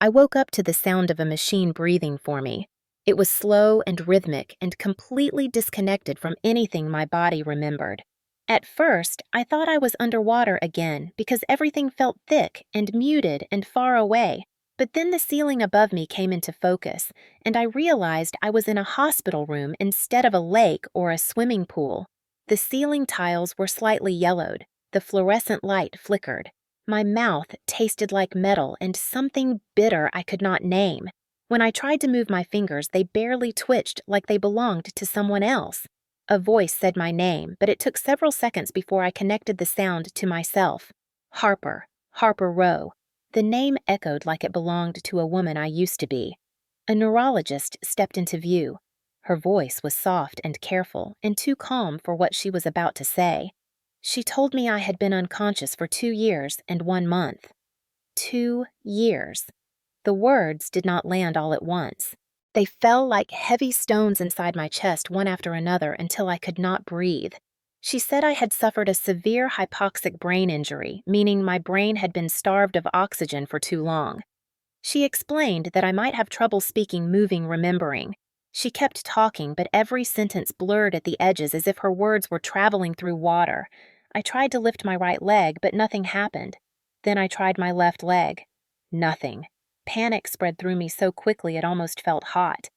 I woke up to the sound of a machine breathing for me. It was slow and rhythmic and completely disconnected from anything my body remembered. At first, I thought I was underwater again because everything felt thick and muted and far away. But then the ceiling above me came into focus, and I realized I was in a hospital room instead of a lake or a swimming pool. The ceiling tiles were slightly yellowed. The fluorescent light flickered. My mouth tasted like metal and something bitter I could not name. When I tried to move my fingers, they barely twitched like they belonged to someone else. A voice said my name, but it took several seconds before I connected the sound to myself. Harper, Harper Rowe. The name echoed like it belonged to a woman I used to be. A neurologist stepped into view. Her voice was soft and careful, and too calm for what she was about to say. She told me I had been unconscious for 2 years and 1 month. 2 years. The words did not land all at once. They fell like heavy stones inside my chest one after another until I could not breathe. She said I had suffered a severe hypoxic brain injury, meaning my brain had been starved of oxygen for too long. She explained that I might have trouble speaking, moving, remembering. She kept talking, but every sentence blurred at the edges as if her words were traveling through water. I tried to lift my right leg, but nothing happened. Then I tried my left leg. Nothing. Panic spread through me so quickly it almost felt hot.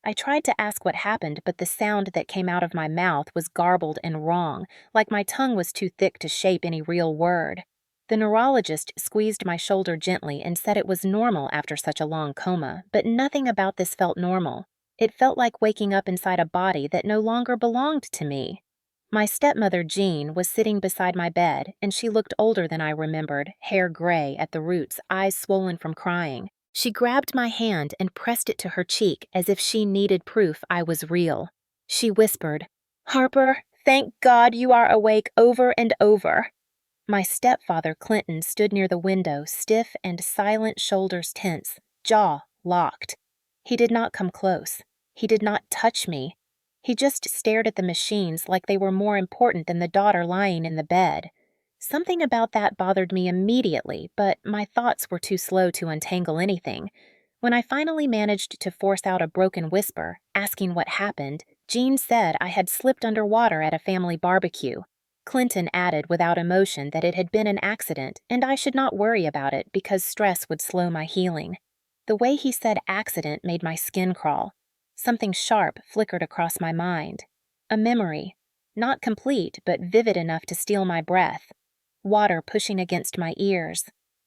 I tried to ask what happened, but the sound that came out of my mouth was garbled and wrong, like my tongue was too thick to shape any real word. The neurologist squeezed my shoulder gently and said it was normal after such a long coma, but nothing about this felt normal. It felt like waking up inside a body that no longer belonged to me. My stepmother, Jean, was sitting beside my bed, and she looked older than I remembered, hair gray at the roots, eyes swollen from crying. She grabbed my hand and pressed it to her cheek as if she needed proof I was real. She whispered, "Harper, thank God you are awake over and over." My stepfather, Clinton, stood near the window, stiff and silent, shoulders tense, jaw locked. He did not come close. He did not touch me. He just stared at the machines like they were more important than the daughter lying in the bed. Something about that bothered me immediately, but my thoughts were too slow to untangle anything. When I finally managed to force out a broken whisper, asking what happened, Jean said I had slipped underwater at a family barbecue. Clinton added without emotion that it had been an accident and I should not worry about it because stress would slow my healing. The way he said accident made my skin crawl. Something sharp flickered across my mind. A memory, not complete but vivid enough to steal my breath. Water pushing against my ears,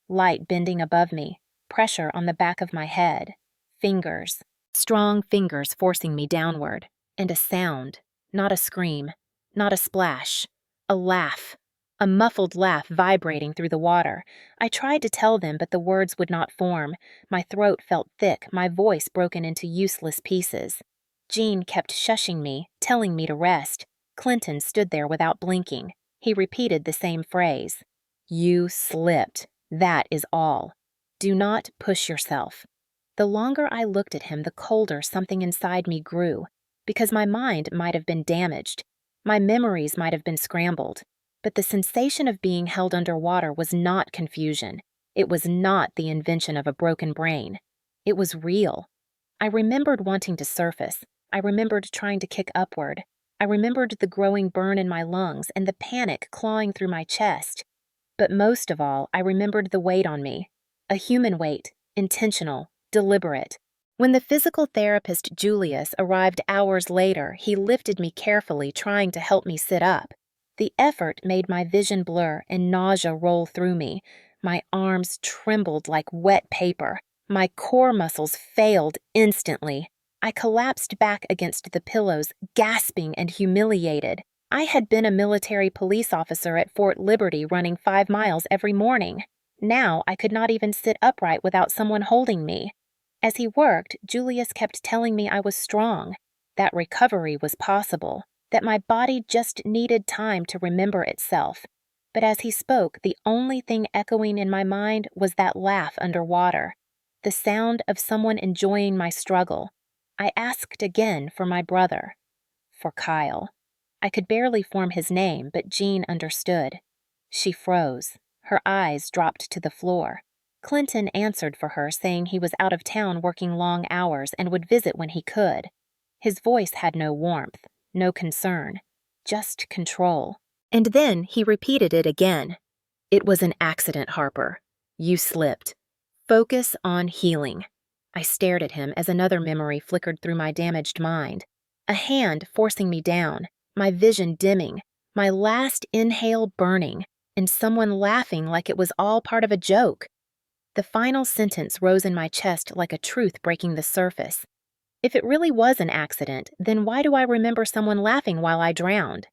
light bending above me, pressure on the back of my head, fingers, strong fingers forcing me downward, and a sound, not a scream, not a splash, a laugh, a muffled laugh vibrating through the water. I tried to tell them, but the words would not form. My throat felt thick, my voice broken into useless pieces. Jean kept shushing me, telling me to rest. Clinton stood there without blinking. He repeated the same phrase. "You slipped. That is all. Do not push yourself." The longer I looked at him, the colder something inside me grew, because my mind might have been damaged. My memories might have been scrambled. But the sensation of being held underwater was not confusion. It was not the invention of a broken brain. It was real. I remembered wanting to surface. I remembered trying to kick upward. I remembered the growing burn in my lungs and the panic clawing through my chest. But most of all, I remembered the weight on me. A human weight, intentional, deliberate. When the physical therapist Julius arrived hours later, he lifted me carefully, trying to help me sit up. The effort made my vision blur and nausea roll through me. My arms trembled like wet paper. My core muscles failed instantly. I collapsed back against the pillows, gasping and humiliated. I had been a military police officer at Fort Liberty running 5 miles every morning. Now I could not even sit upright without someone holding me. As he worked, Julius kept telling me I was strong, that recovery was possible, that my body just needed time to remember itself. But as he spoke, the only thing echoing in my mind was that laugh underwater, the sound of someone enjoying my struggle. I asked again for my brother, for Kyle. I could barely form his name, but Jean understood. She froze. Her eyes dropped to the floor. Clinton answered for her, saying he was out of town working long hours and would visit when he could. His voice had no warmth, no concern, just control. And then he repeated it again. "It was an accident, Harper. You slipped. Focus on healing." I stared at him as another memory flickered through my damaged mind. A hand forcing me down, my vision dimming, my last inhale burning, and someone laughing like it was all part of a joke. The final sentence rose in my chest like a truth breaking the surface. If it really was an accident, then why do I remember someone laughing while I drowned?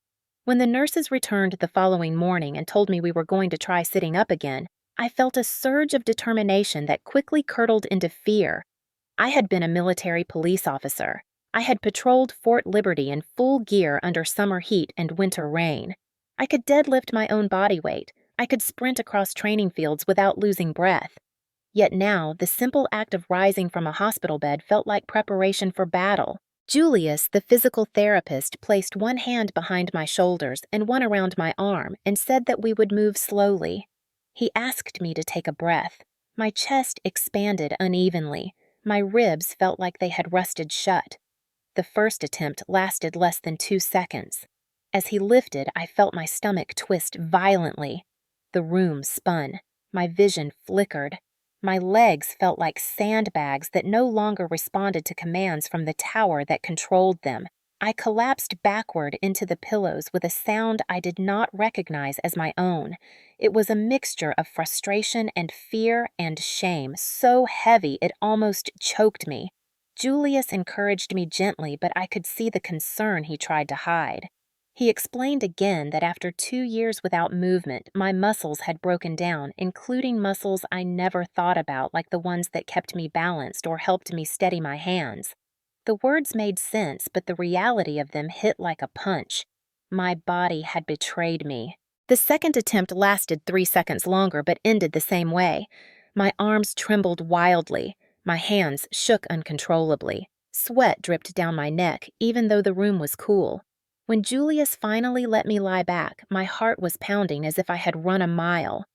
When the nurses returned the following morning and told me we were going to try sitting up again, I felt a surge of determination that quickly curdled into fear. I had been a military police officer. I had patrolled Fort Liberty in full gear under summer heat and winter rain. I could deadlift my own body weight. I could sprint across training fields without losing breath. Yet now, the simple act of rising from a hospital bed felt like preparation for battle. Julius, the physical therapist, placed one hand behind my shoulders and one around my arm and said that we would move slowly. He asked me to take a breath. My chest expanded unevenly. My ribs felt like they had rusted shut. The first attempt lasted less than 2 seconds. As he lifted, I felt my stomach twist violently. The room spun. My vision flickered. My legs felt like sandbags that no longer responded to commands from the tower that controlled them. I collapsed backward into the pillows with a sound I did not recognize as my own. It was a mixture of frustration and fear and shame, so heavy it almost choked me. Julius encouraged me gently, but I could see the concern he tried to hide. He explained again that after 2 years without movement, my muscles had broken down, including muscles I never thought about, like the ones that kept me balanced or helped me steady my hands. The words made sense, but the reality of them hit like a punch. My body had betrayed me. The second attempt lasted 3 seconds longer, but ended the same way. My arms trembled wildly. My hands shook uncontrollably. Sweat dripped down my neck, even though the room was cool. When Julius finally let me lie back, my heart was pounding as if I had run a mile.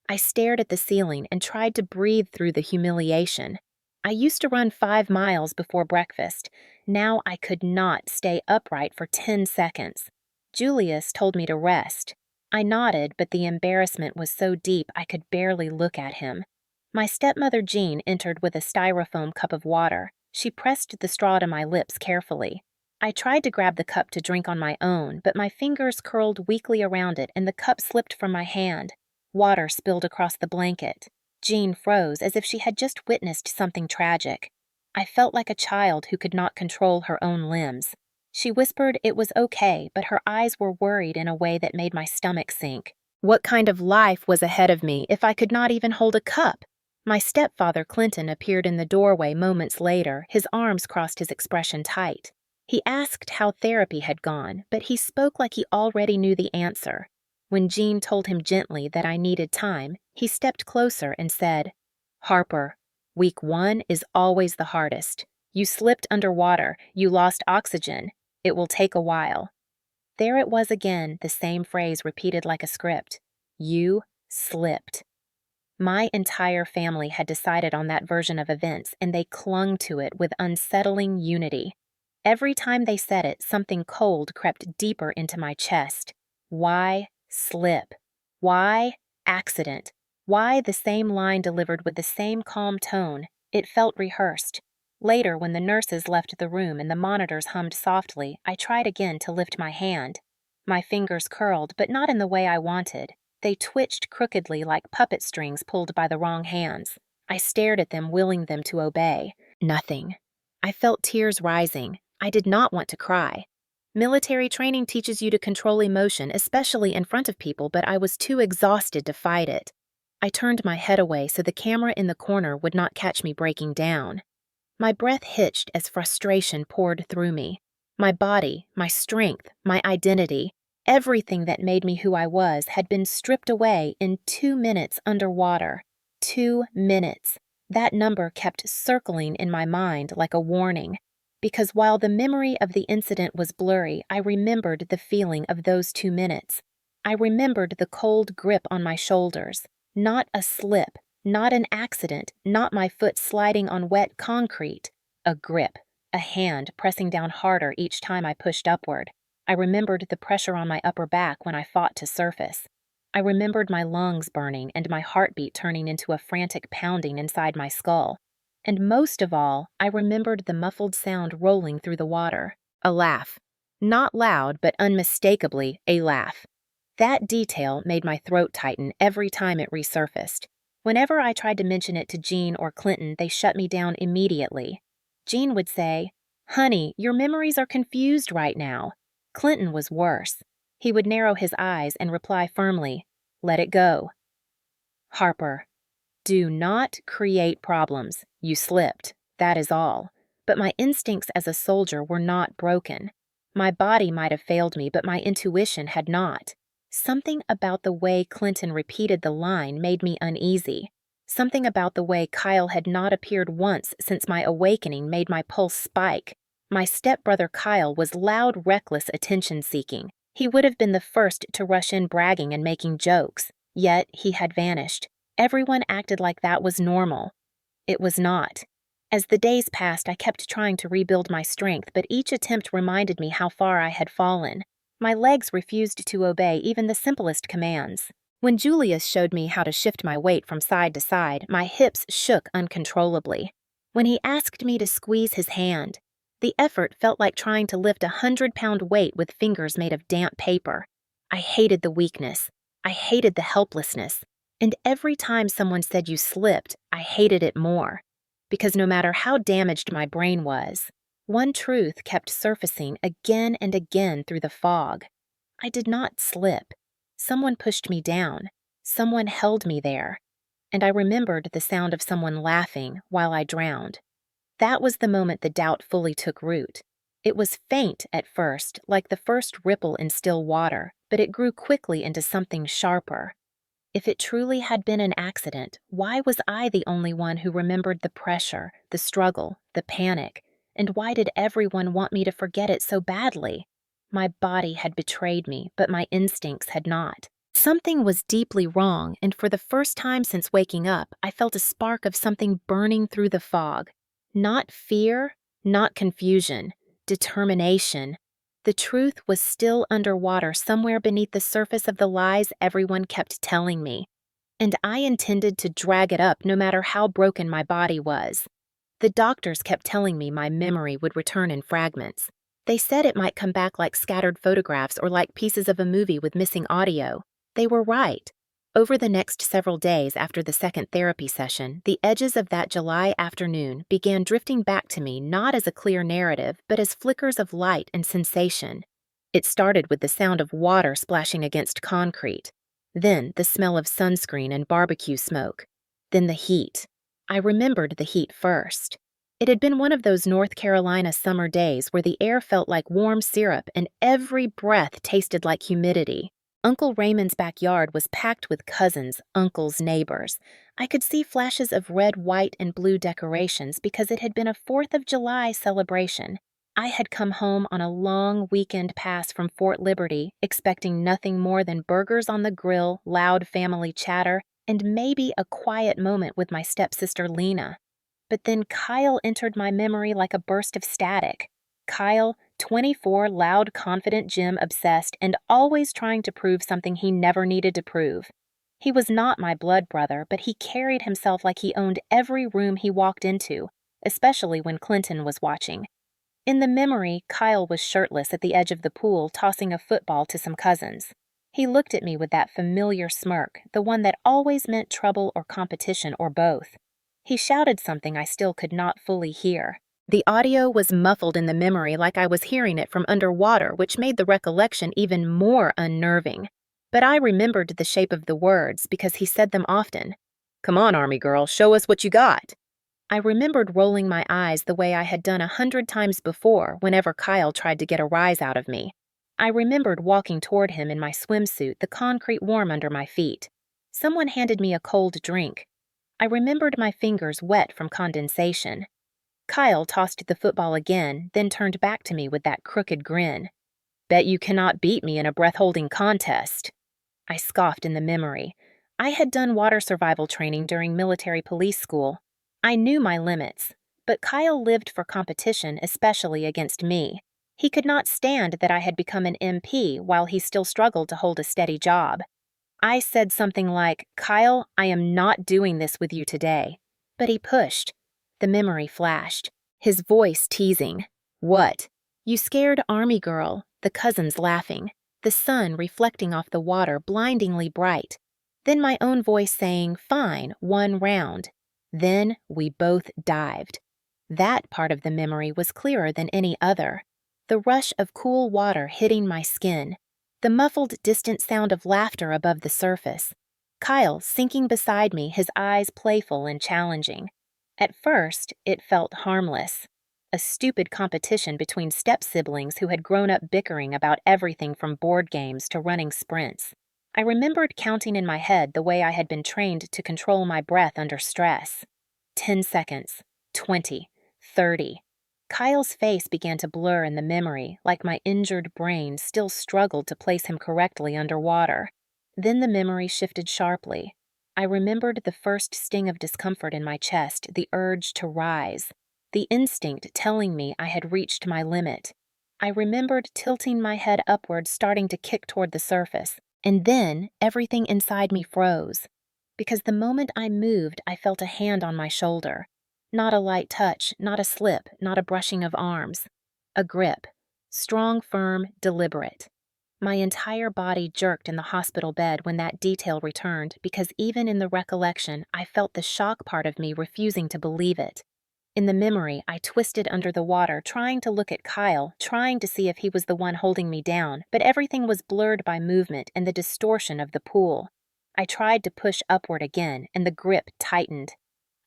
I stared at the ceiling and tried to breathe through the humiliation. I used to run 5 miles before breakfast. Now I could not stay upright for 10 seconds. Julius told me to rest. I nodded, but the embarrassment was so deep I could barely look at him. My stepmother Jean entered with a styrofoam cup of water. She pressed the straw to my lips carefully. I tried to grab the cup to drink on my own, but my fingers curled weakly around it and the cup slipped from my hand. Water spilled across the blanket. Jean froze as if she had just witnessed something tragic. I felt like a child who could not control her own limbs. She whispered it was okay, but her eyes were worried in a way that made my stomach sink. What kind of life was ahead of me if I could not even hold a cup? My stepfather Clinton appeared in the doorway moments later, his arms crossed, his expression tight. He asked how therapy had gone, but he spoke like he already knew the answer. When Jean told him gently that I needed time, he stepped closer and said, "Harper, week 1 is always the hardest. You slipped underwater, you lost oxygen. It will take a while." There it was again, the same phrase repeated like a script. You slipped. My entire family had decided on that version of events, and they clung to it with unsettling unity. Every time they said it, something cold crept deeper into my chest. Why slip? Why accident? Why the same line delivered with the same calm tone? It felt rehearsed. Later, when the nurses left the room and the monitors hummed softly, I tried again to lift my hand. My fingers curled, but not in the way I wanted. They twitched crookedly like puppet strings pulled by the wrong hands. I stared at them, willing them to obey. Nothing. I felt tears rising. I did not want to cry. Military training teaches you to control emotion, especially in front of people, but I was too exhausted to fight it. I turned my head away so the camera in the corner would not catch me breaking down. My breath hitched as frustration poured through me. My body, my strength, my identity, everything that made me who I was had been stripped away in 2 minutes underwater. 2 minutes. That number kept circling in my mind like a warning. Because while the memory of the incident was blurry, I remembered the feeling of those 2 minutes. I remembered the cold grip on my shoulders. Not a slip, Not an accident, not my foot sliding on wet concrete. A grip, a hand pressing down harder each time I pushed upward. I remembered the pressure on my upper back when I fought to surface. I remembered my lungs burning and my heartbeat turning into a frantic pounding inside my skull. And most of all, I remembered the muffled sound rolling through the water. A laugh. Not loud, but unmistakably a laugh. That detail made my throat tighten every time it resurfaced. Whenever I tried to mention it to Jean or Clinton, they shut me down immediately. Jean would say, "Honey, your memories are confused right now." Clinton was worse. He would narrow his eyes and reply firmly, "Let it go." Harper, do not create problems. You slipped. That is all. But my instincts as a soldier were not broken. My body might have failed me, but my intuition had not. Something about the way Clinton repeated the line made me uneasy. Something about the way Kyle had not appeared once since my awakening made my pulse spike. My stepbrother Kyle was loud, reckless attention-seeking. He would have been the first to rush in bragging and making jokes. Yet he had vanished. Everyone acted like that was normal. It was not. As the days passed, I kept trying to rebuild my strength, but each attempt reminded me how far I had fallen. My legs refused to obey even the simplest commands. When Julius showed me how to shift my weight from side to side, my hips shook uncontrollably. When he asked me to squeeze his hand, the effort felt like trying to lift 100-pound weight with fingers made of damp paper. I hated the weakness. I hated the helplessness. And every time someone said you slipped, I hated it more. Because no matter how damaged my brain was, one truth kept surfacing again and again through the fog. I did not slip. Someone pushed me down. Someone held me there. And I remembered the sound of someone laughing while I drowned. That was the moment the doubt fully took root. It was faint at first, like the first ripple in still water, but it grew quickly into something sharper. If it truly had been an accident, why was I the only one who remembered the pressure, the struggle, the panic? And why did everyone want me to forget it so badly? My body had betrayed me, but my instincts had not. Something was deeply wrong, and for the first time since waking up, I felt a spark of something burning through the fog. Not fear, not confusion, determination. The truth was still underwater somewhere beneath the surface of the lies everyone kept telling me. And I intended to drag it up no matter how broken my body was. The doctors kept telling me my memory would return in fragments. They said it might come back like scattered photographs or like pieces of a movie with missing audio. They were right. Over the next several days after the second therapy session, the edges of that July afternoon began drifting back to me not as a clear narrative, but as flickers of light and sensation. It started with the sound of water splashing against concrete. Then the smell of sunscreen and barbecue smoke. Then the heat. I remembered the heat first. It had been one of those North Carolina summer days where the air felt like warm syrup and every breath tasted like humidity. Uncle Raymond's backyard was packed with cousins, uncles, neighbors. I could see flashes of red, white, and blue decorations because it had been a 4th of July celebration. I had come home on a long weekend pass from Fort Liberty, expecting nothing more than burgers on the grill, loud family chatter, and maybe a quiet moment with my stepsister Lena. But then Kyle entered my memory like a burst of static. Kyle, 24, loud, confident gym obsessed, and always trying to prove something he never needed to prove. He was not my blood brother, but he carried himself like he owned every room he walked into, especially when Clinton was watching. In the memory, Kyle was shirtless at the edge of the pool, tossing a football to some cousins. He looked at me with that familiar smirk, the one that always meant trouble or competition or both. He shouted something I still could not fully hear. The audio was muffled in the memory like I was hearing it from underwater, which made the recollection even more unnerving. But I remembered the shape of the words because he said them often. "Come on, Army girl, show us what you got." I remembered rolling my eyes the way I had done 100 times before whenever Kyle tried to get a rise out of me. I remembered walking toward him in my swimsuit, the concrete warm under my feet. Someone handed me a cold drink. I remembered my fingers wet from condensation. Kyle tossed the football again, then turned back to me with that crooked grin. "Bet you cannot beat me in a breath-holding contest." I scoffed in the memory. I had done water survival training during military police school. I knew my limits, but Kyle lived for competition, especially against me. He could not stand that I had become an MP while he still struggled to hold a steady job. I said something like, "Kyle, I am not doing this with you today." But he pushed. The memory flashed. His voice teasing. "What?" "You scared Army girl," the cousins laughing, the sun reflecting off the water blindingly bright. Then my own voice saying, "Fine, 1 round." Then we both dived. That part of the memory was clearer than any other. The rush of cool water hitting my skin. The muffled distant sound of laughter above the surface. Kyle sinking beside me, his eyes playful and challenging. At first, it felt harmless. A stupid competition between step-siblings who had grown up bickering about everything from board games to running sprints. I remembered counting in my head the way I had been trained to control my breath under stress. 10 seconds, 20, 30. Kyle's face began to blur in the memory, like my injured brain still struggled to place him correctly underwater. Then the memory shifted sharply. I remembered the first sting of discomfort in my chest, the urge to rise, the instinct telling me I had reached my limit. I remembered tilting my head upward, starting to kick toward the surface, and then everything inside me froze. Because the moment I moved, I felt a hand on my shoulder. Not a light touch, not a slip, not a brushing of arms. A grip. Strong, firm, deliberate. My entire body jerked in the hospital bed when that detail returned, because even in the recollection, I felt the shock part of me refusing to believe it. In the memory, I twisted under the water, trying to look at Kyle, trying to see if he was the one holding me down, but everything was blurred by movement and the distortion of the pool. I tried to push upward again, and the grip tightened.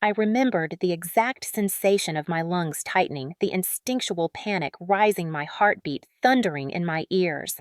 I remembered the exact sensation of my lungs tightening, the instinctual panic rising, my heartbeat thundering in my ears.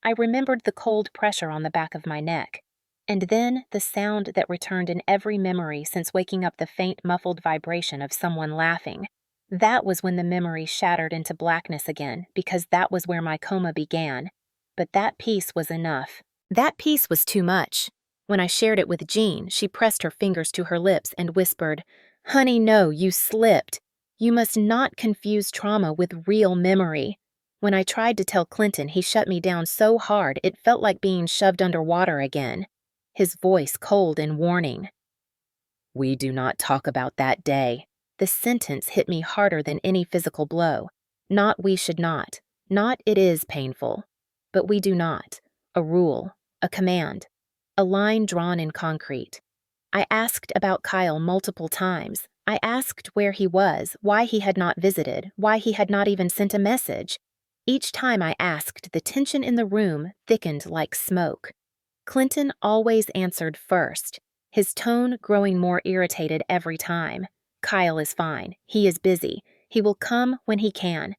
I remembered the cold pressure on the back of my neck. And then the sound that returned in every memory since waking up, the faint muffled vibration of someone laughing. That was when the memory shattered into blackness again, because that was where my coma began. But that piece was enough. That piece was too much. When I shared it with Jean, she pressed her fingers to her lips and whispered, "Honey, no, you slipped. You must not confuse trauma with real memory." When I tried to tell Clinton, he shut me down so hard it felt like being shoved underwater again. His voice cold and warning. "We do not talk about that day." The sentence hit me harder than any physical blow. Not "we should not." Not "it is painful." But "we do not." A rule. A command. A line drawn in concrete. I asked about Kyle multiple times. I asked where he was, why he had not visited, why he had not even sent a message. Each time I asked, the tension in the room thickened like smoke. Clinton always answered first, his tone growing more irritated every time. "Kyle is fine. He is busy. He will come when he can."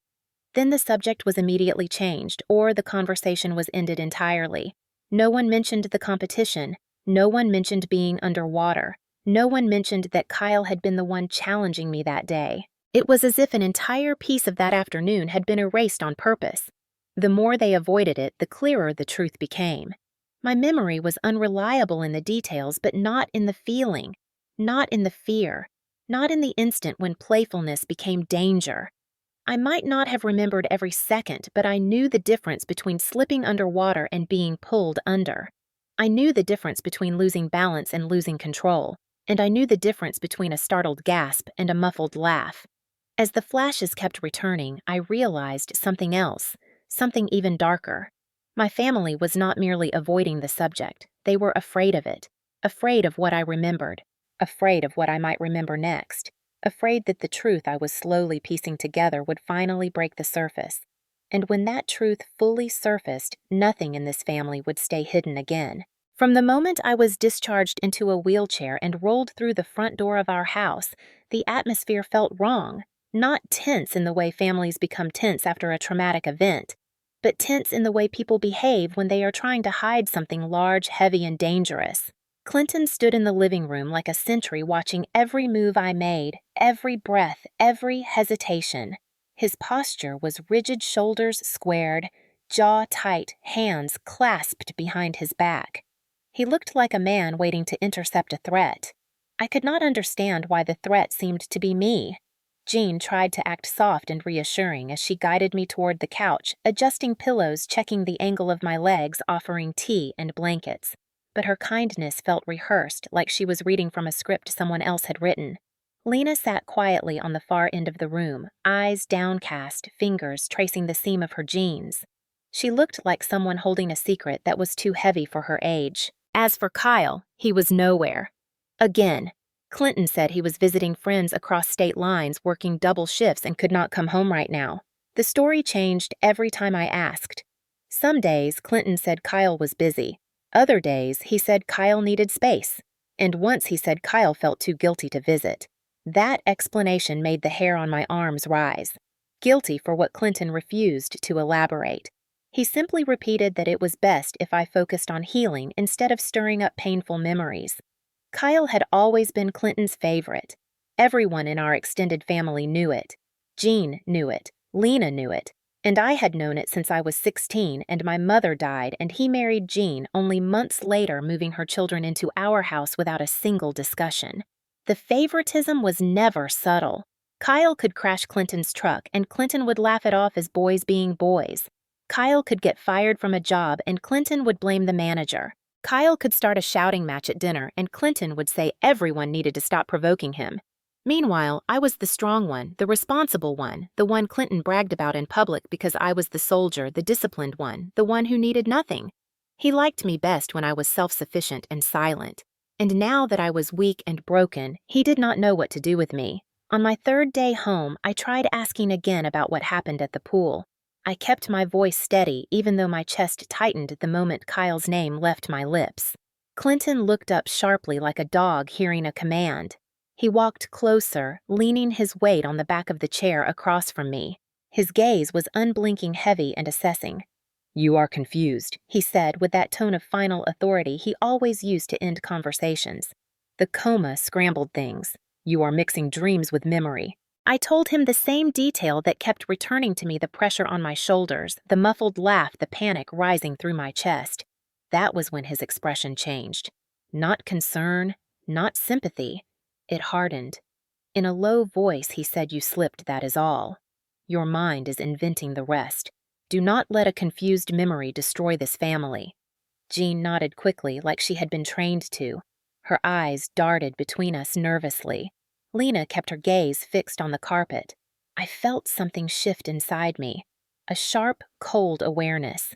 Then the subject was immediately changed, or the conversation was ended entirely. No one mentioned the competition. No one mentioned being underwater. No one mentioned that Kyle had been the one challenging me that day. It was as if an entire piece of that afternoon had been erased on purpose. The more they avoided it, the clearer the truth became. My memory was unreliable in the details, but not in the feeling, not in the fear, not in the instant when playfulness became danger. I might not have remembered every second, but I knew the difference between slipping underwater and being pulled under. I knew the difference between losing balance and losing control, and I knew the difference between a startled gasp and a muffled laugh. As the flashes kept returning, I realized something else, something even darker. My family was not merely avoiding the subject, they were afraid of it, afraid of what I remembered, afraid of what I might remember next, afraid that the truth I was slowly piecing together would finally break the surface. And when that truth fully surfaced, nothing in this family would stay hidden again. From the moment I was discharged into a wheelchair and rolled through the front door of our house, the atmosphere felt wrong, not tense in the way families become tense after a traumatic event, but tense in the way people behave when they are trying to hide something large, heavy, and dangerous. Clinton stood in the living room like a sentry, watching every move I made, every breath, every hesitation. His posture was rigid, shoulders squared, jaw tight, hands clasped behind his back. He looked like a man waiting to intercept a threat. I could not understand why the threat seemed to be me. Jean tried to act soft and reassuring as she guided me toward the couch, adjusting pillows, checking the angle of my legs, offering tea and blankets. But her kindness felt rehearsed, like she was reading from a script someone else had written. Lena sat quietly on the far end of the room, eyes downcast, fingers tracing the seam of her jeans. She looked like someone holding a secret that was too heavy for her age. As for Kyle, he was nowhere. Again, Clinton said he was visiting friends across state lines, working double shifts, and could not come home right now. The story changed every time I asked. Some days, Clinton said Kyle was busy. Other days, he said Kyle needed space. And once he said Kyle felt too guilty to visit. That explanation made the hair on my arms rise. Guilty for what Clinton refused to elaborate. He simply repeated that it was best if I focused on healing instead of stirring up painful memories. Kyle had always been Clinton's favorite. Everyone in our extended family knew it. Jean knew it. Lena knew it. And I had known it since I was 16 and my mother died and he married Jean only months later, moving her children into our house without a single discussion. The favoritism was never subtle. Kyle could crash Clinton's truck and Clinton would laugh it off as boys being boys. Kyle could get fired from a job and Clinton would blame the manager. Kyle could start a shouting match at dinner and Clinton would say everyone needed to stop provoking him. Meanwhile, I was the strong one, the responsible one, the one Clinton bragged about in public because I was the soldier, the disciplined one, the one who needed nothing. He liked me best when I was self-sufficient and silent. And now that I was weak and broken, he did not know what to do with me. On my third day home, I tried asking again about what happened at the pool. I kept my voice steady even though my chest tightened the moment Kyle's name left my lips. Clinton looked up sharply like a dog hearing a command. He walked closer, leaning his weight on the back of the chair across from me. His gaze was unblinking, heavy and assessing. "You are confused," he said with that tone of final authority he always used to end conversations. "The coma scrambled things. You are mixing dreams with memory." I told him the same detail that kept returning to me, the pressure on my shoulders, the muffled laugh, the panic rising through my chest. That was when his expression changed. Not concern, not sympathy. It hardened. In a low voice, he said, "You slipped, that is all. Your mind is inventing the rest. Do not let a confused memory destroy this family." Jean nodded quickly, like she had been trained to. Her eyes darted between us nervously. Lena kept her gaze fixed on the carpet. I felt something shift inside me. A sharp, cold awareness.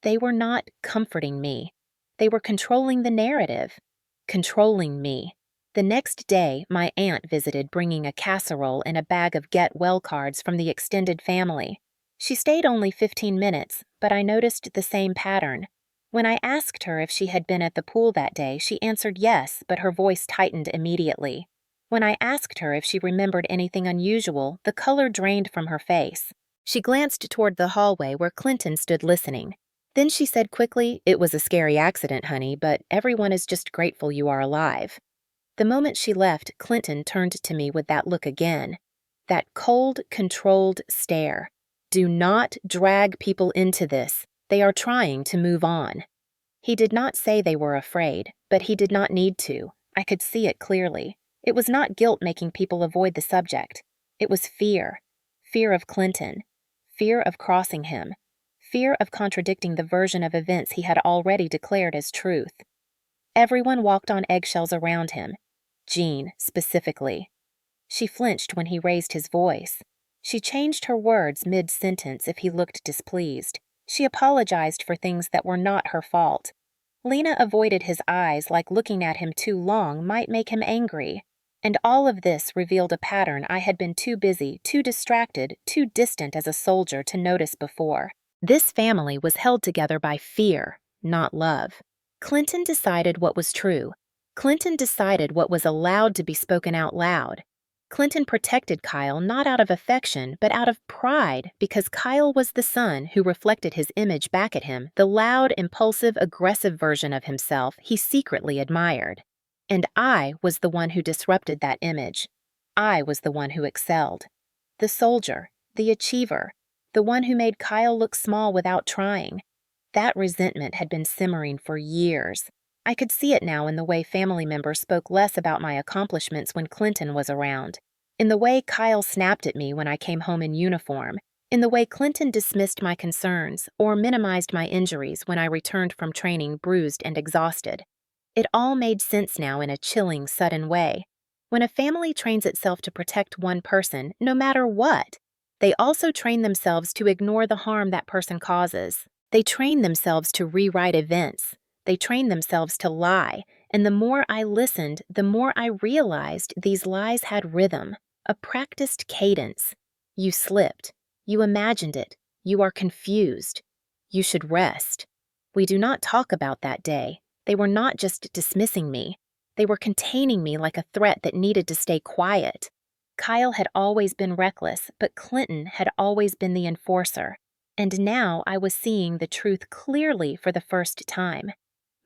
They were not comforting me. They were controlling the narrative. Controlling me. The next day, my aunt visited, bringing a casserole and a bag of get well cards from the extended family. She stayed only 15 minutes, but I noticed the same pattern. When I asked her if she had been at the pool that day, she answered yes, but her voice tightened immediately. When I asked her if she remembered anything unusual, the color drained from her face. She glanced toward the hallway where Clinton stood listening. Then she said quickly, "It was a scary accident, honey, but everyone is just grateful you are alive." The moment she left, Clinton turned to me with that look again. That cold, controlled stare. "Do not drag people into this. They are trying to move on." He did not say they were afraid, but he did not need to. I could see it clearly. It was not guilt making people avoid the subject. It was fear. Fear of Clinton. Fear of crossing him. Fear of contradicting the version of events he had already declared as truth. Everyone walked on eggshells around him. Jean, specifically. She flinched when he raised his voice. She changed her words mid-sentence if he looked displeased. She apologized for things that were not her fault. Lena avoided his eyes like looking at him too long might make him angry. And all of this revealed a pattern I had been too busy, too distracted, too distant as a soldier to notice before. This family was held together by fear, not love. Clinton decided what was true. Clinton decided what was allowed to be spoken out loud. Clinton protected Kyle not out of affection, but out of pride, because Kyle was the son who reflected his image back at him, the loud, impulsive, aggressive version of himself he secretly admired. And I was the one who disrupted that image. I was the one who excelled. The soldier, the achiever, the one who made Kyle look small without trying. That resentment had been simmering for years. I could see it now in the way family members spoke less about my accomplishments when Clinton was around, in the way Kyle snapped at me when I came home in uniform, in the way Clinton dismissed my concerns or minimized my injuries when I returned from training bruised and exhausted. It all made sense now in a chilling, sudden way. When a family trains itself to protect one person, no matter what, they also train themselves to ignore the harm that person causes. They train themselves to rewrite events. They train themselves to lie. And the more I listened, the more I realized these lies had rhythm, a practiced cadence. You slipped. You imagined it. You are confused. You should rest. We do not talk about that day. They were not just dismissing me. They were containing me like a threat that needed to stay quiet. Kyle had always been reckless, but Clinton had always been the enforcer. And now I was seeing the truth clearly for the first time.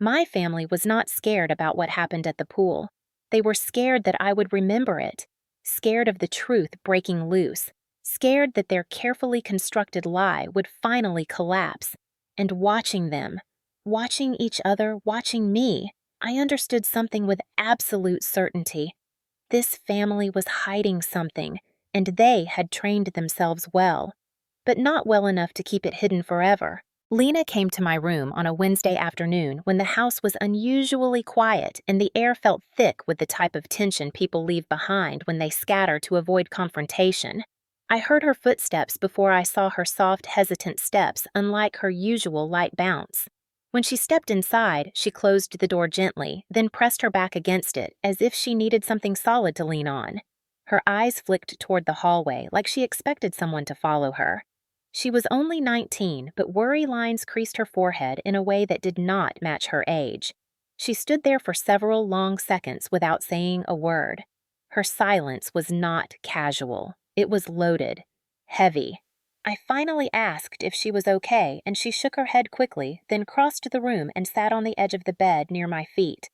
My family was not scared about what happened at the pool. They were scared that I would remember it, scared of the truth breaking loose, scared that their carefully constructed lie would finally collapse. And watching them, watching each other, watching me, I understood something with absolute certainty. This family was hiding something, and they had trained themselves well, but not well enough to keep it hidden forever. Lena came to my room on a Wednesday afternoon when the house was unusually quiet and the air felt thick with the type of tension people leave behind when they scatter to avoid confrontation. I heard her footsteps before I saw her soft, hesitant steps, unlike her usual light bounce. When she stepped inside, she closed the door gently, then pressed her back against it, as if she needed something solid to lean on. Her eyes flicked toward the hallway, like she expected someone to follow her. She was only 19, but worry lines creased her forehead in a way that did not match her age. She stood there for several long seconds without saying a word. Her silence was not casual. It was loaded, heavy. I finally asked if she was okay, and she shook her head quickly, then crossed the room and sat on the edge of the bed near my feet.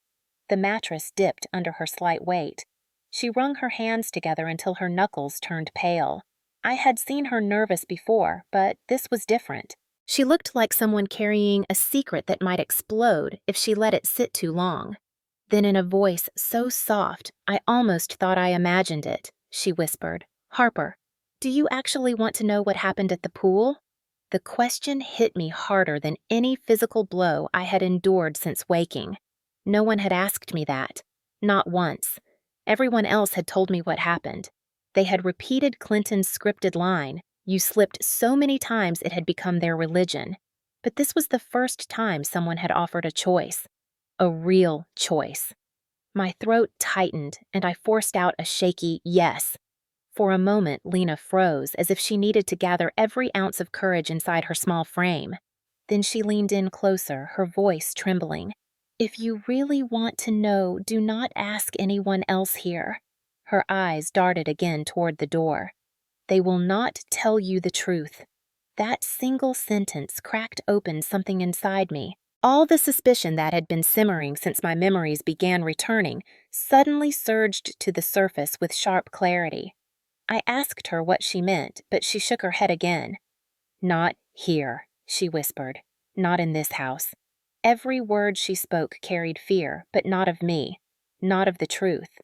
The mattress dipped under her slight weight. She wrung her hands together until her knuckles turned pale. I had seen her nervous before, but this was different. She looked like someone carrying a secret that might explode if she let it sit too long. Then in a voice so soft, I almost thought I imagined it, she whispered, "Harper, do you actually want to know what happened at the pool?" The question hit me harder than any physical blow I had endured since waking. No one had asked me that. Not once. Everyone else had told me what happened. They had repeated Clinton's scripted line, "You slipped so many times it had become their religion." But this was the first time someone had offered a choice. A real choice. My throat tightened, and I forced out a shaky yes. For a moment, Lena froze, as if she needed to gather every ounce of courage inside her small frame. Then she leaned in closer, her voice trembling. "If you really want to know, do not ask anyone else here." Her eyes darted again toward the door. "They will not tell you the truth." That single sentence cracked open something inside me. All the suspicion that had been simmering since my memories began returning suddenly surged to the surface with sharp clarity. I asked her what she meant, but she shook her head again. "Not here," she whispered. "Not in this house." Every word she spoke carried fear, but not of me, not of the truth.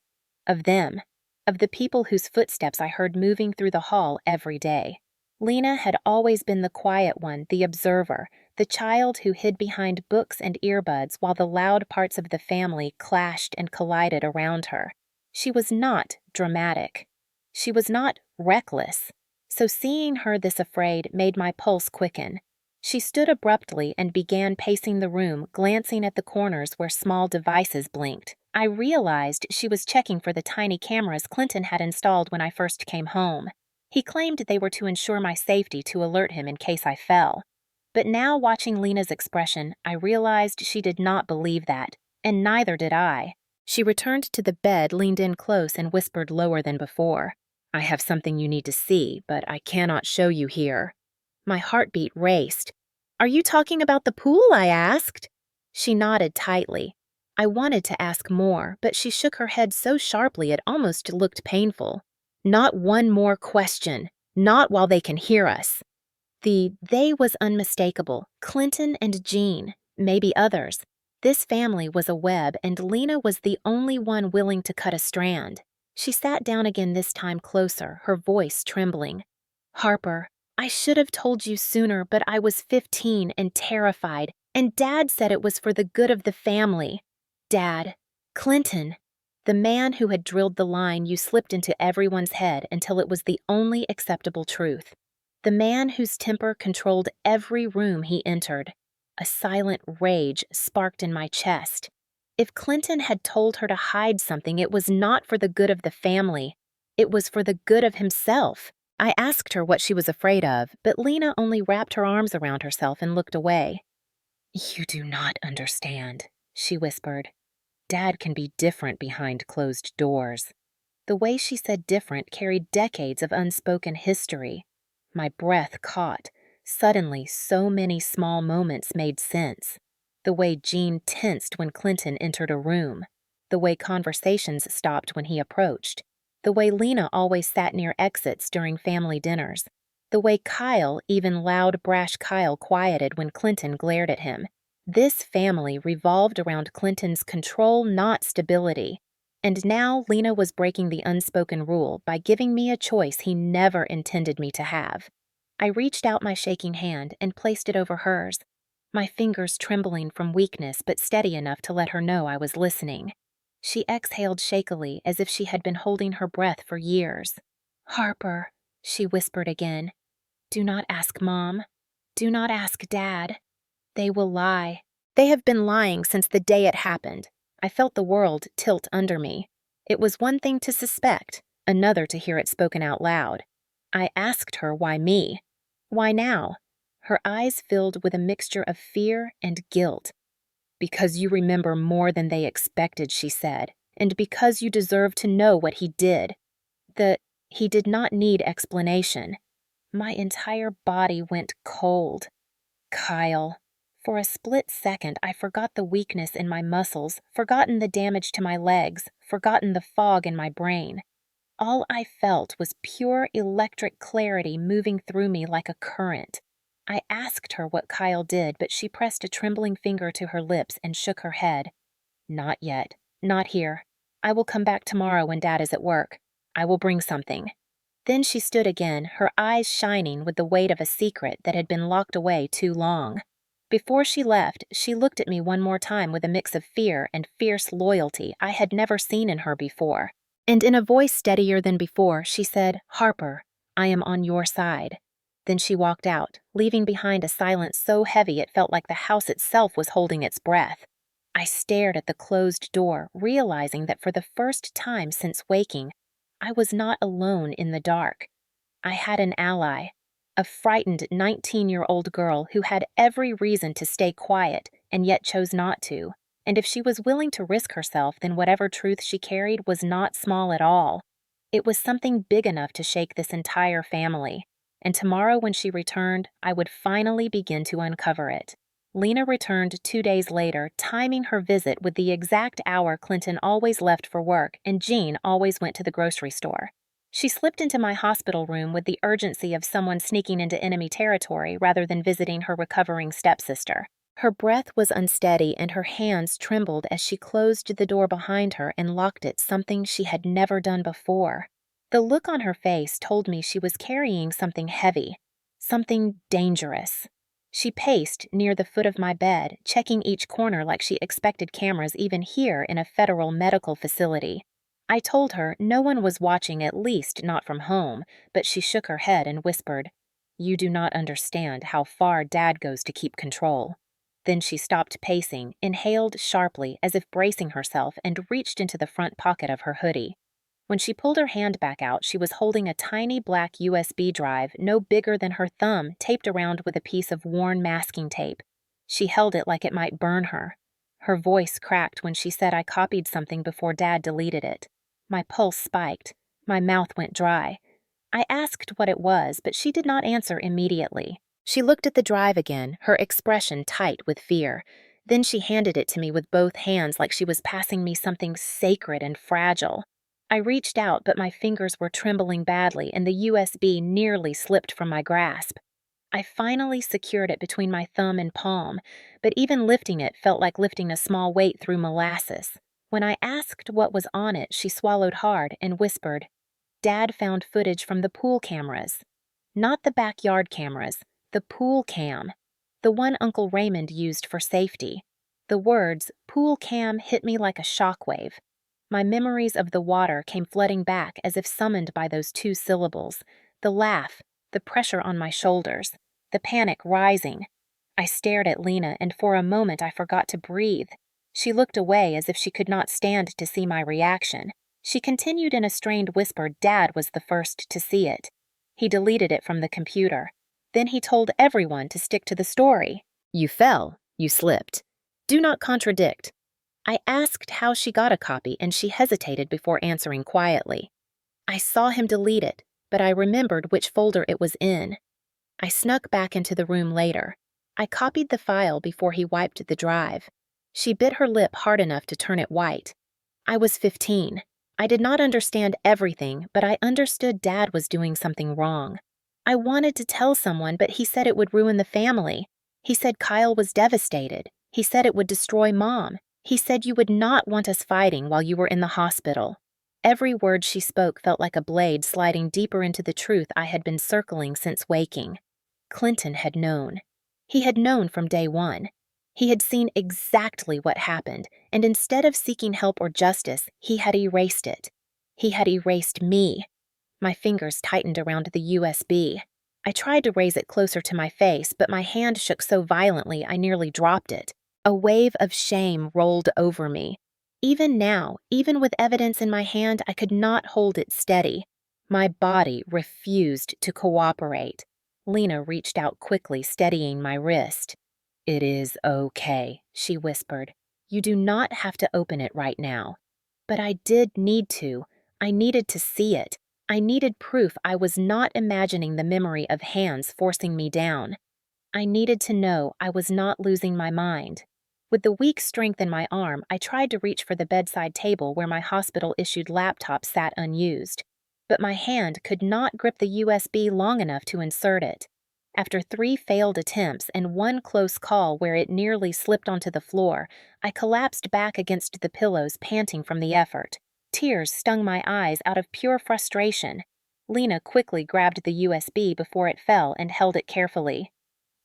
Of them, of the people whose footsteps I heard moving through the hall every day. Lena had always been the quiet one, the observer, the child who hid behind books and earbuds while the loud parts of the family clashed and collided around her. She was not dramatic. She was not reckless, so seeing her this afraid made my pulse quicken. She stood abruptly and began pacing the room, glancing at the corners where small devices blinked. I realized she was checking for the tiny cameras Clinton had installed when I first came home. He claimed they were to ensure my safety to alert him in case I fell. But now, watching Lena's expression, I realized she did not believe that, and neither did I. She returned to the bed, leaned in close, and whispered lower than before. "I have something you need to see, but I cannot show you here." My heartbeat raced. "Are you talking about the pool?" I asked. She nodded tightly. I wanted to ask more, but she shook her head so sharply it almost looked painful. "Not one more question. Not while they can hear us." The "they" was unmistakable. Clinton and Jean, maybe others. This family was a web, and Lena was the only one willing to cut a strand. She sat down again, this time closer, her voice trembling. "Harper, I should have told you sooner, but I was 15 and terrified, and Dad said it was for the good of the family. Dad, Clinton, the man who had drilled the line you slipped into everyone's head until it was the only acceptable truth. The man whose temper controlled every room he entered. A silent rage sparked in my chest. If Clinton had told her to hide something, it was not for the good of the family. It was for the good of himself. I asked her what she was afraid of, but Lena only wrapped her arms around herself and looked away. "You do not understand," she whispered. "Dad can be different behind closed doors." The way she said different carried decades of unspoken history. My breath caught. Suddenly, so many small moments made sense. The way Jean tensed when Clinton entered a room. The way conversations stopped when he approached. The way Lena always sat near exits during family dinners. The way Kyle, even loud, brash Kyle, quieted when Clinton glared at him. This family revolved around Clinton's control, not stability. And now Lena was breaking the unspoken rule by giving me a choice he never intended me to have. I reached out my shaking hand and placed it over hers, my fingers trembling from weakness but steady enough to let her know I was listening. She exhaled shakily as if she had been holding her breath for years. "Harper," she whispered again, "do not ask Mom. Do not ask Dad. They will lie. They have been lying since the day it happened." I felt the world tilt under me. It was one thing to suspect, another to hear it spoken out loud. I asked her why me. Why now? Her eyes filled with a mixture of fear and guilt. "Because you remember more than they expected," she said, "and because you deserve to know what he did." He did not need explanation. My entire body went cold. Kyle. For a split second, I forgot the weakness in my muscles, forgotten the damage to my legs, forgotten the fog in my brain. All I felt was pure electric clarity moving through me like a current. I asked her what Kyle did, but she pressed a trembling finger to her lips and shook her head. "Not yet. Not here. I will come back tomorrow when Dad is at work. I will bring something." Then she stood again, her eyes shining with the weight of a secret that had been locked away too long. Before she left, she looked at me one more time with a mix of fear and fierce loyalty I had never seen in her before. And in a voice steadier than before, she said, "Harper, I am on your side." Then she walked out, leaving behind a silence so heavy it felt like the house itself was holding its breath. I stared at the closed door, realizing that for the first time since waking, I was not alone in the dark. I had an ally, a frightened 19-year-old girl who had every reason to stay quiet and yet chose not to. And if she was willing to risk herself, then whatever truth she carried was not small at all. It was something big enough to shake this entire family. And tomorrow when she returned, I would finally begin to uncover it. Lena returned 2 days later, timing her visit with the exact hour Clinton always left for work and Jean always went to the grocery store. She slipped into my hospital room with the urgency of someone sneaking into enemy territory rather than visiting her recovering stepsister. Her breath was unsteady and her hands trembled as she closed the door behind her and locked it, something she had never done before. The look on her face told me she was carrying something heavy, something dangerous. She paced near the foot of my bed, checking each corner like she expected cameras even here in a federal medical facility. I told her no one was watching, at least not from home, but she shook her head and whispered, "You do not understand how far Dad goes to keep control." Then she stopped pacing, inhaled sharply as if bracing herself, and reached into the front pocket of her hoodie. When she pulled her hand back out, she was holding a tiny black USB drive no bigger than her thumb taped around with a piece of worn masking tape. She held it like it might burn her. Her voice cracked when she said I copied something before Dad deleted it. My pulse spiked. My mouth went dry. I asked what it was, but she did not answer immediately. She looked at the drive again, her expression tight with fear. Then she handed it to me with both hands like she was passing me something sacred and fragile. I reached out, but my fingers were trembling badly and the USB nearly slipped from my grasp. I finally secured it between my thumb and palm, but even lifting it felt like lifting a small weight through molasses. When I asked what was on it, she swallowed hard and whispered, "Dad found footage from the pool cameras. Not the backyard cameras, the pool cam. The one Uncle Raymond used for safety." The words, pool cam, hit me like a shockwave. My memories of the water came flooding back as if summoned by those two syllables. The laugh, the pressure on my shoulders, the panic rising. I stared at Lena, and for a moment I forgot to breathe. She looked away as if she could not stand to see my reaction. She continued in a strained whisper. Dad was the first to see it. He deleted it from the computer. Then he told everyone to stick to the story. "You fell. You slipped. Do not contradict." I asked how she got a copy, and she hesitated before answering quietly. "I saw him delete it, but I remembered which folder it was in." I snuck back into the room later. I copied the file before he wiped the drive. She bit her lip hard enough to turn it white. I was 15. I did not understand everything, but I understood Dad was doing something wrong. I wanted to tell someone, but he said it would ruin the family. He said Kyle was devastated. He said it would destroy Mom. He said you would not want us fighting while you were in the hospital. Every word she spoke felt like a blade sliding deeper into the truth I had been circling since waking. Clinton had known. He had known from day one. He had seen exactly what happened, and instead of seeking help or justice, he had erased it. He had erased me. My fingers tightened around the USB. I tried to raise it closer to my face, but my hand shook so violently I nearly dropped it. A wave of shame rolled over me. Even now, even with evidence in my hand, I could not hold it steady. My body refused to cooperate. Lena reached out quickly, steadying my wrist. "It is okay," she whispered. "You do not have to open it right now." But I did need to. I needed to see it. I needed proof I was not imagining the memory of hands forcing me down. I needed to know I was not losing my mind. With the weak strength in my arm, I tried to reach for the bedside table where my hospital-issued laptop sat unused. But my hand could not grip the USB long enough to insert it. After 3 failed attempts and one close call where it nearly slipped onto the floor, I collapsed back against the pillows, panting from the effort. Tears stung my eyes out of pure frustration. Lena quickly grabbed the USB before it fell and held it carefully.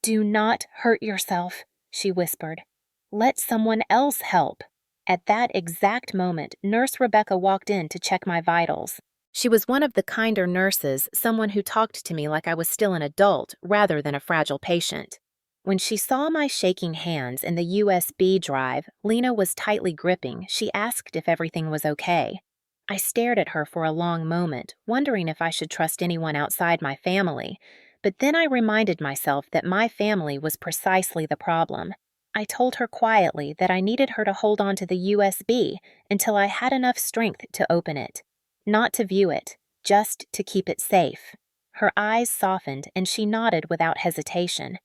"Do not hurt yourself," she whispered. "Let someone else help." At that exact moment, Nurse Rebecca walked in to check my vitals. She was one of the kinder nurses, someone who talked to me like I was still an adult rather than a fragile patient. When she saw my shaking hands and the USB drive Lena was tightly gripping, she asked if everything was okay. I stared at her for a long moment, wondering if I should trust anyone outside my family, but then I reminded myself that my family was precisely the problem. I told her quietly that I needed her to hold on to the USB until I had enough strength to open it. Not to view it, just to keep it safe. Her eyes softened and she nodded without hesitation.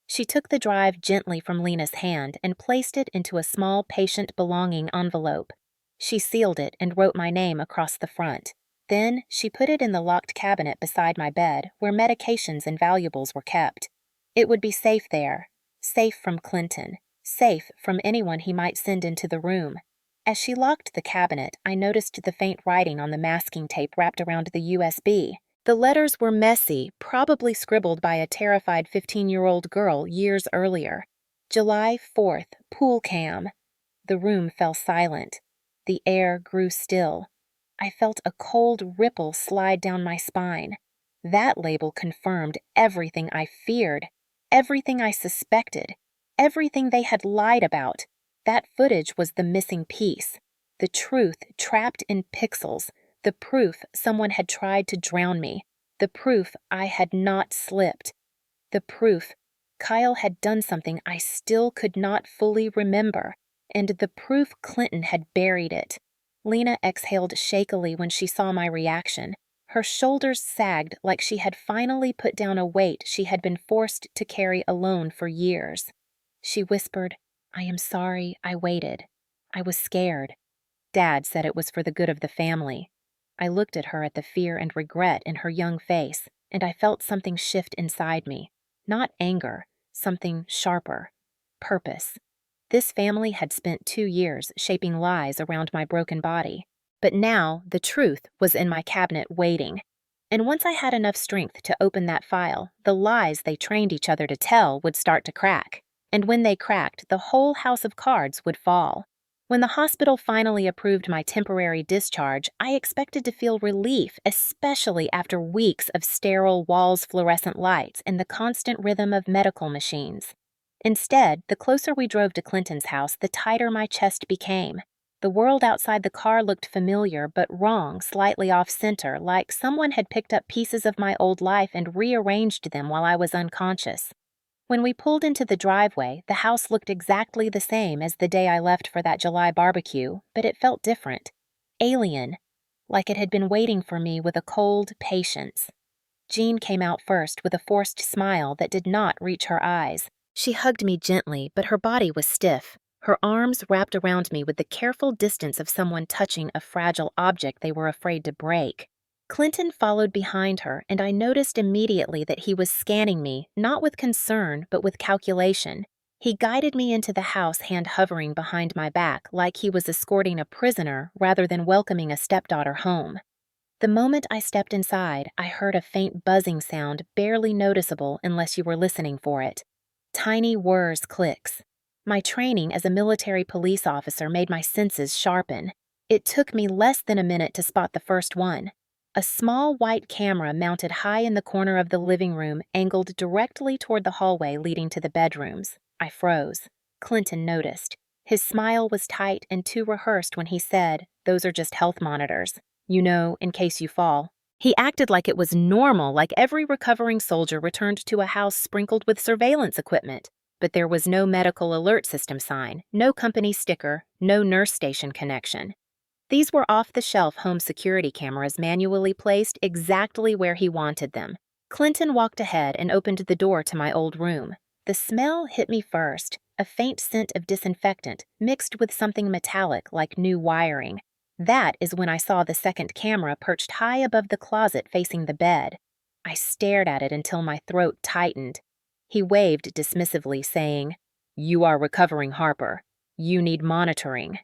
She took the drive gently from Lena's hand and placed it into a small patient-belonging envelope. She sealed it and wrote my name across the front. Then she put it in the locked cabinet beside my bed where medications and valuables were kept. It would be safe there. Safe from Clinton. Safe from anyone he might send into the room. As she locked the cabinet, I noticed the faint writing on the masking tape wrapped around the USB. The letters were messy, probably scribbled by a terrified 15-year-old girl years earlier. July 4th, pool cam. The room fell silent. The air grew still. I felt a cold ripple slide down my spine. That label confirmed everything I feared. Everything I suspected, everything they had lied about. That footage was the missing piece. The truth trapped in pixels. The proof someone had tried to drown me. The proof I had not slipped. The proof Kyle had done something I still could not fully remember. And the proof Clinton had buried it. Lena exhaled shakily when she saw my reaction. Her shoulders sagged like she had finally put down a weight she had been forced to carry alone for years. She whispered, "I am sorry I waited. I was scared. Dad said it was for the good of the family." I looked at her at the fear and regret in her young face, and I felt something shift inside me. Not anger, something sharper. Purpose. This family had spent 2 years shaping lies around my broken body. But now the truth was in my cabinet waiting. And once I had enough strength to open that file, the lies they trained each other to tell would start to crack. And when they cracked, the whole house of cards would fall. When the hospital finally approved my temporary discharge, I expected to feel relief, especially after weeks of sterile walls, fluorescent lights, and the constant rhythm of medical machines. Instead, the closer we drove to Clinton's house, the tighter my chest became. The world outside the car looked familiar but wrong, slightly off-center, like someone had picked up pieces of my old life and rearranged them while I was unconscious. When we pulled into the driveway, the house looked exactly the same as the day I left for that July barbecue, but it felt different. Alien. Like it had been waiting for me with a cold patience. Jean came out first with a forced smile that did not reach her eyes. She hugged me gently, but her body was stiff, her arms wrapped around me with the careful distance of someone touching a fragile object they were afraid to break. Clinton followed behind her, and I noticed immediately that he was scanning me, not with concern, but with calculation. He guided me into the house, hand hovering behind my back, like he was escorting a prisoner rather than welcoming a stepdaughter home. The moment I stepped inside, I heard a faint buzzing sound, barely noticeable unless you were listening for it. Tiny whirs clicks. My training as a military police officer made my senses sharpen. It took me less than a minute to spot the first one. A small white camera mounted high in the corner of the living room, angled directly toward the hallway leading to the bedrooms. I froze. Clinton noticed. His smile was tight and too rehearsed when he said, "Those are just health monitors. You know, in case you fall." He acted like it was normal, like every recovering soldier returned to a house sprinkled with surveillance equipment. But there was no medical alert system sign, no company sticker, no nurse station connection. These were off-the-shelf home security cameras manually placed exactly where he wanted them. Clinton walked ahead and opened the door to my old room. The smell hit me first, a faint scent of disinfectant mixed with something metallic like new wiring. That is when I saw the second camera perched high above the closet facing the bed. I stared at it until my throat tightened. He waved dismissively, saying, "You are recovering, Harper. You need monitoring."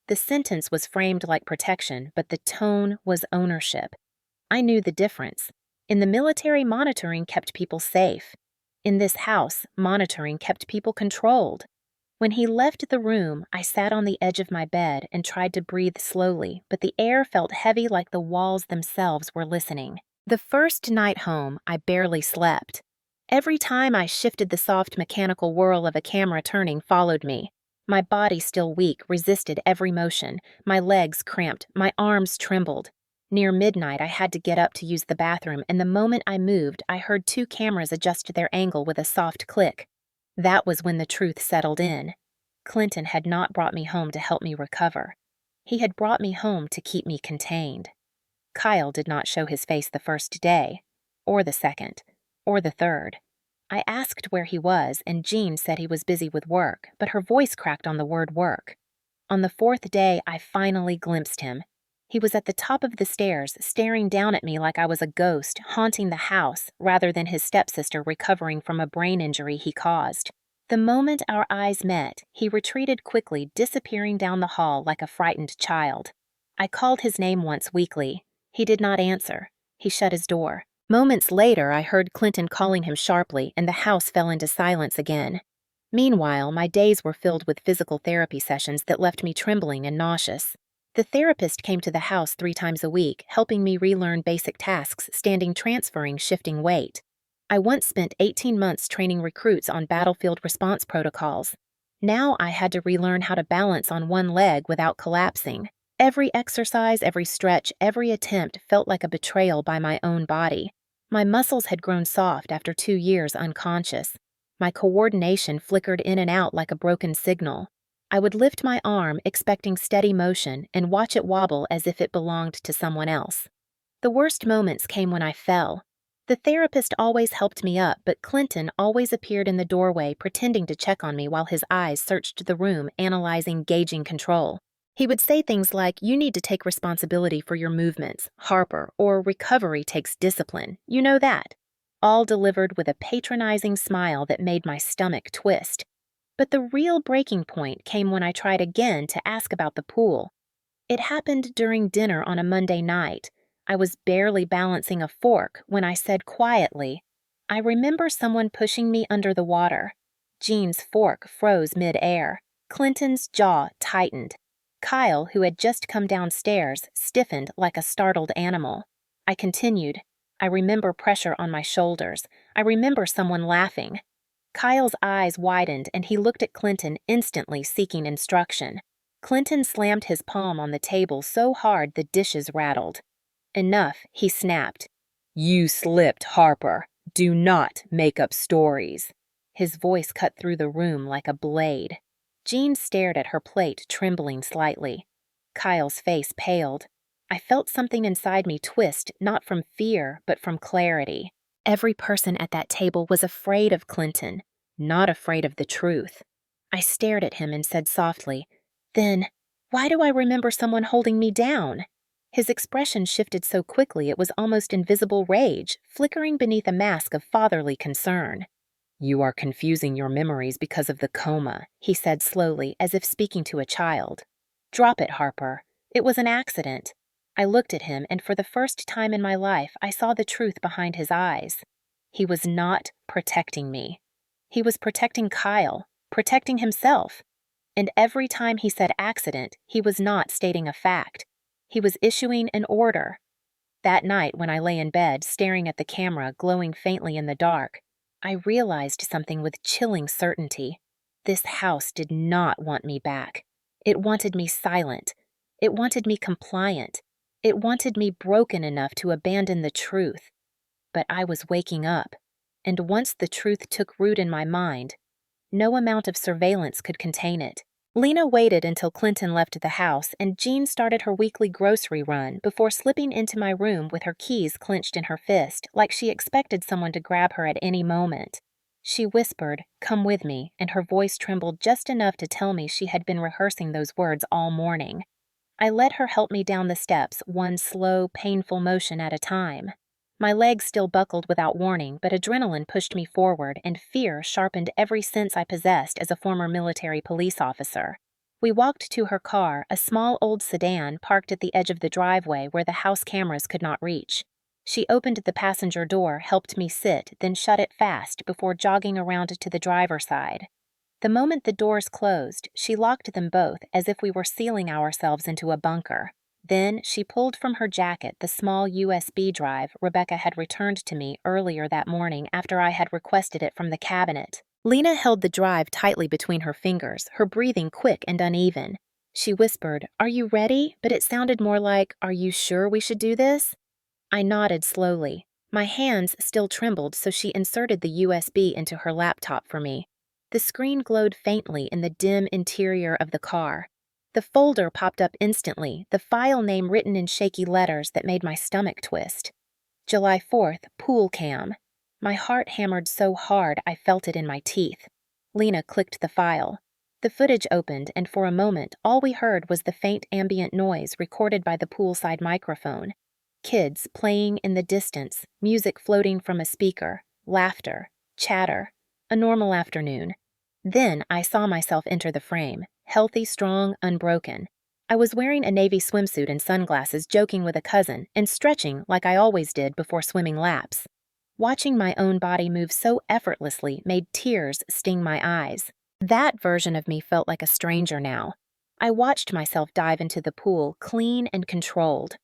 The sentence was framed like protection, but the tone was ownership. I knew the difference. In the military, monitoring kept people safe. In this house, monitoring kept people controlled. When he left the room, I sat on the edge of my bed and tried to breathe slowly, but the air felt heavy like the walls themselves were listening. The first night home, I barely slept. Every time I shifted, the soft mechanical whirl of a camera turning followed me. My body, still weak, resisted every motion. My legs cramped, my arms trembled. Near midnight, I had to get up to use the bathroom, and the moment I moved, I heard 2 cameras adjust their angle with a soft click. That was when the truth settled in. Clinton had not brought me home to help me recover. He had brought me home to keep me contained. Kyle did not show his face the first day, or the second, or the third. I asked where he was, and Jean said he was busy with work, but her voice cracked on the word work. On the 4th day, I finally glimpsed him. He was at the top of the stairs, staring down at me like I was a ghost, haunting the house, rather than his stepsister recovering from a brain injury he caused. The moment our eyes met, he retreated quickly, disappearing down the hall like a frightened child. I called his name once weakly. He did not answer. He shut his door. Moments later, I heard Clinton calling him sharply, and the house fell into silence again. Meanwhile, my days were filled with physical therapy sessions that left me trembling and nauseous. The therapist came to the house 3 times a week, helping me relearn basic tasks, standing, transferring, shifting weight. I once spent 18 months training recruits on battlefield response protocols. Now I had to relearn how to balance on one leg without collapsing. Every exercise, every stretch, every attempt felt like a betrayal by my own body. My muscles had grown soft after 2 years unconscious. My coordination flickered in and out like a broken signal. I would lift my arm, expecting steady motion, and watch it wobble as if it belonged to someone else. The worst moments came when I fell. The therapist always helped me up, but Clinton always appeared in the doorway, pretending to check on me while his eyes searched the room, analyzing, gauging control. He would say things like, "You need to take responsibility for your movements, Harper," or "Recovery takes discipline. You know that." all delivered with a patronizing smile that made my stomach twist. But the real breaking point came when I tried again to ask about the pool. It happened during dinner on a Monday night. I was barely balancing a fork when I said quietly, "I remember someone pushing me under the water." Jean's fork froze mid-air. Clinton's jaw tightened. Kyle, who had just come downstairs, stiffened like a startled animal. I continued, "I remember pressure on my shoulders. I remember someone laughing." Kyle's eyes widened and he looked at Clinton, instantly seeking instruction. Clinton slammed his palm on the table so hard the dishes rattled. "Enough," he snapped. "You slipped, Harper. Do not make up stories." His voice cut through the room like a blade. Jean stared at her plate, trembling slightly. Kyle's face paled. I felt something inside me twist, not from fear, but from clarity. Every person at that table was afraid of Clinton, not afraid of the truth. I stared at him and said softly, "Then, why do I remember someone holding me down?" His expression shifted so quickly it was almost invisible rage, flickering beneath a mask of fatherly concern. "You are confusing your memories because of the coma," he said slowly, as if speaking to a child. "Drop it, Harper. It was an accident." I looked at him, and for the first time in my life, I saw the truth behind his eyes. He was not protecting me. He was protecting Kyle, protecting himself. And every time he said accident, he was not stating a fact. He was issuing an order. That night, when I lay in bed, staring at the camera glowing faintly in the dark, I realized something with chilling certainty. This house did not want me back. It wanted me silent. It wanted me compliant. It wanted me broken enough to abandon the truth. But I was waking up, and once the truth took root in my mind, no amount of surveillance could contain it. Lena waited until Clinton left the house, and Jean started her weekly grocery run before slipping into my room with her keys clenched in her fist, like she expected someone to grab her at any moment. She whispered, "Come with me," and her voice trembled just enough to tell me she had been rehearsing those words all morning. I let her help me down the steps, one slow, painful motion at a time. My legs still buckled without warning, but adrenaline pushed me forward, and fear sharpened every sense I possessed as a former military police officer. We walked to her car, a small old sedan parked at the edge of the driveway where the house cameras could not reach. She opened the passenger door, helped me sit, then shut it fast before jogging around to the driver's side. The moment the doors closed, she locked them both as if we were sealing ourselves into a bunker. Then she pulled from her jacket the small USB drive Rebecca had returned to me earlier that morning after I had requested it from the cabinet. Lena held the drive tightly between her fingers, her breathing quick and uneven. She whispered, "Are you ready?" But it sounded more like, "Are you sure we should do this?" I nodded slowly. My hands still trembled, so she inserted the USB into her laptop for me. The screen glowed faintly in the dim interior of the car. The folder popped up instantly, the file name written in shaky letters that made my stomach twist. July 4th, Pool Cam. My heart hammered so hard I felt it in my teeth. Lena clicked the file. The footage opened, and for a moment, all we heard was the faint ambient noise recorded by the poolside microphone. Kids playing in the distance, music floating from a speaker, laughter, chatter. A normal afternoon. Then I saw myself enter the frame, healthy, strong, unbroken. I was wearing a navy swimsuit and sunglasses, joking with a cousin, and stretching like I always did before swimming laps. Watching my own body move so effortlessly made tears sting my eyes. That version of me felt like a stranger now. I watched myself dive into the pool, clean and controlled.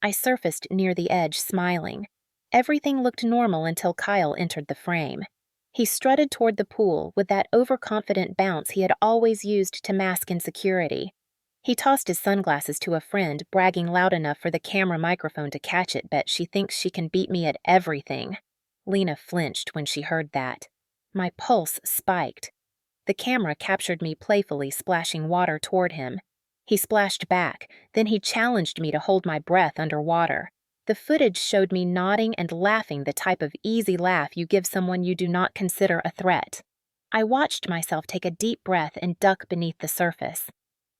I surfaced near the edge, smiling. Everything looked normal until Kyle entered the frame. He strutted toward the pool with that overconfident bounce he had always used to mask insecurity. He tossed his sunglasses to a friend, bragging loud enough for the camera microphone to catch it. "Bet she thinks she can beat me at everything." Lena flinched when she heard that. My pulse spiked. The camera captured me playfully splashing water toward him. He splashed back, then he challenged me to hold my breath underwater. The footage showed me nodding and laughing, the type of easy laugh you give someone you do not consider a threat. I watched myself take a deep breath and duck beneath the surface.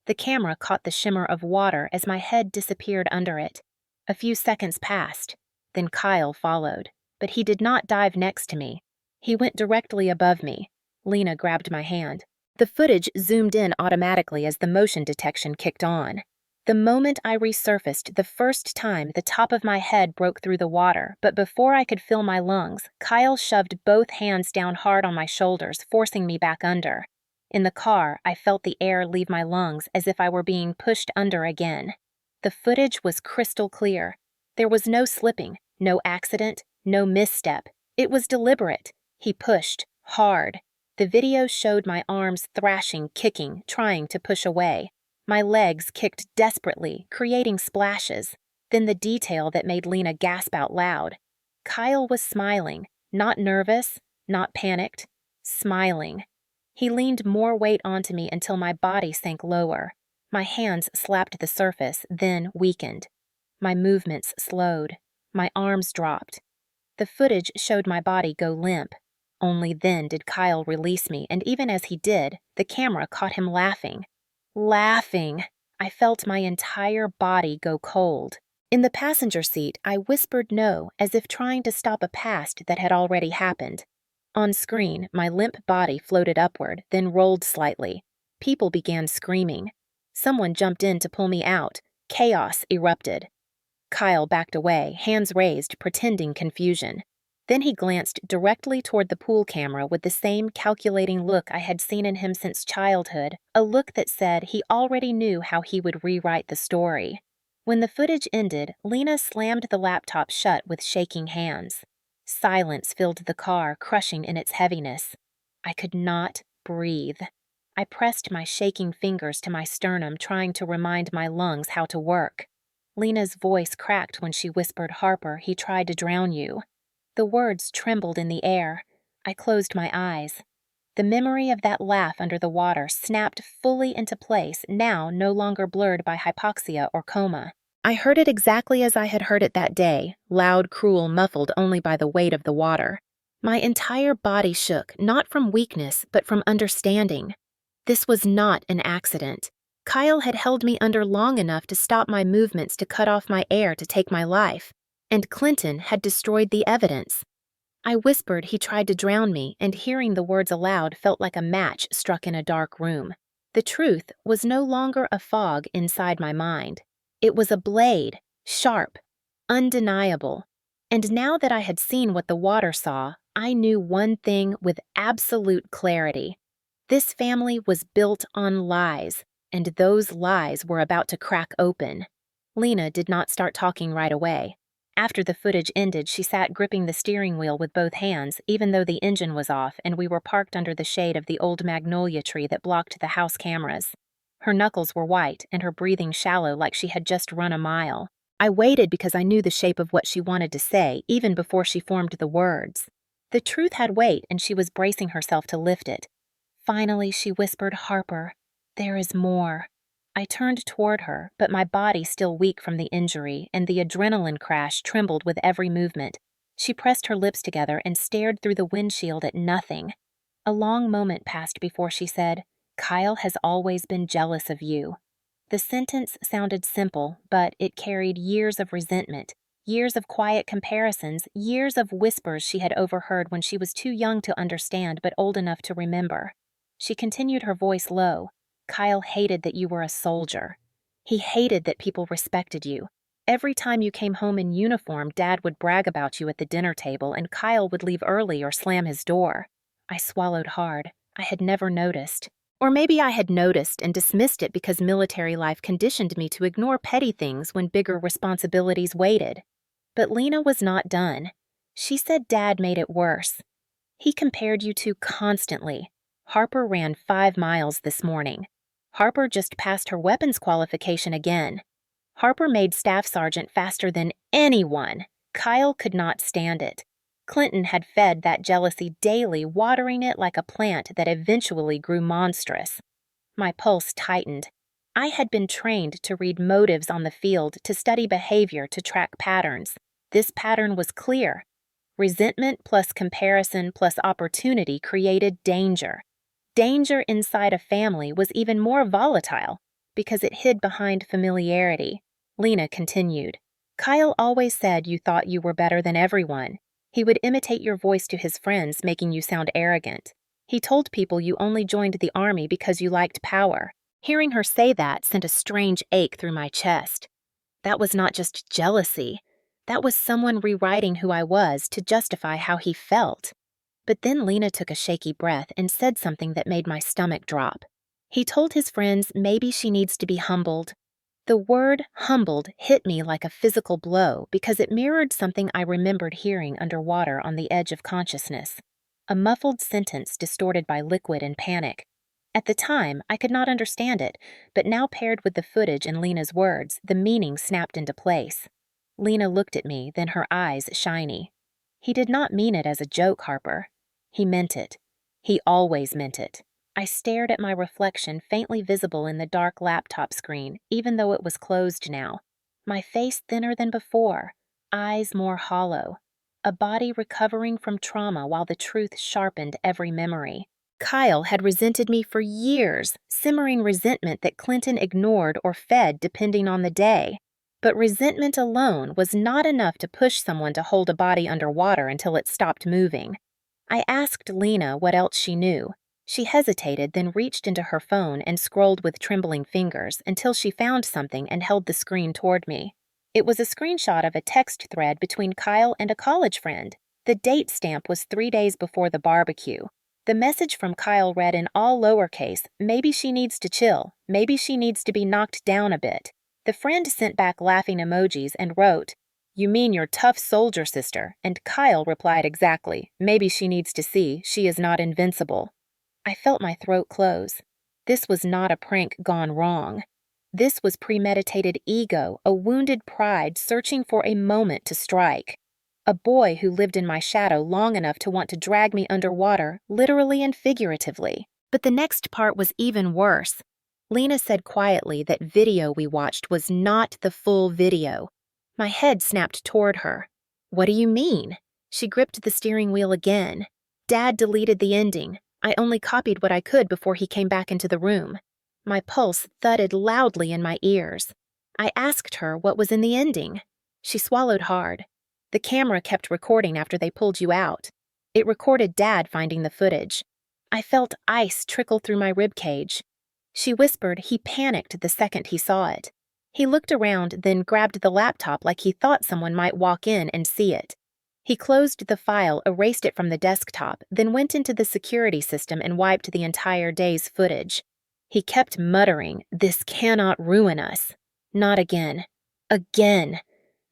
The camera caught the shimmer of water as my head disappeared under it. A few seconds passed. Then Kyle followed. but he did not dive next to me. He went directly above me. Lena grabbed my hand. The footage zoomed in automatically as the motion detection kicked on. The moment I resurfaced the first time, the top of my head broke through the water, but before I could fill my lungs, Kyle shoved both hands down hard on my shoulders, forcing me back under. In the car, I felt the air leave my lungs as if I were being pushed under again. The footage was crystal clear. There was no slipping, no accident, no misstep. It was deliberate. He pushed, hard. The video showed my arms thrashing, kicking, trying to push away. My legs kicked desperately, creating splashes. Then the detail that made Lena gasp out loud. Kyle was smiling, not nervous, not panicked, smiling. He leaned more weight onto me until my body sank lower. My hands slapped the surface, then weakened. My movements slowed. My arms dropped. The footage showed my body go limp. Only then did Kyle release me, and even as he did, the camera caught him laughing. Laughing! I felt my entire body go cold. In the passenger seat, I whispered no, as if trying to stop a past that had already happened. On screen, my limp body floated upward, then rolled slightly. People began screaming. Someone jumped in to pull me out. Chaos erupted. Kyle backed away, hands raised, pretending confusion. Then he glanced directly toward the pool camera with the same calculating look I had seen in him since childhood, a look that said he already knew how he would rewrite the story. When the footage ended, Lena slammed the laptop shut with shaking hands. Silence filled the car, crushing in its heaviness. I could not breathe. I pressed my shaking fingers to my sternum, trying to remind my lungs how to work. Lena's voice cracked when she whispered, "Harper, he tried to drown you." The words trembled in the air. I closed my eyes. The memory of that laugh under the water snapped fully into place, now no longer blurred by hypoxia or coma. I heard it exactly as I had heard it that day, loud, cruel, muffled only by the weight of the water. My entire body shook, not from weakness, but from understanding. This was not an accident. Kyle had held me under long enough to stop my movements to cut off my air to take my life, and Clinton had destroyed the evidence. I whispered he tried to drown me, and hearing the words aloud felt like a match struck in a dark room. The truth was no longer a fog inside my mind. It was a blade, sharp, undeniable. And now that I had seen what the water saw, I knew one thing with absolute clarity. This family was built on lies, and those lies were about to crack open. Lena did not start talking right away. After the footage ended, she sat gripping the steering wheel with both hands, even though the engine was off and we were parked under the shade of the old magnolia tree that blocked the house cameras. Her knuckles were white and her breathing shallow, like she had just run a mile. I waited because I knew the shape of what she wanted to say, even before she formed the words. The truth had weight, and she was bracing herself to lift it. Finally, she whispered, "Harper, there is more." I turned toward her, but my body still weak from the injury, and the adrenaline crash trembled with every movement. She pressed her lips together and stared through the windshield at nothing. A long moment passed before she said, "Kyle has always been jealous of you." The sentence sounded simple, but it carried years of resentment, years of quiet comparisons, years of whispers she had overheard when she was too young to understand but old enough to remember. She continued, her voice low. "Kyle hated that you were a soldier. He hated that people respected you. Every time you came home in uniform, Dad would brag about you at the dinner table, and Kyle would leave early or slam his door." I swallowed hard. I had never noticed. Or maybe I had noticed and dismissed it because military life conditioned me to ignore petty things when bigger responsibilities waited. But Lena was not done. She said Dad made it worse. "He compared you two constantly. Harper ran 5 miles this morning. Harper just passed her weapons qualification again. Harper made staff sergeant faster than anyone. Kyle could not stand it. Clinton had fed that jealousy daily, watering it like a plant that eventually grew monstrous." My pulse tightened. I had been trained to read motives on the field, to study behavior, to track patterns. This pattern was clear. Resentment plus comparison plus opportunity created danger. Danger inside a family was even more volatile because it hid behind familiarity. Lena continued, "Kyle always said you thought you were better than everyone. He would imitate your voice to his friends, making you sound arrogant. He told people you only joined the army because you liked power. Hearing her say that sent a strange ache through my chest. That was not just jealousy. That was someone rewriting who I was to justify how he felt. But then Lena took a shaky breath and said something that made my stomach drop. He told his friends maybe she needs to be humbled. The word humbled hit me like a physical blow because it mirrored something I remembered hearing underwater on the edge of consciousness. A muffled sentence distorted by liquid and panic. At the time, I could not understand it, but now paired with the footage and Lena's words, the meaning snapped into place. Lena looked at me, then her eyes shiny. He did not mean it as a joke, Harper. He meant it. He always meant it. I stared at my reflection faintly visible in the dark laptop screen, even though it was closed now. My face thinner than before, eyes more hollow. A body recovering from trauma while the truth sharpened every memory. Kyle had resented me for years, simmering resentment that Clinton ignored or fed depending on the day. But resentment alone was not enough to push someone to hold a body underwater until it stopped moving. I asked Lena what else she knew. She hesitated, then reached into her phone and scrolled with trembling fingers until she found something and held the screen toward me. It was a screenshot of a text thread between Kyle and a college friend. The date stamp was 3 days before the barbecue. The message from Kyle read in all lowercase, maybe she needs to chill, maybe she needs to be knocked down a bit. The friend sent back laughing emojis and wrote, "You mean your tough soldier sister," and Kyle replied exactly, "Maybe she needs to see she is not invincible." I felt my throat close. This was not a prank gone wrong. This was premeditated ego, a wounded pride searching for a moment to strike. A boy who lived in my shadow long enough to want to drag me underwater, literally and figuratively. But the next part was even worse. Lena said quietly that video we watched was not the full video. My head snapped toward her. "What do you mean?" She gripped the steering wheel again. "Dad deleted the ending. I only copied what I could before he came back into the room." My pulse thudded loudly in my ears. I asked her what was in the ending. She swallowed hard. "The camera kept recording after they pulled you out. It recorded Dad finding the footage." I felt ice trickle through my ribcage. She whispered he panicked the second he saw it. He looked around, then grabbed the laptop like he thought someone might walk in and see it. He closed the file, erased it from the desktop, then went into the security system and wiped the entire day's footage. He kept muttering, "This cannot ruin us." Not again. Again.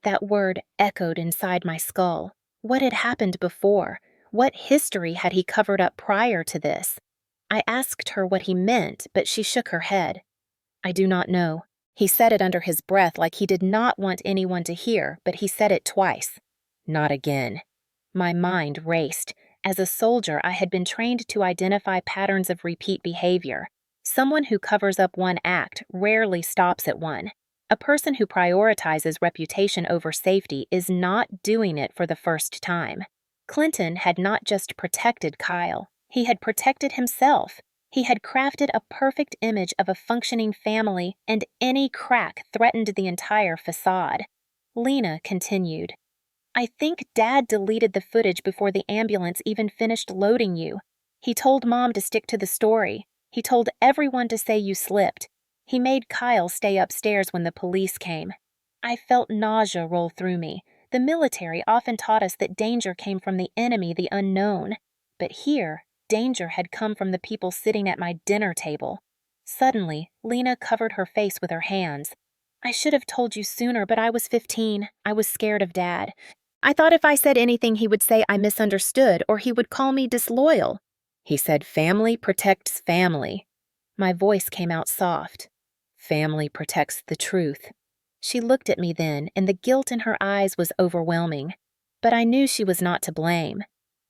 That word echoed inside my skull. What had happened before? What history had he covered up prior to this? I asked her what he meant, but she shook her head. "I do not know." He said it under his breath like he did not want anyone to hear, but he said it twice. Not again. My mind raced. As a soldier, I had been trained to identify patterns of repeat behavior. Someone who covers up one act rarely stops at one. A person who prioritizes reputation over safety is not doing it for the first time. Clinton had not just protected Kyle, he had protected himself. He had crafted a perfect image of a functioning family, and any crack threatened the entire facade. Lena continued, "I think Dad deleted the footage before the ambulance even finished loading you. He told Mom to stick to the story. He told everyone to say you slipped. He made Kyle stay upstairs when the police came." I felt nausea roll through me. The military often taught us that danger came from the enemy, the unknown. But here, danger had come from the people sitting at my dinner table. Suddenly, Lena covered her face with her hands. "I should have told you sooner, but I was 15. I was scared of Dad. I thought if I said anything he would say I misunderstood or he would call me disloyal." He said family protects family. My voice came out soft. Family protects the truth. She looked at me then, and the guilt in her eyes was overwhelming. But I knew she was not to blame.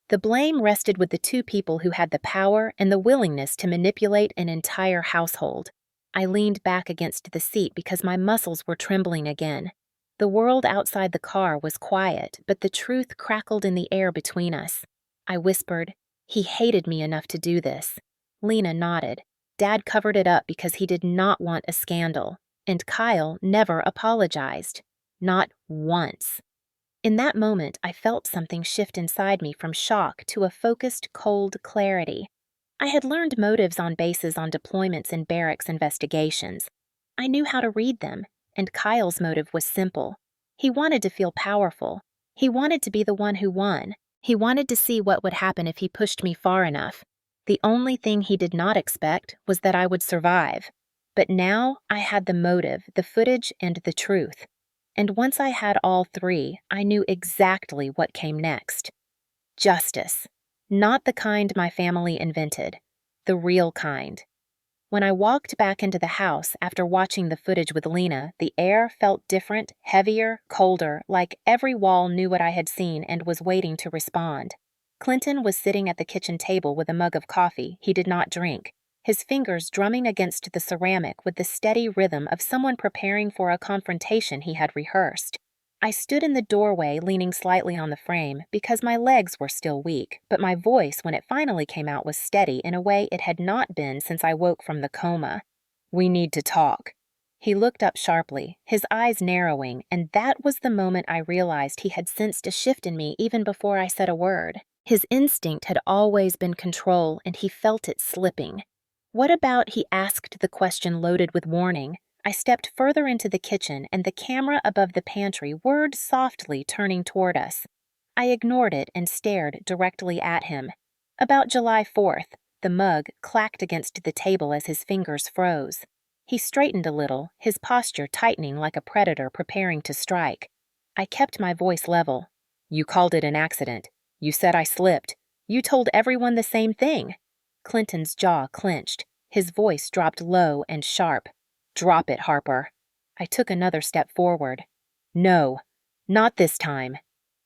The blame rested with the two people who had the power and the willingness to manipulate an entire household. I leaned back against the seat because my muscles were trembling again. The world outside the car was quiet, but the truth crackled in the air between us. I whispered, "He hated me enough to do this." Lena nodded. Dad covered it up because he did not want a scandal, and Kyle never apologized. Not once. In that moment, I felt something shift inside me from shock to a focused, cold clarity. I had learned motives on bases on deployments and barracks investigations. I knew how to read them, and Kyle's motive was simple. He wanted to feel powerful. He wanted to be the one who won. He wanted to see what would happen if he pushed me far enough. The only thing he did not expect was that I would survive. But now I had the motive, the footage, and the truth. And once I had all three, I knew exactly what came next. Justice. Not the kind my family invented. The real kind. When I walked back into the house after watching the footage with Lena, the air felt different, heavier, colder, like every wall knew what I had seen and was waiting to respond. Clinton was sitting at the kitchen table with a mug of coffee he did not drink, his fingers drumming against the ceramic with the steady rhythm of someone preparing for a confrontation he had rehearsed. I stood in the doorway leaning slightly on the frame because my legs were still weak, but my voice when it finally came out was steady in a way it had not been since I woke from the coma. "We need to talk." He looked up sharply, his eyes narrowing, and that was the moment I realized he had sensed a shift in me even before I said a word. His instinct had always been control, and he felt it slipping. "What about," he asked the question loaded with warning. I stepped further into the kitchen, and the camera above the pantry whirred softly, turning toward us. I ignored it and stared directly at him. "About July 4th, the mug clacked against the table as his fingers froze. He straightened a little, his posture tightening like a predator preparing to strike. I kept my voice level. "You called it an accident. You said I slipped. You told everyone the same thing." Clinton's jaw clenched. His voice dropped low and sharp. "Drop it, Harper." I took another step forward. "No, not this time."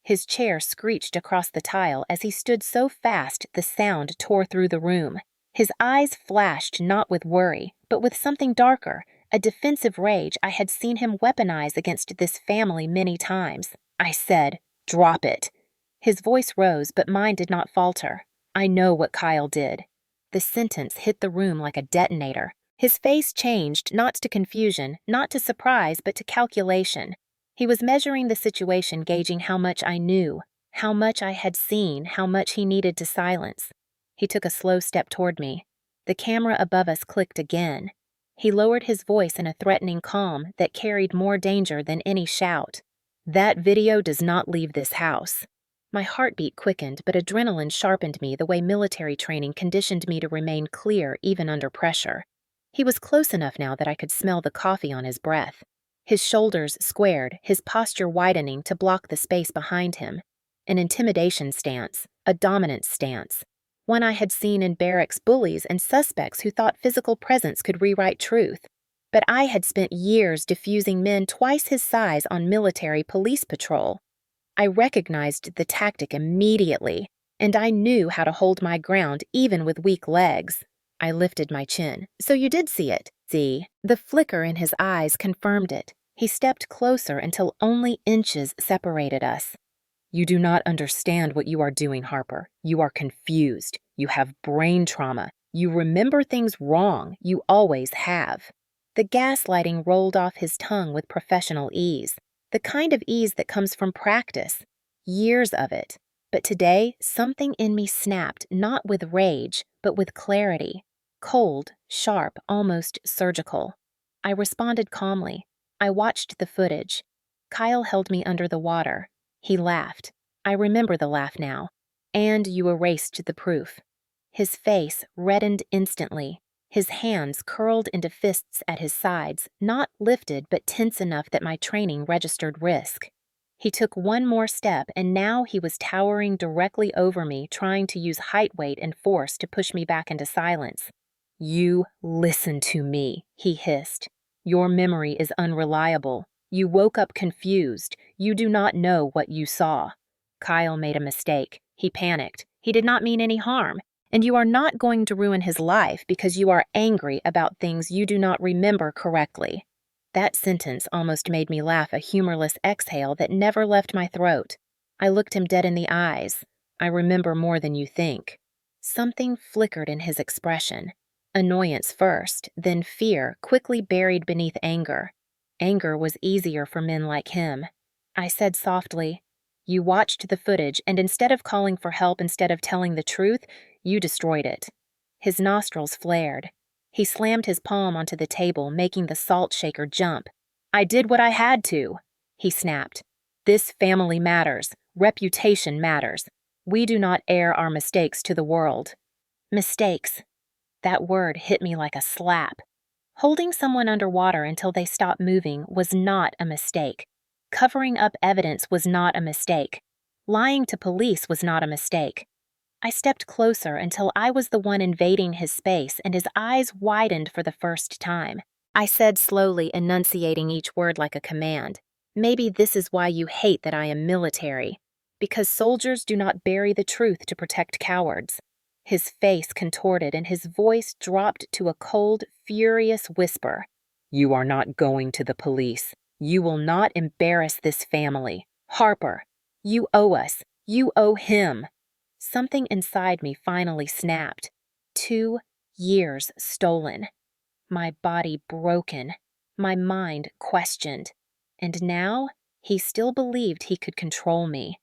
His chair screeched across the tile as he stood so fast the sound tore through the room. His eyes flashed not with worry, but with something darker, a defensive rage I had seen him weaponize against this family many times. I said, "Drop it." His voice rose, but mine did not falter. "I know what Kyle did." The sentence hit the room like a detonator. His face changed, not to confusion, not to surprise, but to calculation. He was measuring the situation, gauging how much I knew, how much I had seen, how much he needed to silence. He took a slow step toward me. The camera above us clicked again. He lowered his voice in a threatening calm that carried more danger than any shout. "That video does not leave this house." My heartbeat quickened, but adrenaline sharpened me the way military training conditioned me to remain clear even under pressure. He was close enough now that I could smell the coffee on his breath. His shoulders squared, his posture widening to block the space behind him. An intimidation stance, a dominance stance. One I had seen in barracks bullies and suspects who thought physical presence could rewrite truth. But I had spent years diffusing men twice his size on military police patrol. I recognized the tactic immediately, and I knew how to hold my ground even with weak legs. I lifted my chin. "So you did see it?" "See." The flicker in his eyes confirmed it. He stepped closer until only inches separated us. "You do not understand what you are doing, Harper. You are confused. You have brain trauma. You remember things wrong. You always have." The gaslighting rolled off his tongue with professional ease. The kind of ease that comes from practice. Years of it. But today, something in me snapped, not with rage, but with clarity. Cold, sharp, almost surgical. I responded calmly. I watched the footage. Kyle held me under the water. He laughed. I remember the laugh now. "And you erased the proof." His face reddened instantly. His hands curled into fists at his sides, not lifted but tense enough that my training registered risk. He took one more step, and now he was towering directly over me, trying to use height, weight, and force to push me back into silence. "You listen to me," he hissed. "Your memory is unreliable. You woke up confused. You do not know what you saw." Kyle made a mistake. He panicked. He did not mean any harm. And you are not going to ruin his life because you are angry about things you do not remember correctly. That sentence almost made me laugh, a humorless exhale that never left my throat. I looked him dead in the eyes. "I remember more than you think." Something flickered in his expression. Annoyance first, then fear, quickly buried beneath anger. Anger was easier for men like him. I said softly, You watched the footage, and instead of calling for help, instead of telling the truth, you destroyed it." His nostrils flared. He slammed his palm onto the table, making the salt shaker jump. "I did what I had to," he snapped. "This family matters. Reputation matters. We do not air our mistakes to the world." Mistakes. That word hit me like a slap. Holding someone underwater until they stopped moving was not a mistake. Covering up evidence was not a mistake. Lying to police was not a mistake. I stepped closer until I was the one invading his space, and his eyes widened for the first time. I said slowly, enunciating each word like a command, "Maybe this is why you hate that I am military. Because soldiers do not bury the truth to protect cowards." His face contorted and his voice dropped to a cold, furious whisper. "You are not going to the police. You will not embarrass this family. Harper, you owe us. You owe him." Something inside me finally snapped. 2 years stolen. My body broken. My mind questioned. And now, he still believed he could control me.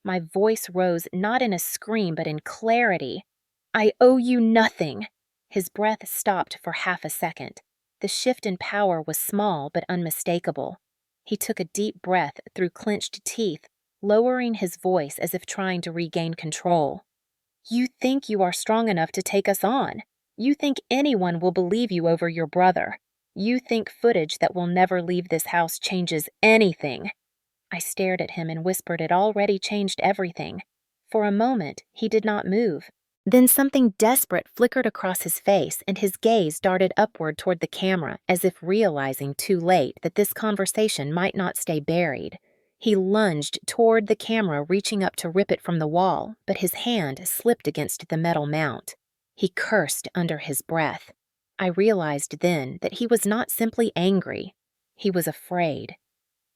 My voice rose not in a scream but in clarity. "I owe you nothing." His breath stopped for half a second. The shift in power was small but unmistakable. He took a deep breath through clenched teeth, lowering his voice as if trying to regain control. "You think you are strong enough to take us on. You think anyone will believe you over your brother. You think footage that will never leave this house changes anything." I stared at him and whispered it already changed everything. For a moment, he did not move. Then something desperate flickered across his face, and his gaze darted upward toward the camera, as if realizing too late that this conversation might not stay buried. He lunged toward the camera, reaching up to rip it from the wall, but his hand slipped against the metal mount. He cursed under his breath. I realized then that he was not simply angry. He was afraid.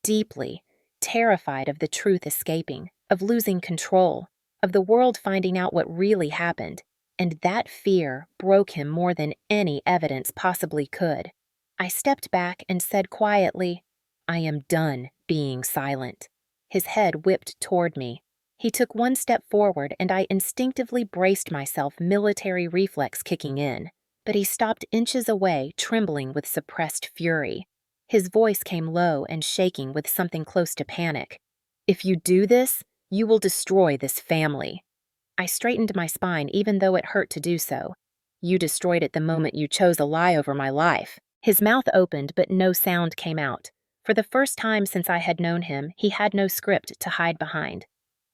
Deeply. Terrified of the truth escaping, of losing control, of the world finding out what really happened, and that fear broke him more than any evidence possibly could. I stepped back and said quietly, "I am done being silent." His head whipped toward me. He took one step forward, and I instinctively braced myself, military reflex kicking in. But he stopped inches away, trembling with suppressed fury. His voice came low and shaking with something close to panic. "If you do this, you will destroy this family." I straightened my spine even though it hurt to do so. "You destroyed it the moment you chose a lie over my life." His mouth opened, but no sound came out. For the first time since I had known him, he had no script to hide behind.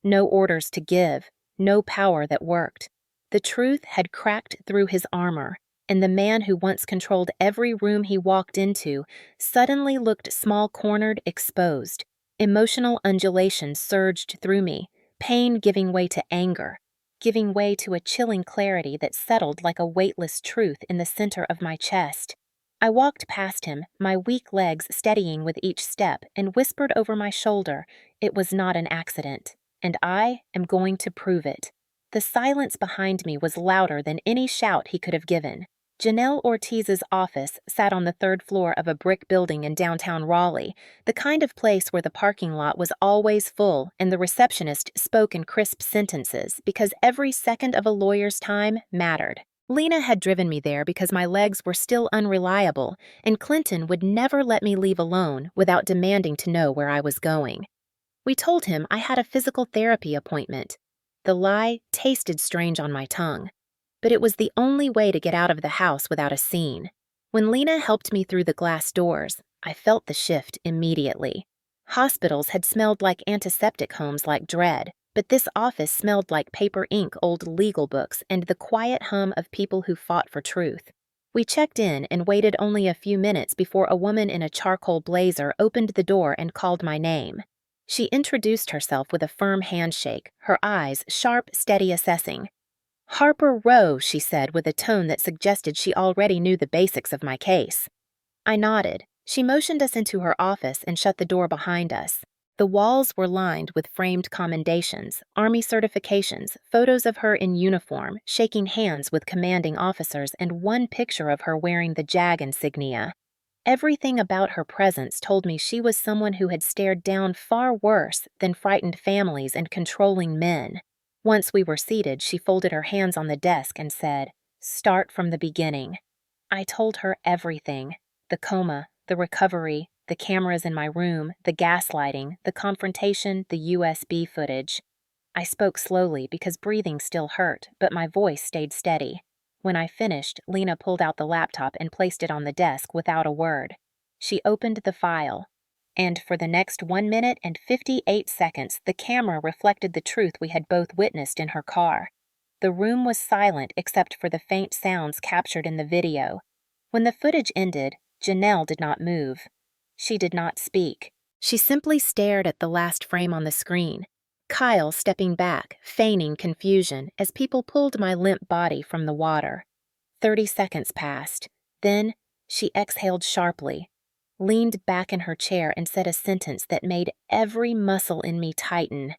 No orders to give, no power that worked. The truth had cracked through his armor, and the man who once controlled every room he walked into suddenly looked small-cornered, exposed. Emotional undulations surged through me, pain giving way to anger, giving way to a chilling clarity that settled like a weightless truth in the center of my chest. I walked past him, my weak legs steadying with each step, and whispered over my shoulder, "It was not an accident, and I am going to prove it." The silence behind me was louder than any shout he could have given. Janelle Ortiz's office sat on the 3rd floor of a brick building in downtown Raleigh, the kind of place where the parking lot was always full and the receptionist spoke in crisp sentences because every second of a lawyer's time mattered. Lena had driven me there because my legs were still unreliable, and Clinton would never let me leave alone without demanding to know where I was going. We told him I had a physical therapy appointment. The lie tasted strange on my tongue, but it was the only way to get out of the house without a scene. When Lena helped me through the glass doors, I felt the shift immediately. Hospitals had smelled like antiseptic homes like Dread, but this office smelled like paper ink, old legal books, and the quiet hum of people who fought for truth. We checked in and waited only a few minutes before a woman in a charcoal blazer opened the door and called my name. She introduced herself with a firm handshake, her eyes sharp, steady, assessing. "Harper Rowe," she said with a tone that suggested she already knew the basics of my case. I nodded. She motioned us into her office and shut the door behind us. The walls were lined with framed commendations, Army certifications, photos of her in uniform, shaking hands with commanding officers, and one picture of her wearing the JAG insignia. Everything about her presence told me she was someone who had stared down far worse than frightened families and controlling men. Once we were seated, she folded her hands on the desk and said, "Start from the beginning." I told her everything: the coma, the recovery, the cameras in my room, the gaslighting, the confrontation, the USB footage. I spoke slowly because breathing still hurt, but my voice stayed steady. When I finished, Lena pulled out the laptop and placed it on the desk without a word. She opened the file, and for the next 1 minute and 58 seconds, the camera reflected the truth we had both witnessed in her car. The room was silent except for the faint sounds captured in the video. When the footage ended, Janelle did not move. She did not speak. She simply stared at the last frame on the screen. Kyle stepping back, feigning confusion as people pulled my limp body from the water. 30 seconds passed. Then she exhaled sharply, leaned back in her chair and said a sentence that made every muscle in me tighten.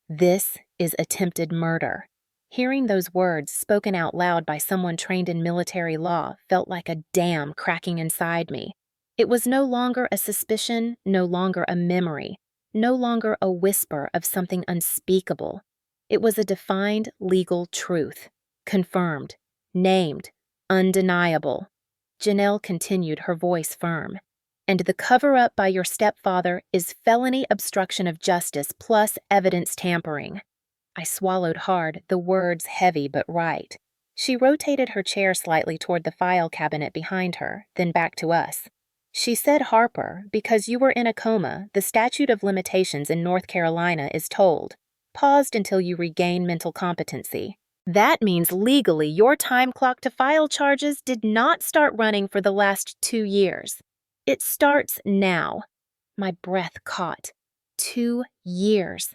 "This is attempted murder." Hearing those words spoken out loud by someone trained in military law felt like a dam cracking inside me. It was no longer a suspicion, no longer a memory, no longer a whisper of something unspeakable. It was a defined legal truth, confirmed, named, undeniable. Janelle continued, her voice firm. "And the cover-up by your stepfather is felony obstruction of justice plus evidence tampering." I swallowed hard, the words heavy but right. She rotated her chair slightly toward the file cabinet behind her, then back to us. "She said, Harper, because you were in a coma, the statute of limitations in North Carolina is told. Paused until you regain mental competency. That means legally your time clock to file charges did not start running for the last 2 years. It starts now." My breath caught. 2 years.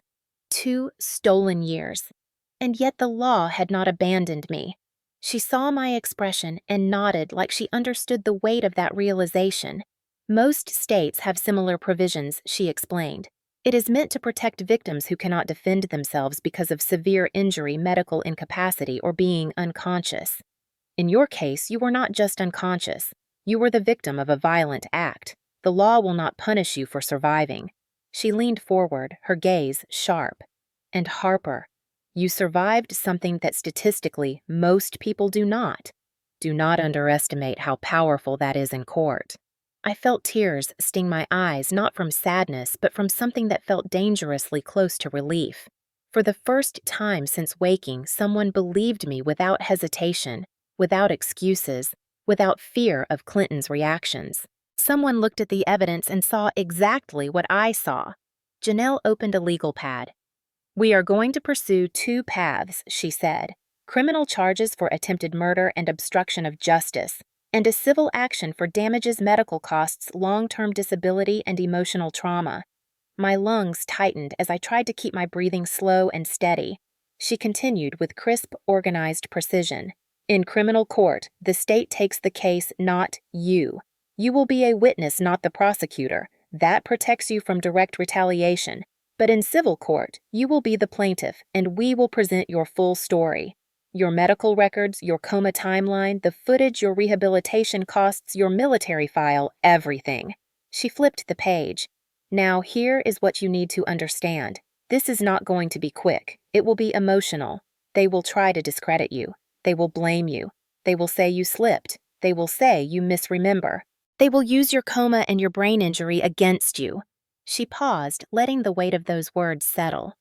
2 stolen years. And yet the law had not abandoned me. She saw my expression and nodded like she understood the weight of that realization. "Most states have similar provisions," she explained. "It is meant to protect victims who cannot defend themselves because of severe injury, medical incapacity, or being unconscious. In your case, you were not just unconscious. You were the victim of a violent act. The law will not punish you for surviving." She leaned forward, her gaze sharp. "And Harper, you survived something that statistically most people do not. Do not underestimate how powerful that is in court." I felt tears sting my eyes, not from sadness, but from something that felt dangerously close to relief. For the first time since waking, someone believed me without hesitation, without excuses, without fear of Clinton's reactions. Someone looked at the evidence and saw exactly what I saw. Janelle opened a legal pad. "We are going to pursue 2 paths," she said. "Criminal charges for attempted murder and obstruction of justice, and a civil action for damages, medical costs, long-term disability, and emotional trauma." My lungs tightened as I tried to keep my breathing slow and steady. She continued with crisp, organized precision. "In criminal court, the state takes the case, not you. You will be a witness, not the prosecutor. That protects you from direct retaliation. But in civil court, you will be the plaintiff, and we will present your full story. Your medical records, your coma timeline, the footage, your rehabilitation costs, your military file, everything." She flipped the page. "Now here is what you need to understand. This is not going to be quick. It will be emotional. They will try to discredit you. They will blame you. They will say you slipped. They will say you misremember. They will use your coma and your brain injury against you." She paused, letting the weight of those words settle.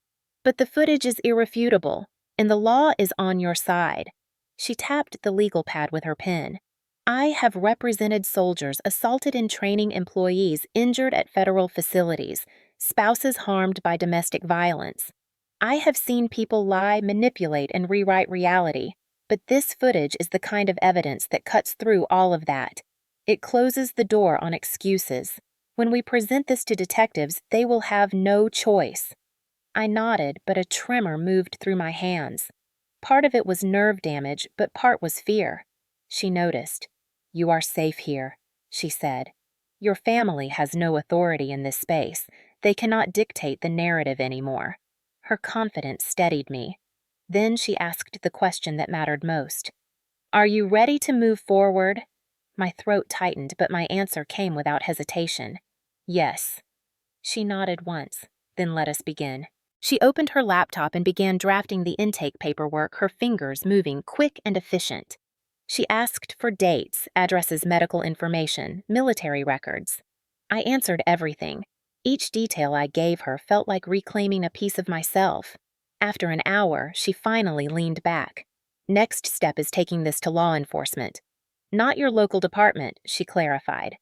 "But the footage is irrefutable, and the law is on your side." She tapped the legal pad with her pen. "I have represented soldiers assaulted in training, employees injured at federal facilities, spouses harmed by domestic violence. I have seen people lie, manipulate, and rewrite reality, but this footage is the kind of evidence that cuts through all of that. It closes the door on excuses. When we present this to detectives, they will have no choice." I nodded, but a tremor moved through my hands. Part of it was nerve damage, but part was fear. She noticed. "You are safe here," she said. "Your family has no authority in this space. They cannot dictate the narrative anymore." Her confidence steadied me. Then she asked the question that mattered most. "Are you ready to move forward?" My throat tightened, but my answer came without hesitation. Yes. She nodded once, then let us begin. She opened her laptop and began drafting the intake paperwork, her fingers moving quick and efficient. She asked for dates, addresses, medical information, military records. I answered everything. Each detail I gave her felt like reclaiming a piece of myself. After an hour, she finally leaned back. Next step is taking this to law enforcement. Not your local department, she clarified.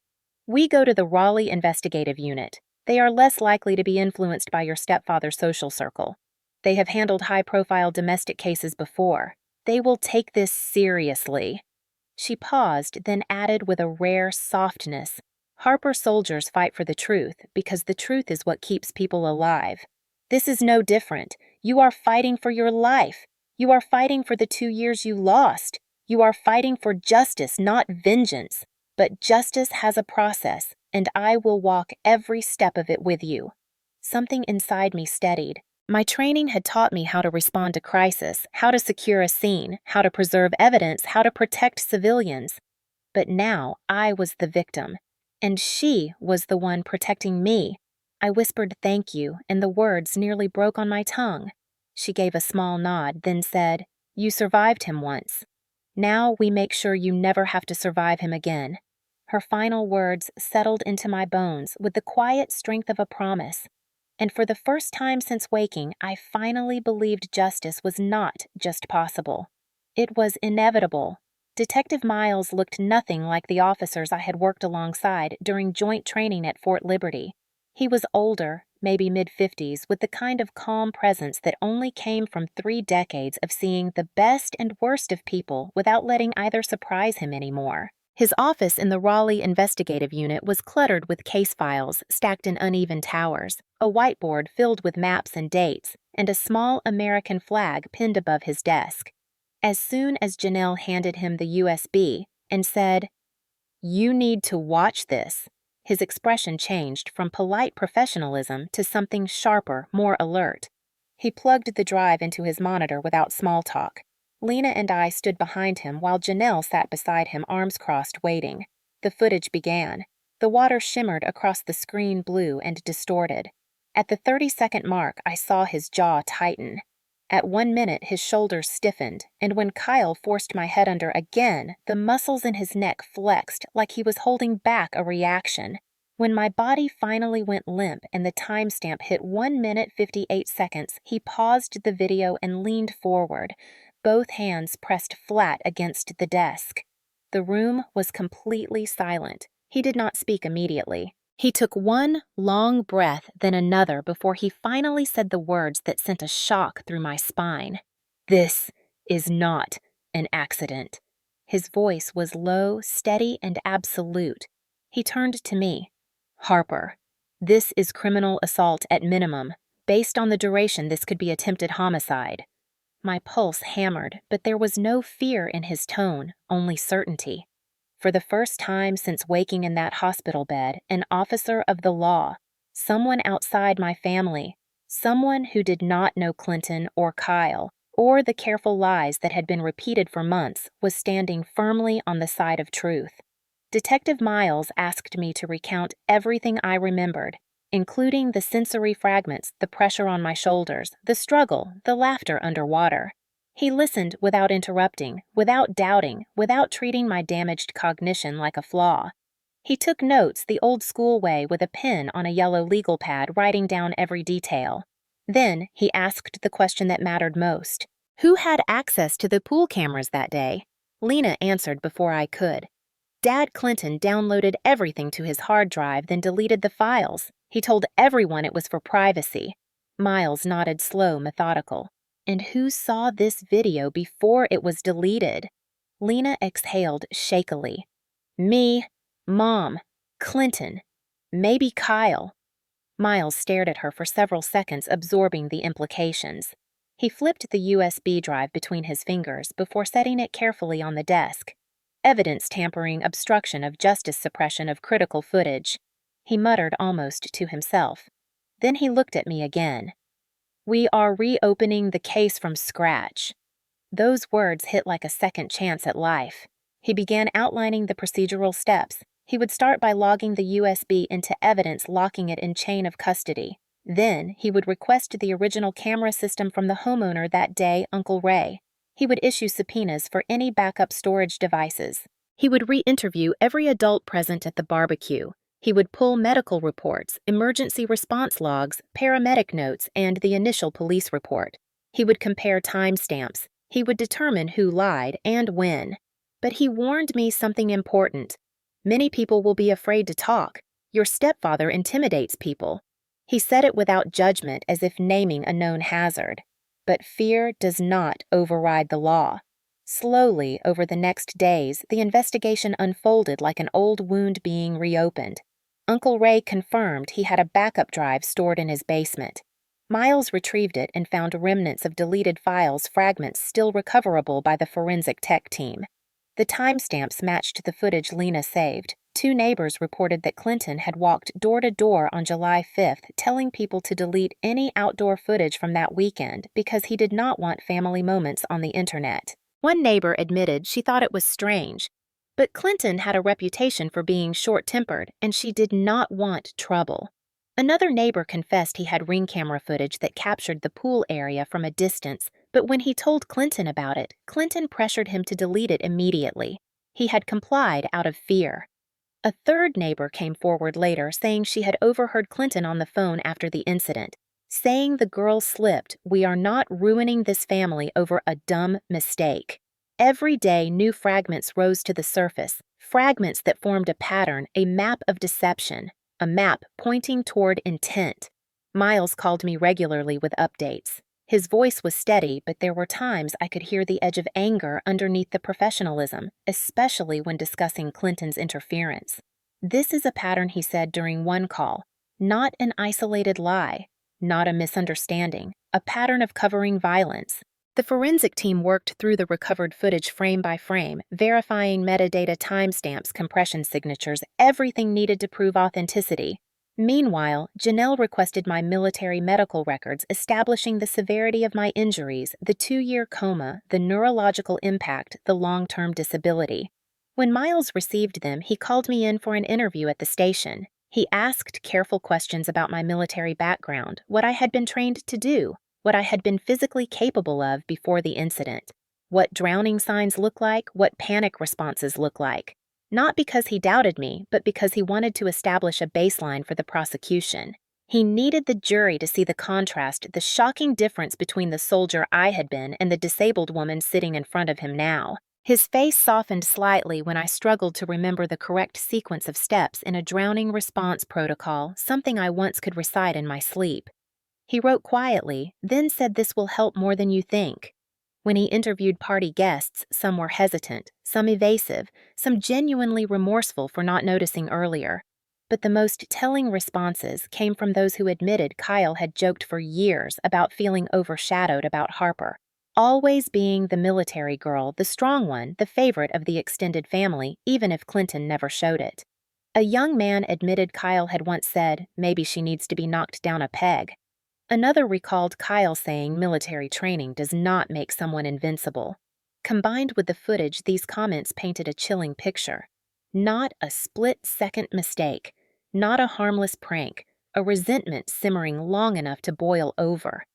We go to the Raleigh Investigative Unit. They are less likely to be influenced by your stepfather's social circle. They have handled high-profile domestic cases before. They will take this seriously. She paused, then added with a rare softness, Harper soldiers fight for the truth because the truth is what keeps people alive. This is no different. You are fighting for your life. You are fighting for the 2 years you lost. You are fighting for justice, not vengeance. But justice has a process, and I will walk every step of it with you. Something inside me steadied. My training had taught me how to respond to crisis, how to secure a scene, how to preserve evidence, how to protect civilians. But now I was the victim, and she was the one protecting me. I whispered thank you, and the words nearly broke on my tongue. She gave a small nod, then said, "You survived him once. Now we make sure you never have to survive him again." Her final words settled into my bones with the quiet strength of a promise. And for the first time since waking, I finally believed justice was not just possible. It was inevitable. Detective Miles looked nothing like the officers I had worked alongside during joint training at Fort Liberty. He was older, maybe mid-50s, with the kind of calm presence that only came from 3 decades of seeing the best and worst of people without letting either surprise him anymore. His office in the Raleigh Investigative Unit was cluttered with case files stacked in uneven towers, a whiteboard filled with maps and dates, and a small American flag pinned above his desk. As soon as Janelle handed him the USB and said, "You need to watch this," his expression changed from polite professionalism to something sharper, more alert. He plugged the drive into his monitor without small talk. Lena and I stood behind him while Janelle sat beside him, arms crossed, waiting. The footage began. The water shimmered across the screen, blue and distorted. At the 30-second mark, I saw his jaw tighten. At 1 minute, his shoulders stiffened, and when Kyle forced my head under again, the muscles in his neck flexed like he was holding back a reaction. When my body finally went limp and the timestamp hit 1 minute 58 seconds, he paused the video and leaned forward, both hands pressed flat against the desk. The room was completely silent. He did not speak immediately. He took one long breath, then another, before he finally said the words that sent a shock through my spine. "This is not an accident." His voice was low, steady, and absolute. He turned to me. "Harper, this is criminal assault at minimum. Based on the duration, this could be attempted homicide." My pulse hammered, but there was no fear in his tone, only certainty. For the first time since waking in that hospital bed, an officer of the law, someone outside my family, someone who did not know Clinton or Kyle, or the careful lies that had been repeated for months, was standing firmly on the side of truth. Detective Miles asked me to recount everything I remembered, including the sensory fragments, the pressure on my shoulders, the struggle, the laughter underwater. He listened without interrupting, without doubting, without treating my damaged cognition like a flaw. He took notes the old-school way with a pen on a yellow legal pad, writing down every detail. Then he asked the question that mattered most. Who had access to the pool cameras that day? Lena answered before I could. Dad Clinton downloaded everything to his hard drive, then deleted the files. He told everyone it was for privacy. Miles nodded slow, methodical. And who saw this video before it was deleted? Lena exhaled shakily. Me, Mom, Clinton, maybe Kyle. Miles stared at her for several seconds, absorbing the implications. He flipped the USB drive between his fingers before setting it carefully on the desk. Evidence tampering, obstruction of justice, suppression of critical footage. He muttered almost to himself. Then he looked at me again. "We are reopening the case from scratch." Those words hit like a second chance at life. He began outlining the procedural steps. He would start by logging the USB into evidence, locking it in chain of custody. Then, he would request the original camera system from the homeowner that day, Uncle Ray. He would issue subpoenas for any backup storage devices. He would re-interview every adult present at the barbecue. He would pull medical reports, emergency response logs, paramedic notes, and the initial police report. He would compare timestamps. He would determine who lied and when. But he warned me something important. Many people will be afraid to talk. Your stepfather intimidates people. He said it without judgment, as if naming a known hazard. But fear does not override the law. Slowly, over the next days, the investigation unfolded like an old wound being reopened. Uncle Ray confirmed he had a backup drive stored in his basement. Miles retrieved it and found remnants of deleted files, fragments still recoverable by the forensic tech team. The timestamps matched the footage Lena saved. 2 neighbors reported that Clinton had walked door to door on July 5th, telling people to delete any outdoor footage from that weekend because he did not want family moments on the internet. One neighbor admitted she thought it was strange, but Clinton had a reputation for being short-tempered, and she did not want trouble. Another neighbor confessed he had ring camera footage that captured the pool area from a distance, but when he told Clinton about it, Clinton pressured him to delete it immediately. He had complied out of fear. A third neighbor came forward later saying she had overheard Clinton on the phone after the incident, saying the girl slipped, "We are not ruining this family over a dumb mistake." Every day, new fragments rose to the surface, fragments that formed a pattern, a map of deception, a map pointing toward intent. Miles called me regularly with updates. His voice was steady, but there were times I could hear the edge of anger underneath the professionalism, especially when discussing Clinton's interference. This is a pattern, he said during one call, not an isolated lie, not a misunderstanding, a pattern of covering violence. The forensic team worked through the recovered footage frame by frame, verifying metadata, timestamps, compression signatures, everything needed to prove authenticity. Meanwhile, Janelle requested my military medical records establishing the severity of my injuries, the 2-year coma, the neurological impact, the long-term disability. When Miles received them, he called me in for an interview at the station. He asked careful questions about my military background, what I had been trained to do, what I had been physically capable of before the incident, what drowning signs look like, what panic responses look like. Not because he doubted me, but because he wanted to establish a baseline for the prosecution. He needed the jury to see the contrast, the shocking difference between the soldier I had been and the disabled woman sitting in front of him now. His face softened slightly when I struggled to remember the correct sequence of steps in a drowning response protocol, something I once could recite in my sleep. He wrote quietly, then said this will help more than you think. When he interviewed party guests, some were hesitant, some evasive, some genuinely remorseful for not noticing earlier. But the most telling responses came from those who admitted Kyle had joked for years about feeling overshadowed about Harper, always being the military girl, the strong one, the favorite of the extended family, even if Clinton never showed it. A young man admitted Kyle had once said, "Maybe she needs to be knocked down a peg." Another recalled Kyle saying military training does not make someone invincible. Combined with the footage, these comments painted a chilling picture. Not a split-second mistake, not a harmless prank, a resentment simmering long enough to boil over.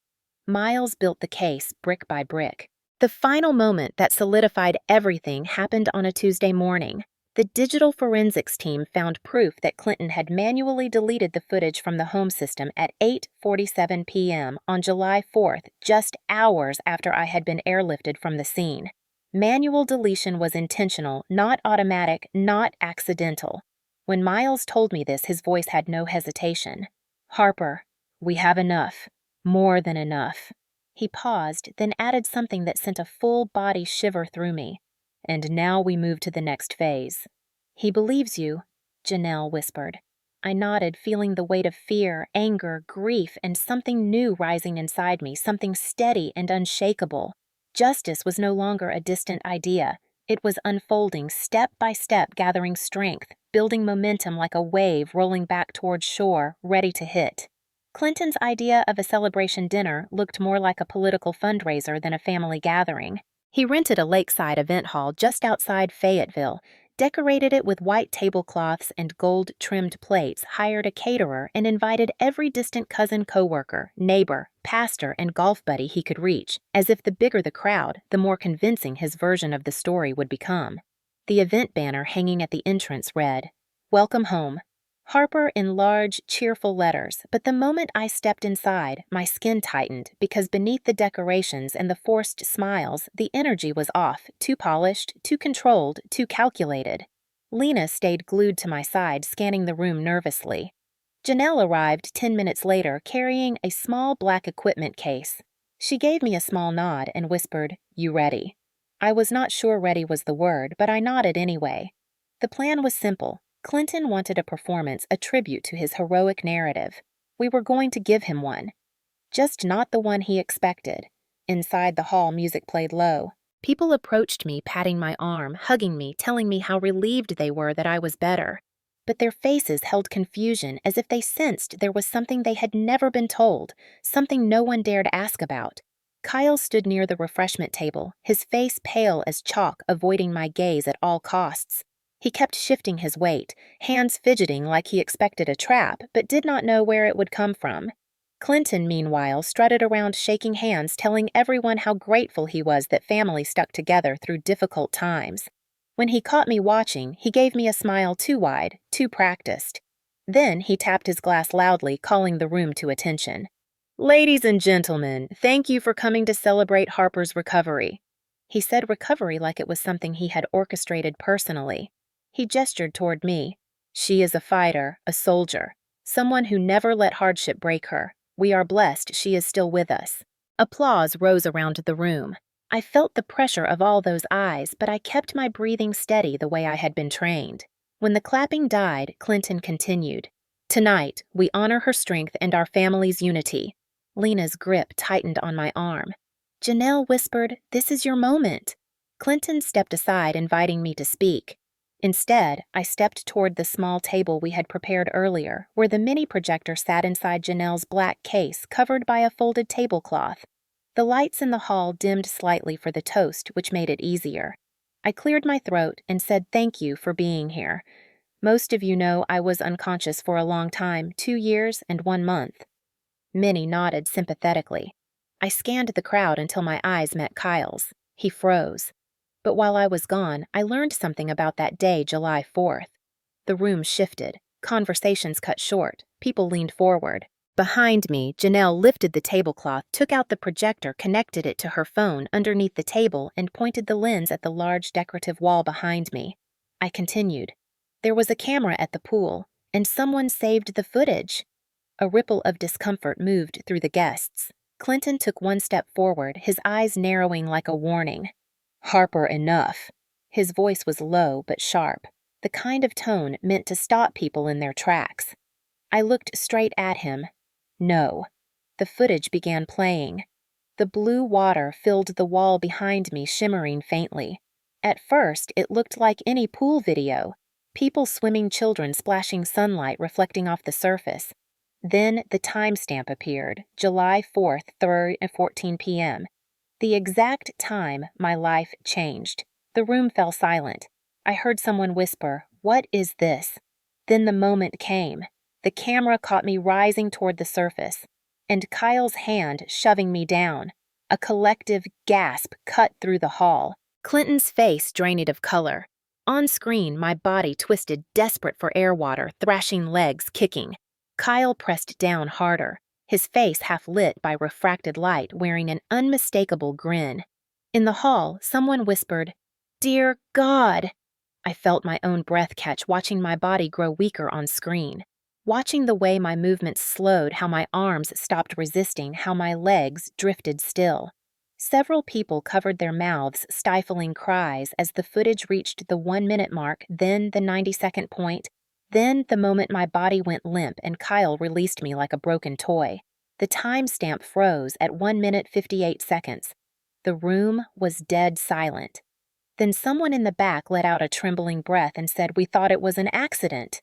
Miles built the case brick by brick. The final moment that solidified everything happened on a Tuesday morning. The digital forensics team found proof that Clinton had manually deleted the footage from the home system at 8:47 p.m. on July 4th, just hours after I had been airlifted from the scene. Manual deletion was intentional, not automatic, not accidental. When Miles told me this, his voice had no hesitation. "Harper, we have enough. More than enough." He paused, then added something that sent a full-body shiver through me. "And now we move to the next phase." "He believes you," Janelle whispered. I nodded, feeling the weight of fear, anger, grief, and something new rising inside me, something steady and unshakable. Justice was no longer a distant idea. It was unfolding step by step, gathering strength, building momentum like a wave rolling back toward shore, ready to hit. Clinton's idea of a celebration dinner looked more like a political fundraiser than a family gathering. He rented a lakeside event hall just outside Fayetteville, decorated it with white tablecloths and gold-trimmed plates, hired a caterer, and invited every distant cousin, coworker, neighbor, pastor, and golf buddy he could reach, as if the bigger the crowd, the more convincing his version of the story would become. The event banner hanging at the entrance read, "Welcome home." Harper in large, cheerful letters, but the moment I stepped inside, my skin tightened because beneath the decorations and the forced smiles, the energy was off, too polished, too controlled, too calculated. Lena stayed glued to my side, scanning the room nervously. Janelle arrived 10 minutes later, carrying a small black equipment case. She gave me a small nod and whispered, "You ready?" I was not sure ready was the word, but I nodded anyway. The plan was simple. Clinton wanted a performance, a tribute to his heroic narrative. We were going to give him one. Just not the one he expected. Inside the hall, music played low. People approached me, patting my arm, hugging me, telling me how relieved they were that I was better. But their faces held confusion, as if they sensed there was something they had never been told, something no one dared ask about. Kyle stood near the refreshment table, his face pale as chalk, avoiding my gaze at all costs. He kept shifting his weight, hands fidgeting like he expected a trap, but did not know where it would come from. Clinton, meanwhile, strutted around shaking hands, telling everyone how grateful he was that family stuck together through difficult times. When he caught me watching, he gave me a smile too wide, too practiced. Then he tapped his glass loudly, calling the room to attention. "Ladies and gentlemen, thank you for coming to celebrate Harper's recovery." He said recovery like it was something he had orchestrated personally. He gestured toward me. "She is a fighter, a soldier, someone who never let hardship break her. We are blessed she is still with us." Applause rose around the room. I felt the pressure of all those eyes, but I kept my breathing steady the way I had been trained. When the clapping died, Clinton continued. "Tonight, we honor her strength and our family's unity." Lena's grip tightened on my arm. Janelle whispered, "This is your moment." Clinton stepped aside, inviting me to speak. Instead, I stepped toward the small table we had prepared earlier, where the mini projector sat inside Janelle's black case, covered by a folded tablecloth. The lights in the hall dimmed slightly for the toast, which made it easier. I cleared my throat and said thank you for being here. Most of you know I was unconscious for a long time, 2 years and 1 month. Many nodded sympathetically. I scanned the crowd until my eyes met Kyle's. He froze. But while I was gone, I learned something about that day, July 4th. The room shifted. Conversations cut short. People leaned forward. Behind me, Janelle lifted the tablecloth, took out the projector, connected it to her phone underneath the table, and pointed the lens at the large decorative wall behind me. I continued. There was a camera at the pool, and someone saved the footage. A ripple of discomfort moved through the guests. Clinton took 1 step forward, his eyes narrowing like a warning. "Harper, enough." His voice was low but sharp, the kind of tone meant to stop people in their tracks. I looked straight at him. No. The footage began playing. The blue water filled the wall behind me, shimmering faintly. At first, it looked like any pool video. People swimming, children splashing sunlight reflecting off the surface. Then the timestamp appeared, July 4th, 3:14 p.m. The exact time my life changed. The room fell silent. I heard someone whisper, "What is this?" Then the moment came. The camera caught me rising toward the surface, and Kyle's hand shoving me down. A collective gasp cut through the hall. Clinton's face drained of color. On screen, my body twisted, desperate for air water, thrashing legs, kicking. Kyle pressed down harder, his face half lit by refracted light, wearing an unmistakable grin. In the hall, someone whispered, "Dear God!" I felt my own breath catch, watching my body grow weaker on screen. Watching the way my movements slowed, how my arms stopped resisting, how my legs drifted still. Several people covered their mouths, stifling cries as the footage reached the 1-minute mark, then the 90-second point, then the moment my body went limp and Kyle released me like a broken toy. The timestamp froze at 1 minute 58 seconds. The room was dead silent. Then someone in the back let out a trembling breath and said, "We thought it was an accident."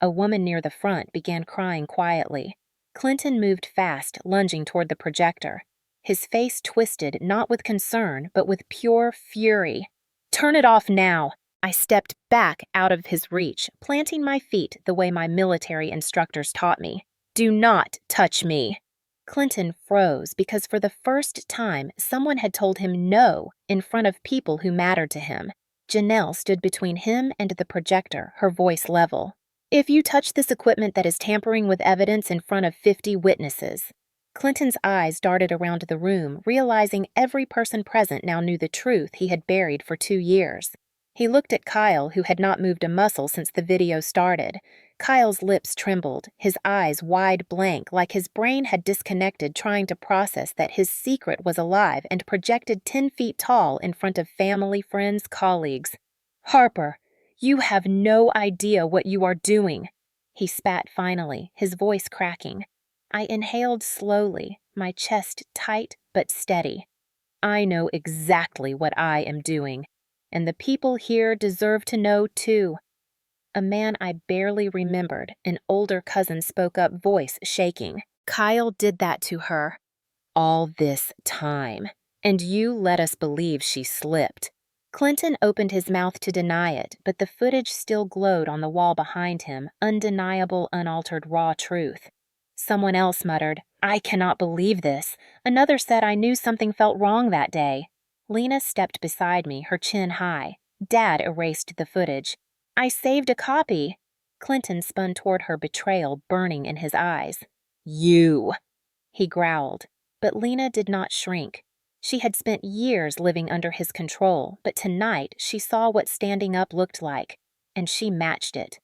A woman near the front began crying quietly. Clinton moved fast, lunging toward the projector. His face twisted not with concern, but with pure fury. "Turn it off now!" I stepped back out of his reach, planting my feet the way my military instructors taught me. "Do not touch me!" Clinton froze because for the first time someone had told him no in front of people who mattered to him. Janelle stood between him and the projector, her voice level. "If you touch this equipment that is tampering with evidence in front of 50 witnesses." Clinton's eyes darted around the room, realizing every person present now knew the truth he had buried for 2 years. He looked at Kyle, who had not moved a muscle since the video started. Kyle's lips trembled, his eyes wide blank, like his brain had disconnected trying to process that his secret was alive and projected 10 feet tall in front of family, friends, colleagues. "Harper, you have no idea what you are doing," he spat finally, his voice cracking. I inhaled slowly, my chest tight but steady. "I know exactly what I am doing, and the people here deserve to know too." A man I barely remembered, an older cousin, spoke up, voice shaking. "Kyle did that to her all this time, and you let us believe she slipped." Clinton opened his mouth to deny it, but the footage still glowed on the wall behind him, undeniable, unaltered, raw truth. Someone else muttered, "I cannot believe this." Another said I knew something felt wrong that day. Lena stepped beside me, her chin high. Dad erased the footage. "I saved a copy." Clinton spun toward her, betrayal burning in his eyes. "You!" he growled. But Lena did not shrink. She had spent years living under his control, but tonight she saw what standing up looked like, and she matched it.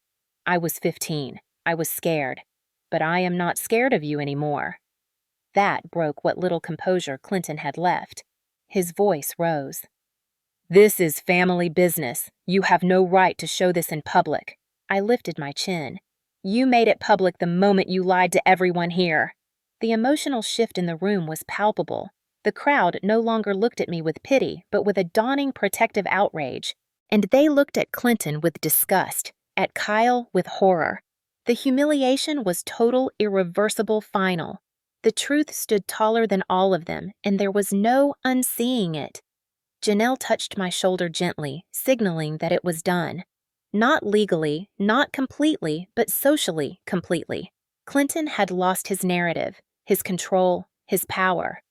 "I was 15. I was scared. But I am not scared of you anymore." That broke what little composure Clinton had left. His voice rose. "This is family business. You have no right to show this in public." I lifted my chin. "You made it public the moment you lied to everyone here." The emotional shift in the room was palpable. The crowd no longer looked at me with pity, but with a dawning protective outrage. And they looked at Clinton with disgust, at Kyle with horror. The humiliation was total, irreversible, final. The truth stood taller than all of them, and there was no unseeing it. Janelle touched my shoulder gently, signaling that it was done. Not legally, not completely, but socially completely. Clinton had lost his narrative, his control, his power.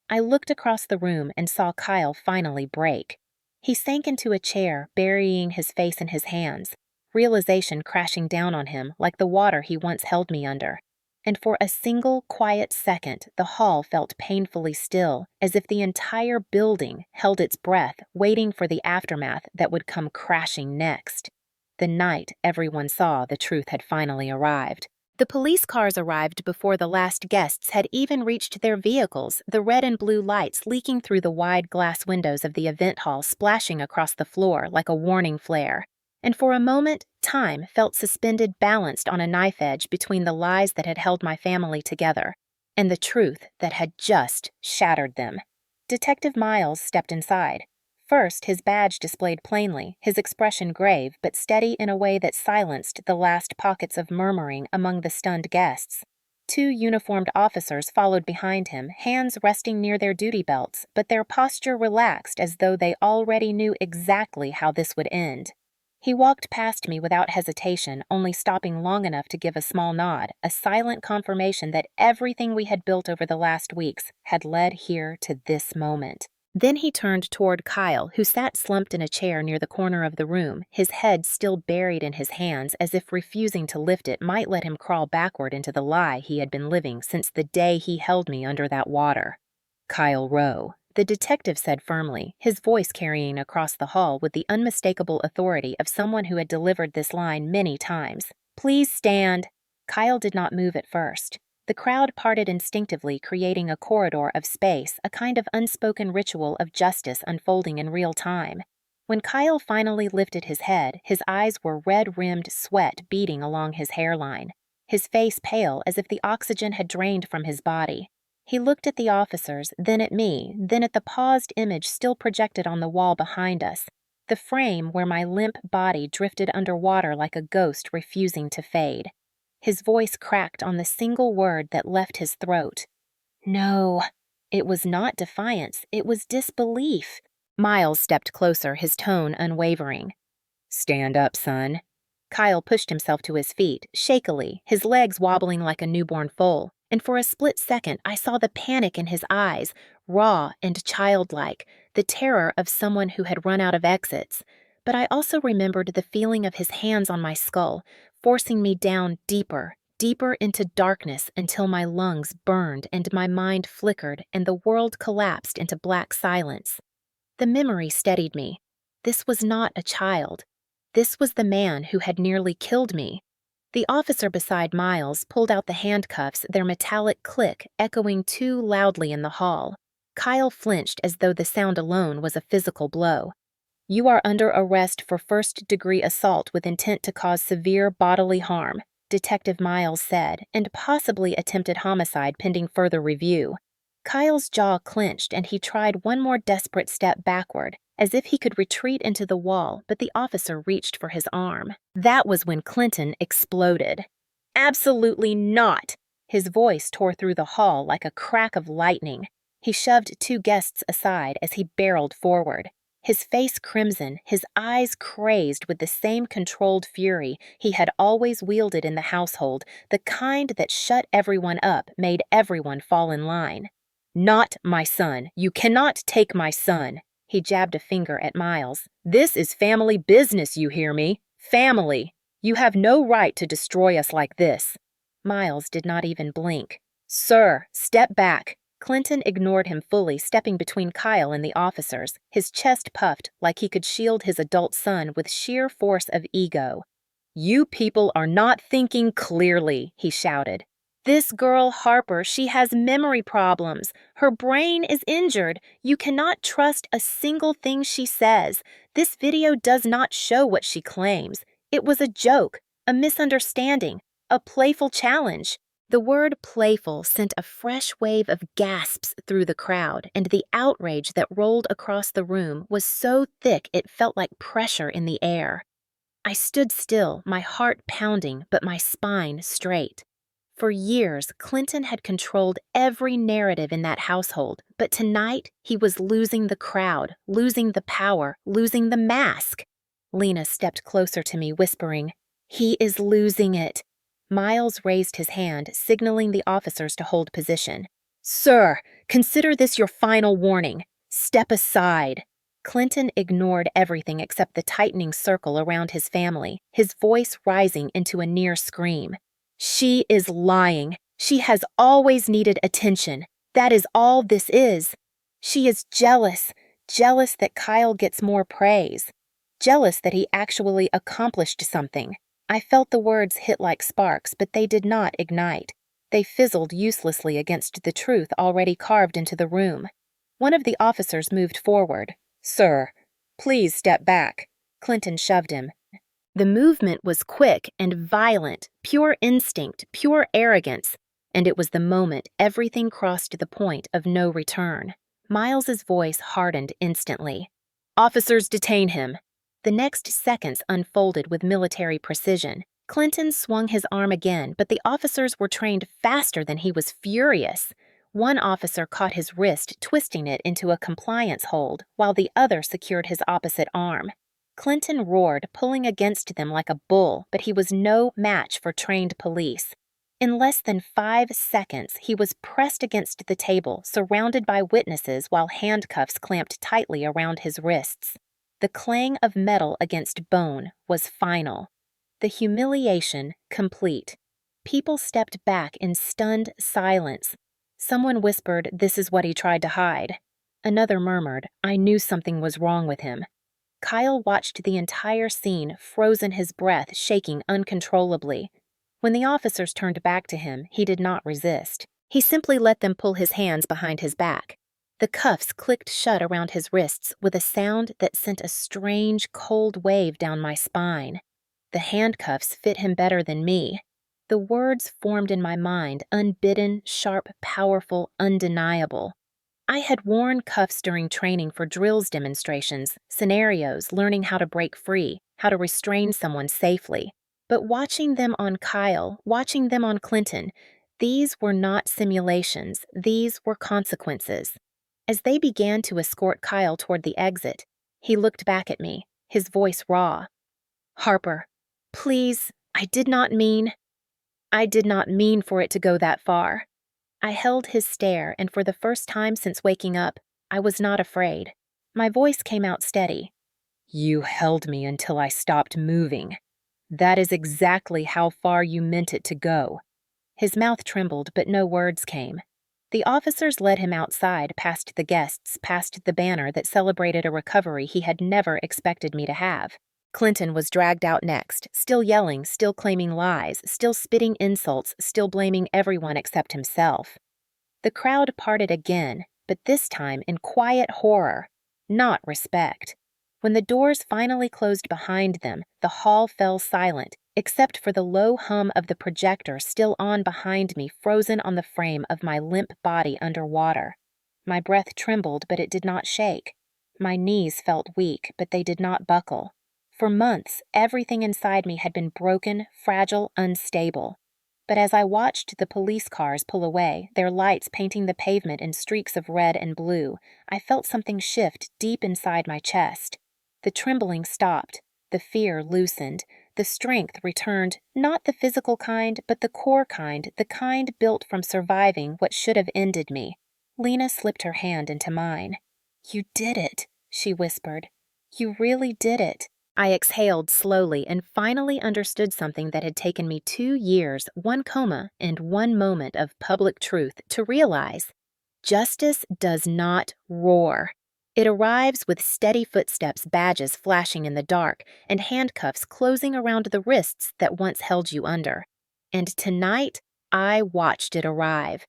I looked across the room and saw Kyle finally break. He sank into a chair, burying his face in his hands, realization crashing down on him like the water he once held me under. And for a single quiet second, the hall felt painfully still, as if the entire building held its breath, waiting for the aftermath that would come crashing next. The night everyone saw the truth had finally arrived. The police cars arrived before the last guests had even reached their vehicles, the red and blue lights leaking through the wide glass windows of the event hall, splashing across the floor like a warning flare. And for a moment, time felt suspended, balanced on a knife edge between the lies that had held my family together and the truth that had just shattered them. Detective Miles stepped inside. First, his badge displayed plainly, his expression grave but steady in a way that silenced the last pockets of murmuring among the stunned guests. 2 uniformed officers followed behind him, hands resting near their duty belts, but their posture relaxed as though they already knew exactly how this would end. He walked past me without hesitation, only stopping long enough to give a small nod, a silent confirmation that everything we had built over the last weeks had led here to this moment. Then he turned toward Kyle, who sat slumped in a chair near the corner of the room, his head still buried in his hands as if refusing to lift it might let him crawl backward into the lie he had been living since the day he held me under that water. "Kyle Rowe," the detective said firmly, his voice carrying across the hall with the unmistakable authority of someone who had delivered this line many times. "Please stand." Kyle did not move at first. The crowd parted instinctively, creating a corridor of space, a kind of unspoken ritual of justice unfolding in real time. When Kyle finally lifted his head, his eyes were red-rimmed, sweat beading along his hairline, his face pale as if the oxygen had drained from his body. He looked at the officers, then at me, then at the paused image still projected on the wall behind us, the frame where my limp body drifted underwater like a ghost refusing to fade. His voice cracked on the single word that left his throat. "No." It was not defiance, it was disbelief. Miles stepped closer, his tone unwavering. "Stand up, son." Kyle pushed himself to his feet, shakily, his legs wobbling like a newborn foal, and for a split second I saw the panic in his eyes, raw and childlike, the terror of someone who had run out of exits. But I also remembered the feeling of his hands on my skull, forcing me down deeper, deeper into darkness until my lungs burned and my mind flickered and the world collapsed into black silence. The memory steadied me. This was not a child. This was the man who had nearly killed me. The officer beside Miles pulled out the handcuffs, their metallic click echoing too loudly in the hall. Kyle flinched as though the sound alone was a physical blow. "You are under arrest for first-degree assault with intent to cause severe bodily harm," Detective Miles said, "and possibly attempted homicide pending further review." Kyle's jaw clenched and he tried one more desperate step backward, as if he could retreat into the wall, but the officer reached for his arm. That was when Clinton exploded. "Absolutely not!" His voice tore through the hall like a crack of lightning. He shoved two guests aside as he barreled forward. His face crimson, his eyes crazed with the same controlled fury he had always wielded in the household, the kind that shut everyone up, made everyone fall in line. "Not my son. You cannot take my son." He jabbed a finger at Miles. "This is family business, you hear me? Family. You have no right to destroy us like this." Miles did not even blink. "Sir, step back." Clinton ignored him fully, stepping between Kyle and the officers, his chest puffed like he could shield his adult son with sheer force of ego. "You people are not thinking clearly," he shouted. "This girl, Harper, she has memory problems. Her brain is injured. You cannot trust a single thing she says. This video does not show what she claims. It was a joke, a misunderstanding, a playful challenge." The word playful sent a fresh wave of gasps through the crowd, and the outrage that rolled across the room was so thick it felt like pressure in the air. I stood still, my heart pounding, but my spine straight. For years, Clinton had controlled every narrative in that household, but tonight he was losing the crowd, losing the power, losing the mask. Lena stepped closer to me, whispering, "He is losing it." Miles raised his hand, signaling the officers to hold position. "Sir, consider this your final warning. Step aside." Clinton ignored everything except the tightening circle around his family, his voice rising into a near scream. "She is lying. She has always needed attention. That is all this is. She is jealous, jealous that Kyle gets more praise, jealous that he actually accomplished something." I felt the words hit like sparks, but they did not ignite. They fizzled uselessly against the truth already carved into the room. One of the officers moved forward. "Sir, please step back." Clinton shoved him. The movement was quick and violent, pure instinct, pure arrogance, and it was the moment everything crossed the point of no return. Miles's voice hardened instantly. "Officers, detain him." The next seconds unfolded with military precision. Clinton swung his arm again, but the officers were trained faster than he was furious. One officer caught his wrist, twisting it into a compliance hold, while the other secured his opposite arm. Clinton roared, pulling against them like a bull, but he was no match for trained police. In less than 5 seconds, he was pressed against the table, surrounded by witnesses while handcuffs clamped tightly around his wrists. The clang of metal against bone was final. The humiliation complete. People stepped back in stunned silence. Someone whispered, "This is what he tried to hide." Another murmured, "I knew something was wrong with him." Kyle watched the entire scene, frozen, his breath shaking uncontrollably. When the officers turned back to him, he did not resist. He simply let them pull his hands behind his back. The cuffs clicked shut around his wrists with a sound that sent a strange, cold wave down my spine. The handcuffs fit him better than me. The words formed in my mind, unbidden, sharp, powerful, undeniable. I had worn cuffs during training for drills demonstrations, scenarios, learning how to break free, how to restrain someone safely. But watching them on Kyle, watching them on Clinton, These were not simulations, these were consequences. As they began to escort Kyle toward the exit, he looked back at me, his voice raw. "Harper, please, I did not mean for it to go that far." I held his stare, and for the first time since waking up, I was not afraid. My voice came out steady. "You held me until I stopped moving. That is exactly how far you meant it to go." His mouth trembled, but no words came. The officers led him outside, past the guests, past the banner that celebrated a recovery he had never expected me to have. Clinton was dragged out next, still yelling, still claiming lies, still spitting insults, still blaming everyone except himself. The crowd parted again, but this time in quiet horror, not respect. When the doors finally closed behind them, the hall fell silent, except for the low hum of the projector still on behind me, frozen on the frame of my limp body underwater. My breath trembled, but it did not shake. My knees felt weak, but they did not buckle. For months, everything inside me had been broken, fragile, unstable. But as I watched the police cars pull away, their lights painting the pavement in streaks of red and blue, I felt something shift deep inside my chest. The trembling stopped, the fear loosened, the strength returned, not the physical kind, but the core kind, the kind built from surviving what should have ended me. Lena slipped her hand into mine. "You did it," she whispered. "You really did it." I exhaled slowly and finally understood something that had taken me 2 years, 1 coma, and 1 moment of public truth to realize. Justice does not roar. It arrives with steady footsteps, badges flashing in the dark, and handcuffs closing around the wrists that once held you under. And tonight, I watched it arrive.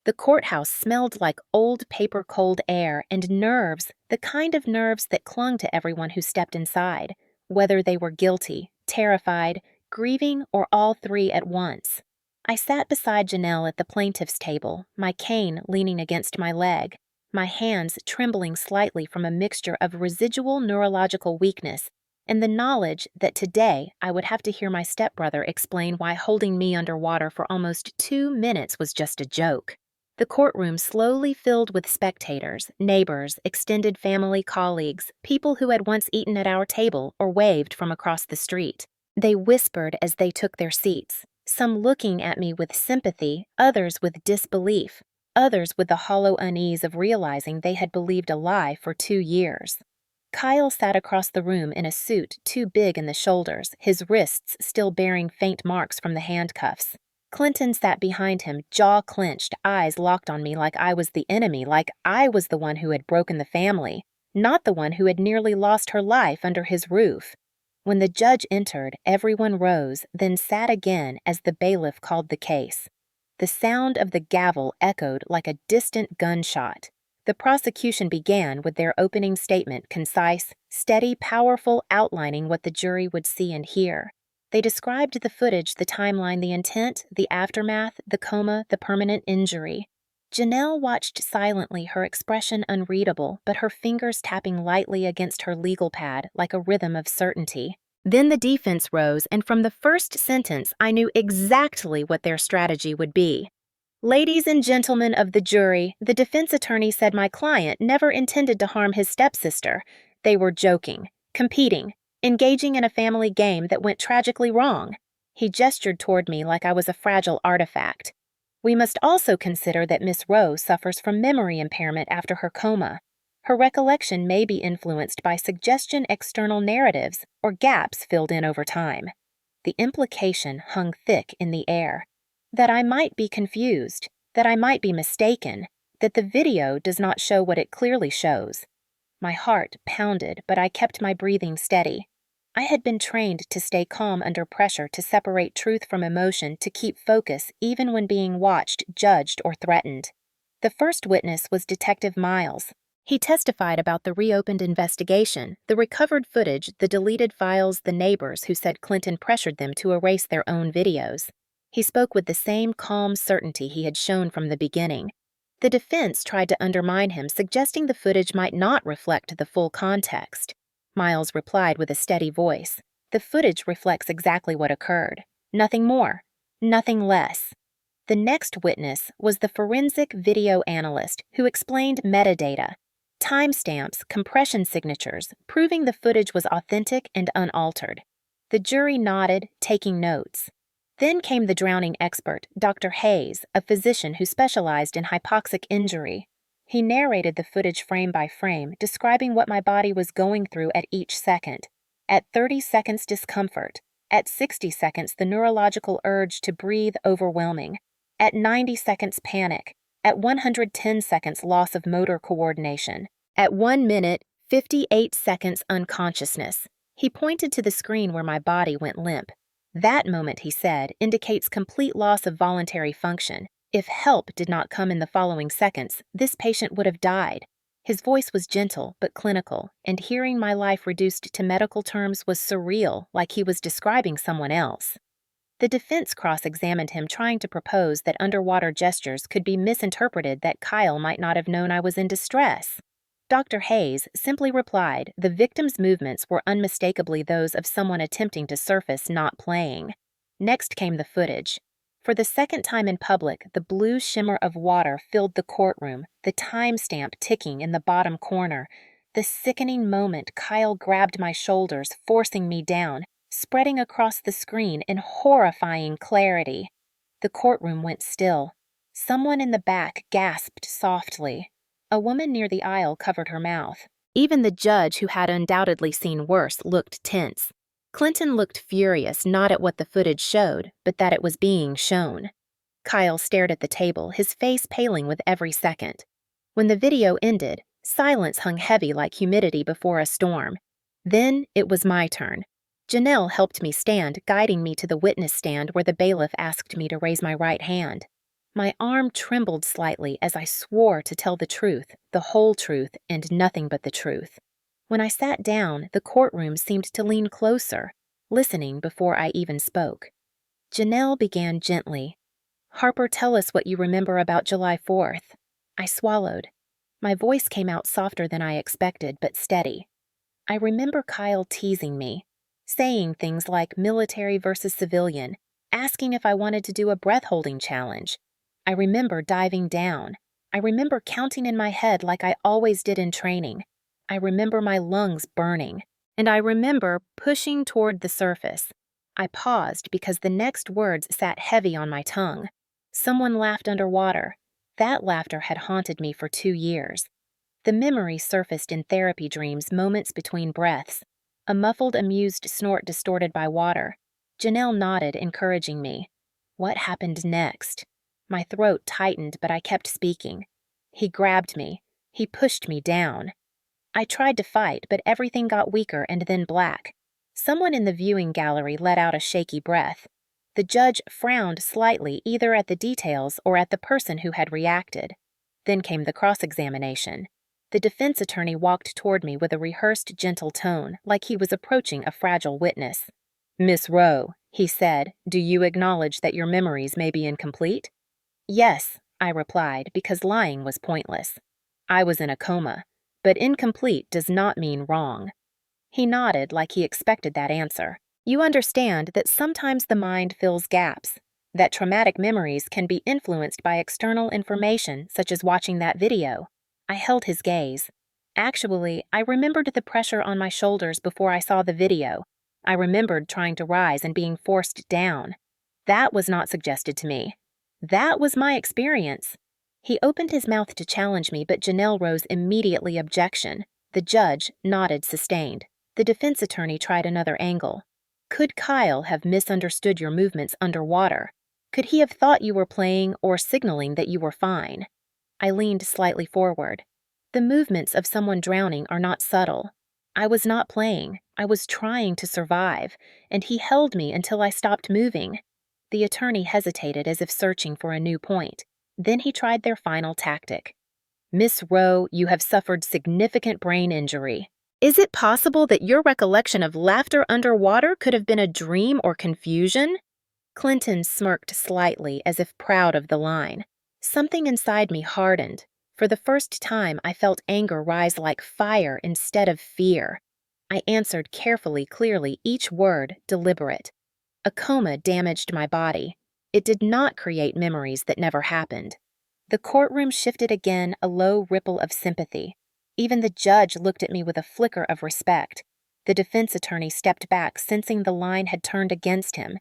The courthouse smelled like old paper cold air and nerves, the kind of nerves that clung to everyone who stepped inside, whether they were guilty, terrified, grieving, or all three at once. I sat beside Janelle at the plaintiff's table, my cane leaning against my leg, my hands trembling slightly from a mixture of residual neurological weakness and the knowledge that today I would have to hear my stepbrother explain why holding me underwater for almost 2 minutes was just a joke. The courtroom slowly filled with spectators, neighbors, extended family colleagues, people who had once eaten at our table or waved from across the street. They whispered as they took their seats, some looking at me with sympathy, others with disbelief, others with the hollow unease of realizing they had believed a lie for 2 years. Kyle sat across the room in a suit too big in the shoulders, his wrists still bearing faint marks from the handcuffs. Clinton sat behind him, jaw clenched, eyes locked on me like I was the enemy, like I was the one who had broken the family, not the one who had nearly lost her life under his roof. When the judge entered, everyone rose, then sat again as the bailiff called the case. The sound of the gavel echoed like a distant gunshot. The prosecution began with their opening statement, concise, steady, powerful, outlining what the jury would see and hear. They described the footage, the timeline, the intent, the aftermath, the coma, the permanent injury. Janelle watched silently, her expression unreadable, but her fingers tapping lightly against her legal pad like a rhythm of certainty. Then the defense rose, and from the first sentence, I knew exactly what their strategy would be. "Ladies and gentlemen of the jury, the defense attorney said my client never intended to harm his stepsister. They were joking, competing, engaging in a family game that went tragically wrong." He gestured toward me like I was a fragile artifact. "We must also consider that Miss Rowe suffers from memory impairment after her coma. Her recollection may be influenced by suggestion external narratives or gaps filled in over time." The implication hung thick in the air. That I might be confused, that I might be mistaken, that the video does not show what it clearly shows. My heart pounded, but I kept my breathing steady. I had been trained to stay calm under pressure, to separate truth from emotion, to keep focus even when being watched, judged, or threatened. The first witness was Detective Miles. He testified about the reopened investigation, the recovered footage, the deleted files, the neighbors who said Clinton pressured them to erase their own videos. He spoke with the same calm certainty he had shown from the beginning. The defense tried to undermine him, suggesting the footage might not reflect the full context. Miles replied with a steady voice, "The footage reflects exactly what occurred. Nothing more. Nothing less." The next witness was the forensic video analyst who explained metadata, timestamps, compression signatures, proving the footage was authentic and unaltered. The jury nodded, taking notes. Then came the drowning expert, Dr. Hayes, a physician who specialized in hypoxic injury. He narrated the footage frame by frame, describing what my body was going through at each second. At 30 seconds, discomfort. At 60 seconds, the neurological urge to breathe overwhelming. At 90 seconds, panic. At 110 seconds, loss of motor coordination. At 1 minute, 58 seconds, unconsciousness. He pointed to the screen where my body went limp. That moment, he said, indicates complete loss of voluntary function. If help did not come in the following seconds, this patient would have died. His voice was gentle but clinical, and hearing my life reduced to medical terms was surreal, like he was describing someone else. The defense cross-examined him, trying to propose that underwater gestures could be misinterpreted, that Kyle might not have known I was in distress. Dr. Hayes simply replied the victim's movements were unmistakably those of someone attempting to surface, not playing. Next came the footage. For the second time in public, the blue shimmer of water filled the courtroom, the timestamp ticking in the bottom corner. The sickening moment Kyle grabbed my shoulders, forcing me down, spreading across the screen in horrifying clarity. The courtroom went still. Someone in the back gasped softly. A woman near the aisle covered her mouth. Even the judge, who had undoubtedly seen worse, looked tense. Clinton looked furious, not at what the footage showed, but that it was being shown. Kyle stared at the table, his face paling with every second. When the video ended, silence hung heavy like humidity before a storm. Then it was my turn. Janelle helped me stand, guiding me to the witness stand where the bailiff asked me to raise my right hand. My arm trembled slightly as I swore to tell the truth, the whole truth, and nothing but the truth. When I sat down, the courtroom seemed to lean closer, listening before I even spoke. Janelle began gently. "Harper, tell us what you remember about July 4th. I swallowed. My voice came out softer than I expected, but steady. I remember Kyle teasing me, saying things like military versus civilian, asking if I wanted to do a breath-holding challenge. I remember diving down. I remember counting in my head like I always did in training. I remember my lungs burning. And I remember pushing toward the surface. I paused because the next words sat heavy on my tongue. Someone laughed underwater. That laughter had haunted me for 2 years. The memory surfaced in therapy dreams, moments between breaths. A muffled, amused snort distorted by water. Janelle nodded, encouraging me. What happened next? My throat tightened, but I kept speaking. He grabbed me. He pushed me down. I tried to fight, but everything got weaker and then black. Someone in the viewing gallery let out a shaky breath. The judge frowned slightly, either at the details or at the person who had reacted. Then came the cross-examination. The defense attorney walked toward me with a rehearsed, gentle tone, like he was approaching a fragile witness. "Miss Rowe," he said, "do you acknowledge that your memories may be incomplete?" "Yes," I replied, because lying was pointless. "I was in a coma, but incomplete does not mean wrong." He nodded like he expected that answer. "You understand that sometimes the mind fills gaps, that traumatic memories can be influenced by external information, such as watching that video." I held his gaze. Actually, I remembered the pressure on my shoulders before I saw the video. I remembered trying to rise and being forced down. That was not suggested to me. That was my experience. He opened his mouth to challenge me, but Janelle rose immediately, objection. The judge nodded, sustained. The defense attorney tried another angle. "Could Kyle have misunderstood your movements underwater? Could he have thought you were playing or signaling that you were fine?" I leaned slightly forward. The movements of someone drowning are not subtle. I was not playing. I was trying to survive, and he held me until I stopped moving. The attorney hesitated as if searching for a new point. Then he tried their final tactic. "Miss Rowe, you have suffered significant brain injury. Is it possible that your recollection of laughter underwater could have been a dream or confusion?" Clinton smirked slightly, as if proud of the line. Something inside me hardened. For the first time, I felt anger rise like fire instead of fear. I answered carefully, clearly, each word deliberate. "A coma damaged my body. It did not create memories that never happened. The courtroom shifted again, a low ripple of sympathy. Even the judge looked at me with a flicker of respect. The defense attorney stepped back, sensing the line had turned against him.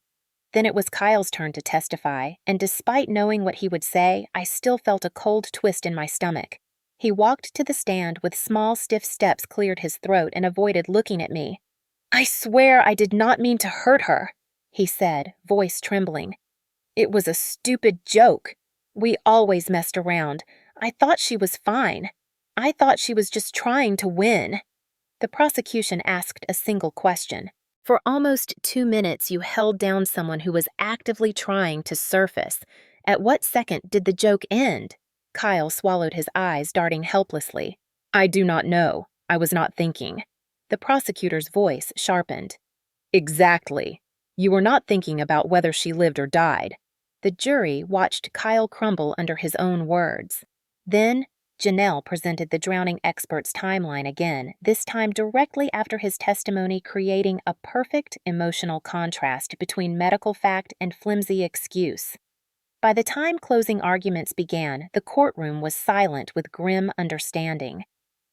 Then it was Kyle's turn to testify, and despite knowing what he would say, I still felt a cold twist in my stomach. He walked to the stand with small, stiff steps, cleared his throat, and avoided looking at me. "I swear I did not mean to hurt her," he said, voice trembling. "It was a stupid joke. We always messed around. I thought she was fine. I thought she was just trying to win." The prosecution asked a single question. "For almost 2 minutes, you held down someone who was actively trying to surface. At what second did the joke end?" Kyle swallowed his eyes, darting helplessly. "I do not know. I was not thinking." The prosecutor's voice sharpened. "Exactly. You were not thinking about whether she lived or died." The jury watched Kyle crumble under his own words. Then Janelle presented the drowning expert's timeline again, this time directly after his testimony, creating a perfect emotional contrast between medical fact and flimsy excuse. By the time closing arguments began, the courtroom was silent with grim understanding.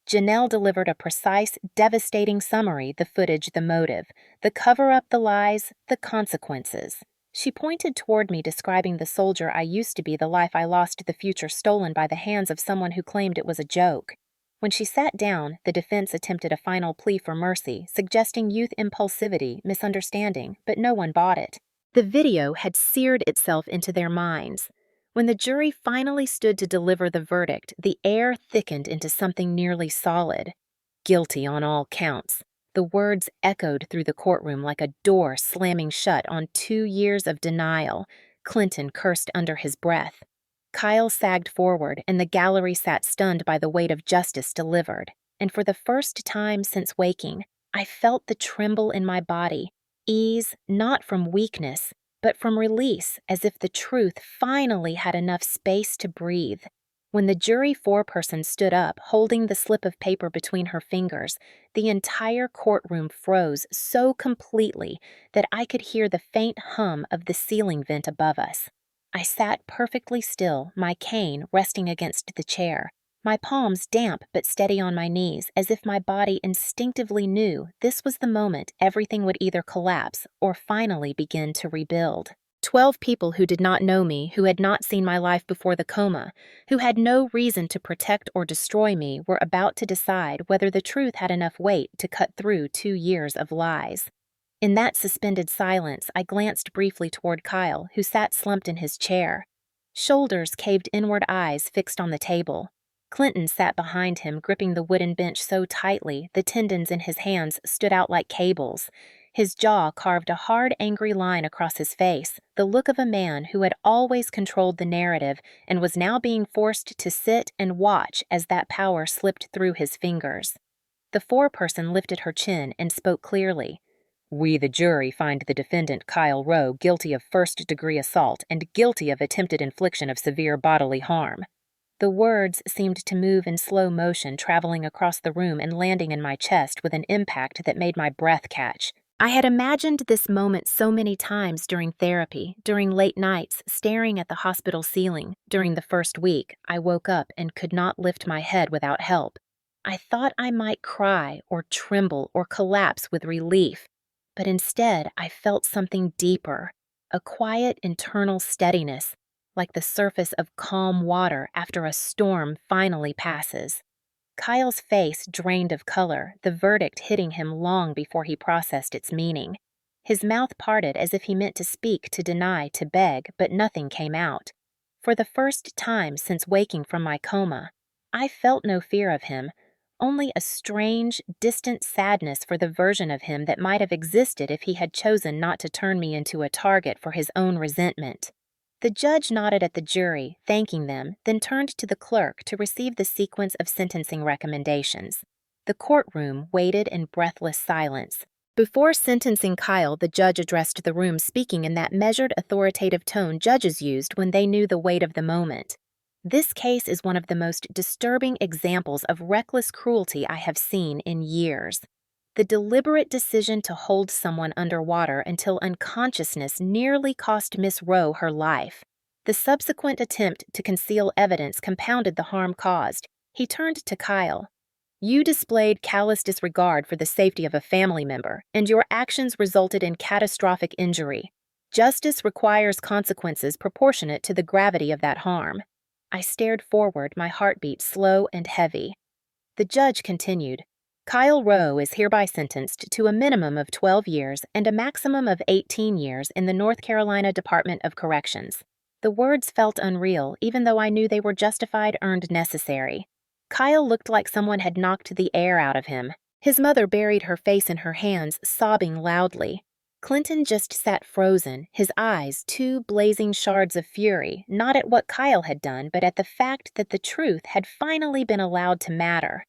Janelle delivered a precise, devastating summary: the footage, the motive, the cover-up, the lies, the consequences. She pointed toward me, describing the soldier I used to be, the life I lost, the future stolen by the hands of someone who claimed it was a joke. When she sat down, the defense attempted a final plea for mercy, suggesting youth impulsivity, misunderstanding, but no one bought it. The video had seared itself into their minds. When the jury finally stood to deliver the verdict, the air thickened into something nearly solid. "Guilty on all counts." The words echoed through the courtroom like a door slamming shut on 2 years of denial. Clinton cursed under his breath. Kyle sagged forward, and the gallery sat stunned by the weight of justice delivered. And for the first time since waking, I felt the tremble in my body, ease not from weakness, but from release, as if the truth finally had enough space to breathe. When the jury foreperson stood up, holding the slip of paper between her fingers, the entire courtroom froze so completely that I could hear the faint hum of the ceiling vent above us. I sat perfectly still, my cane resting against the chair, my palms damp but steady on my knees, as if my body instinctively knew this was the moment everything would either collapse or finally begin to rebuild. 12 people who did not know me, who had not seen my life before the coma, who had no reason to protect or destroy me, were about to decide whether the truth had enough weight to cut through 2 years of lies. In that suspended silence, I glanced briefly toward Kyle, who sat slumped in his chair. Shoulders caved inward, eyes fixed on the table. Clinton sat behind him, gripping the wooden bench so tightly the tendons in his hands stood out like cables. His jaw carved a hard, angry line across his face, the look of a man who had always controlled the narrative and was now being forced to sit and watch as that power slipped through his fingers. The foreperson lifted her chin and spoke clearly. "We, the jury, find the defendant, Kyle Rowe, guilty of first-degree assault and guilty of attempted infliction of severe bodily harm." The words seemed to move in slow motion, traveling across the room and landing in my chest with an impact that made my breath catch. I had imagined this moment so many times during therapy, during late nights, staring at the hospital ceiling. During the first week, I woke up and could not lift my head without help. I thought I might cry or tremble or collapse with relief, but instead I felt something deeper, a quiet internal steadiness, like the surface of calm water after a storm finally passes. Kyle's face drained of color, the verdict hitting him long before he processed its meaning. His mouth parted as if he meant to speak, to deny, to beg, but nothing came out. For the first time since waking from my coma, I felt no fear of him, only a strange, distant sadness for the version of him that might have existed if he had chosen not to turn me into a target for his own resentment. The judge nodded at the jury, thanking them, then turned to the clerk to receive the sequence of sentencing recommendations. The courtroom waited in breathless silence. Before sentencing Kyle, the judge addressed the room, speaking in that measured, authoritative tone judges used when they knew the weight of the moment. "This case is one of the most disturbing examples of reckless cruelty I have seen in years." The deliberate decision to hold someone underwater until unconsciousness nearly cost Miss Rowe her life. The subsequent attempt to conceal evidence compounded the harm caused. He turned to Kyle. You displayed callous disregard for the safety of a family member, and your actions resulted in catastrophic injury. Justice requires consequences proportionate to the gravity of that harm. I stared forward, my heartbeat slow and heavy. The judge continued, Kyle Rowe is hereby sentenced to a minimum of 12 years and a maximum of 18 years in the North Carolina Department of Corrections. The words felt unreal, even though I knew they were justified earned necessary. Kyle looked like someone had knocked the air out of him. His mother buried her face in her hands, sobbing loudly. Clinton just sat frozen, his eyes two blazing shards of fury, not at what Kyle had done, but at the fact that the truth had finally been allowed to matter.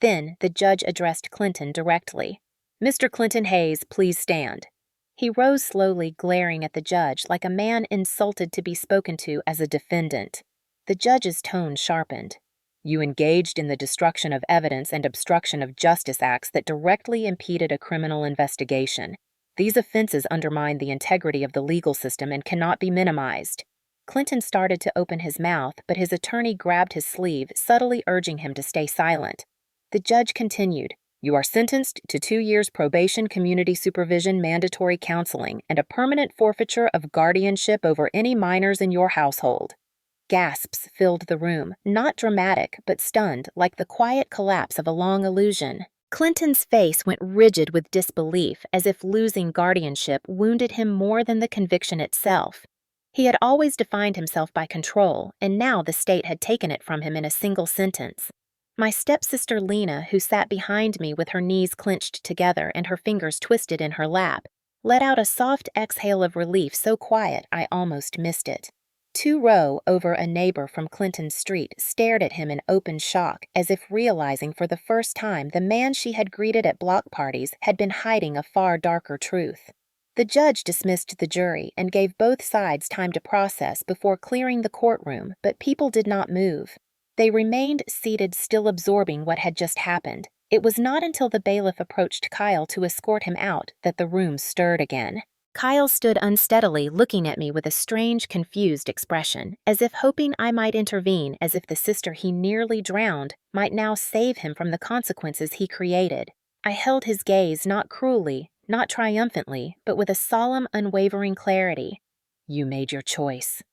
Then the judge addressed Clinton directly. Mr. Clinton Hayes, please stand. He rose slowly, glaring at the judge like a man insulted to be spoken to as a defendant. The judge's tone sharpened. You engaged in the destruction of evidence and obstruction of justice acts that directly impeded a criminal investigation. These offenses undermine the integrity of the legal system and cannot be minimized. Clinton started to open his mouth, but his attorney grabbed his sleeve, subtly urging him to stay silent. The judge continued, You are sentenced to 2 years probation, community supervision, mandatory counseling, and a permanent forfeiture of guardianship over any minors in your household. Gasps filled the room, not dramatic, but stunned, like the quiet collapse of a long illusion. Clinton's face went rigid with disbelief, as if losing guardianship wounded him more than the conviction itself. He had always defined himself by control, and now the state had taken it from him in a single sentence. My stepsister Lena, who sat behind me with her knees clenched together and her fingers twisted in her lap, let out a soft exhale of relief so quiet I almost missed it. 2 row over a neighbor from Clinton's street stared at him in open shock, as if realizing for the first time the man she had greeted at block parties had been hiding a far darker truth. The judge dismissed the jury and gave both sides time to process before clearing the courtroom, but people did not move. They remained seated, still absorbing what had just happened. It was not until the bailiff approached Kyle to escort him out that the room stirred again. Kyle stood unsteadily, looking at me with a strange, confused expression, as if hoping I might intervene, as if the sister he nearly drowned might now save him from the consequences he created. I held his gaze not cruelly, not triumphantly, but with a solemn, unwavering clarity. You made your choice.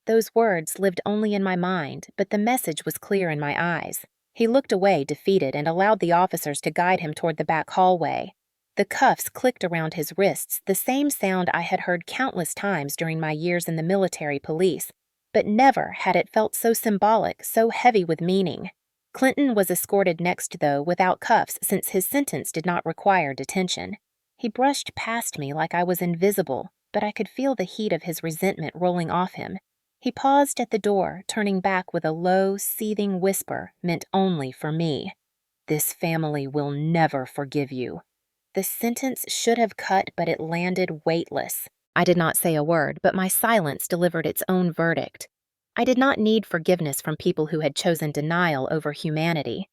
Those words lived only in my mind, but the message was clear in my eyes. He looked away, defeated, and allowed the officers to guide him toward the back hallway. The cuffs clicked around his wrists, the same sound I had heard countless times during my years in the military police, but never had it felt so symbolic, so heavy with meaning. Clinton was escorted next, though, without cuffs, since his sentence did not require detention. He brushed past me like I was invisible, but I could feel the heat of his resentment rolling off him. He paused at the door, turning back with a low, seething whisper meant only for me. This family will never forgive you. The sentence should have cut, but it landed weightless. I did not say a word, but my silence delivered its own verdict. I did not need forgiveness from people who had chosen denial over humanity.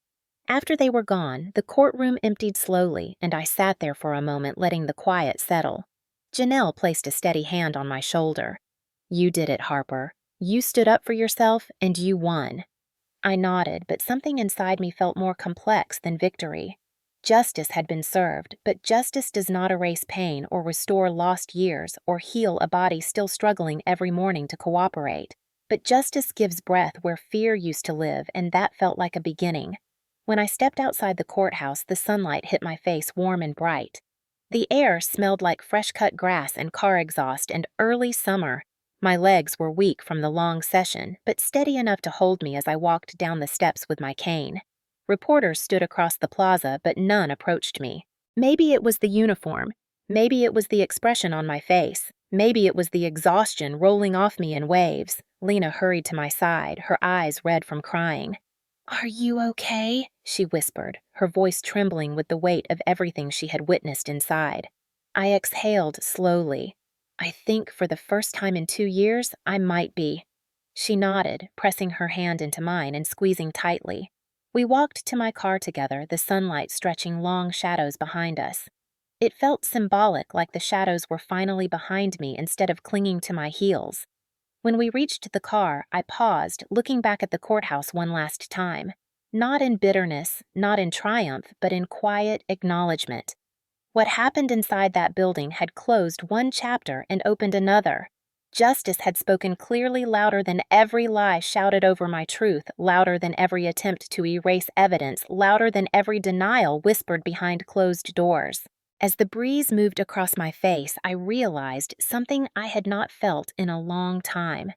After they were gone, the courtroom emptied slowly, and I sat there for a moment, letting the quiet settle. Janelle placed a steady hand on my shoulder. You did it, Harper. You stood up for yourself, and you won. I nodded, but something inside me felt more complex than victory. Justice had been served, but justice does not erase pain or restore lost years or heal a body still struggling every morning to cooperate. But justice gives breath where fear used to live, and that felt like a beginning. When I stepped outside the courthouse, the sunlight hit my face warm and bright. The air smelled like fresh-cut grass and car exhaust and early summer. My legs were weak from the long session, but steady enough to hold me as I walked down the steps with my cane. Reporters stood across the plaza, but none approached me. Maybe it was the uniform. Maybe it was the expression on my face. Maybe it was the exhaustion rolling off me in waves. Lena hurried to my side, her eyes red from crying. "Are you okay?" she whispered, her voice trembling with the weight of everything she had witnessed inside. I exhaled slowly. I think for the first time in 2 years, I might be. She nodded, pressing her hand into mine and squeezing tightly. We walked to my car together, the sunlight stretching long shadows behind us. It felt symbolic, like the shadows were finally behind me instead of clinging to my heels. When we reached the car, I paused, looking back at the courthouse one last time. Not in bitterness, not in triumph, but in quiet acknowledgement. What happened inside that building had closed one chapter and opened another. Justice had spoken clearly, louder than every lie shouted over my truth, louder than every attempt to erase evidence, louder than every denial whispered behind closed doors. As the breeze moved across my face, I realized something I had not felt in a long time.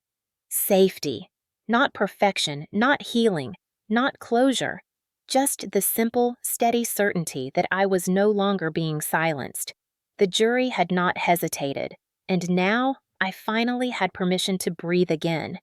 Safety. Not perfection, not healing, not closure. Just the simple, steady certainty that I was no longer being silenced. The jury had not hesitated, and now I finally had permission to breathe again.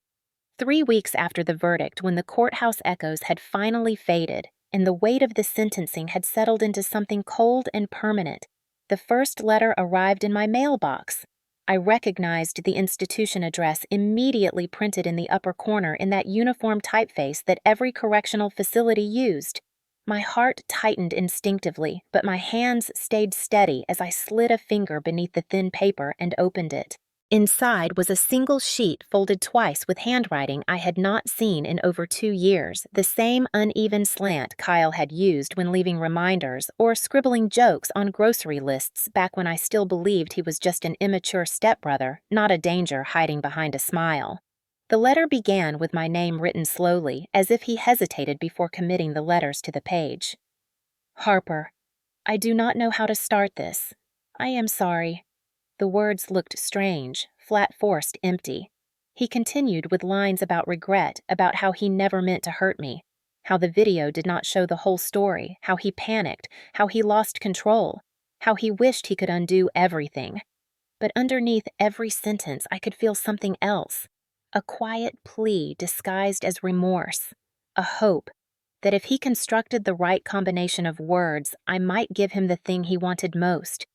3 weeks after the verdict, when the courthouse echoes had finally faded, and the weight of the sentencing had settled into something cold and permanent, the first letter arrived in my mailbox. I recognized the institution address immediately printed in the upper corner in that uniform typeface that every correctional facility used. My heart tightened instinctively, but my hands stayed steady as I slid a finger beneath the thin paper and opened it. Inside was a single sheet folded twice with handwriting I had not seen in over 2 years, the same uneven slant Kyle had used when leaving reminders or scribbling jokes on grocery lists back when I still believed he was just an immature stepbrother, not a danger hiding behind a smile. The letter began with my name written slowly, as if he hesitated before committing the letters to the page. Harper, I do not know how to start this. I am sorry. The words looked strange, flat-forced, empty. He continued with lines about regret, about how he never meant to hurt me, how the video did not show the whole story, how he panicked, how he lost control, how he wished he could undo everything. But underneath every sentence, I could feel something else, a quiet plea disguised as remorse, a hope that if he constructed the right combination of words, I might give him the thing he wanted most.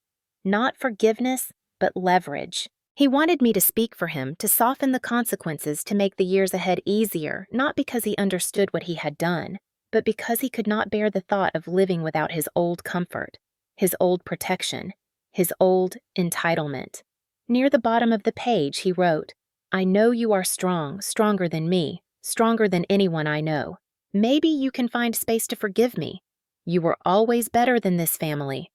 Not forgiveness, but leverage. He wanted me to speak for him, to soften the consequences, to make the years ahead easier, not because he understood what he had done, but because he could not bear the thought of living without his old comfort, his old protection, his old entitlement. Near the bottom of the page, he wrote, I know you are strong, stronger than me, stronger than anyone I know. Maybe you can find space to forgive me. You were always better than this family.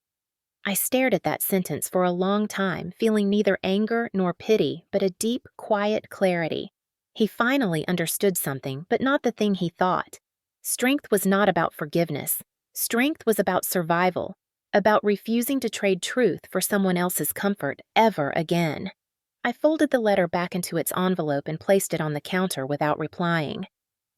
I stared at that sentence for a long time, feeling neither anger nor pity, but a deep, quiet clarity. He finally understood something, but not the thing he thought. Strength was not about forgiveness. Strength was about survival, about refusing to trade truth for someone else's comfort ever again. I folded the letter back into its envelope and placed it on the counter without replying.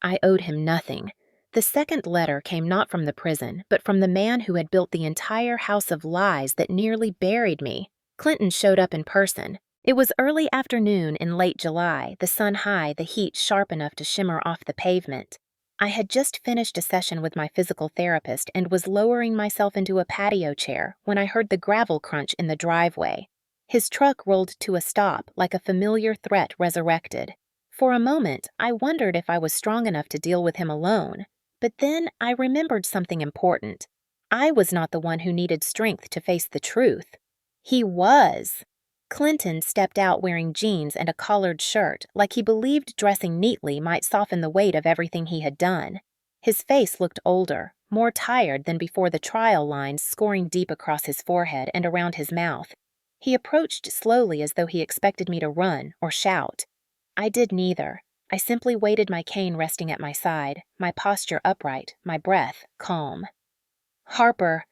I owed him nothing. The second letter came not from the prison, but from the man who had built the entire house of lies that nearly buried me. Clinton showed up in person. It was early afternoon in late July, the sun high, the heat sharp enough to shimmer off the pavement. I had just finished a session with my physical therapist and was lowering myself into a patio chair when I heard the gravel crunch in the driveway. His truck rolled to a stop like a familiar threat resurrected. For a moment, I wondered if I was strong enough to deal with him alone. But then I remembered something important. I was not the one who needed strength to face the truth. He was. Clinton stepped out wearing jeans and a collared shirt, like he believed dressing neatly might soften the weight of everything he had done. His face looked older, more tired than before, the trial lines scoring deep across his forehead and around his mouth. He approached slowly as though he expected me to run or shout. I did neither. I simply waited, my cane resting at my side, my posture upright, my breath calm. Harper,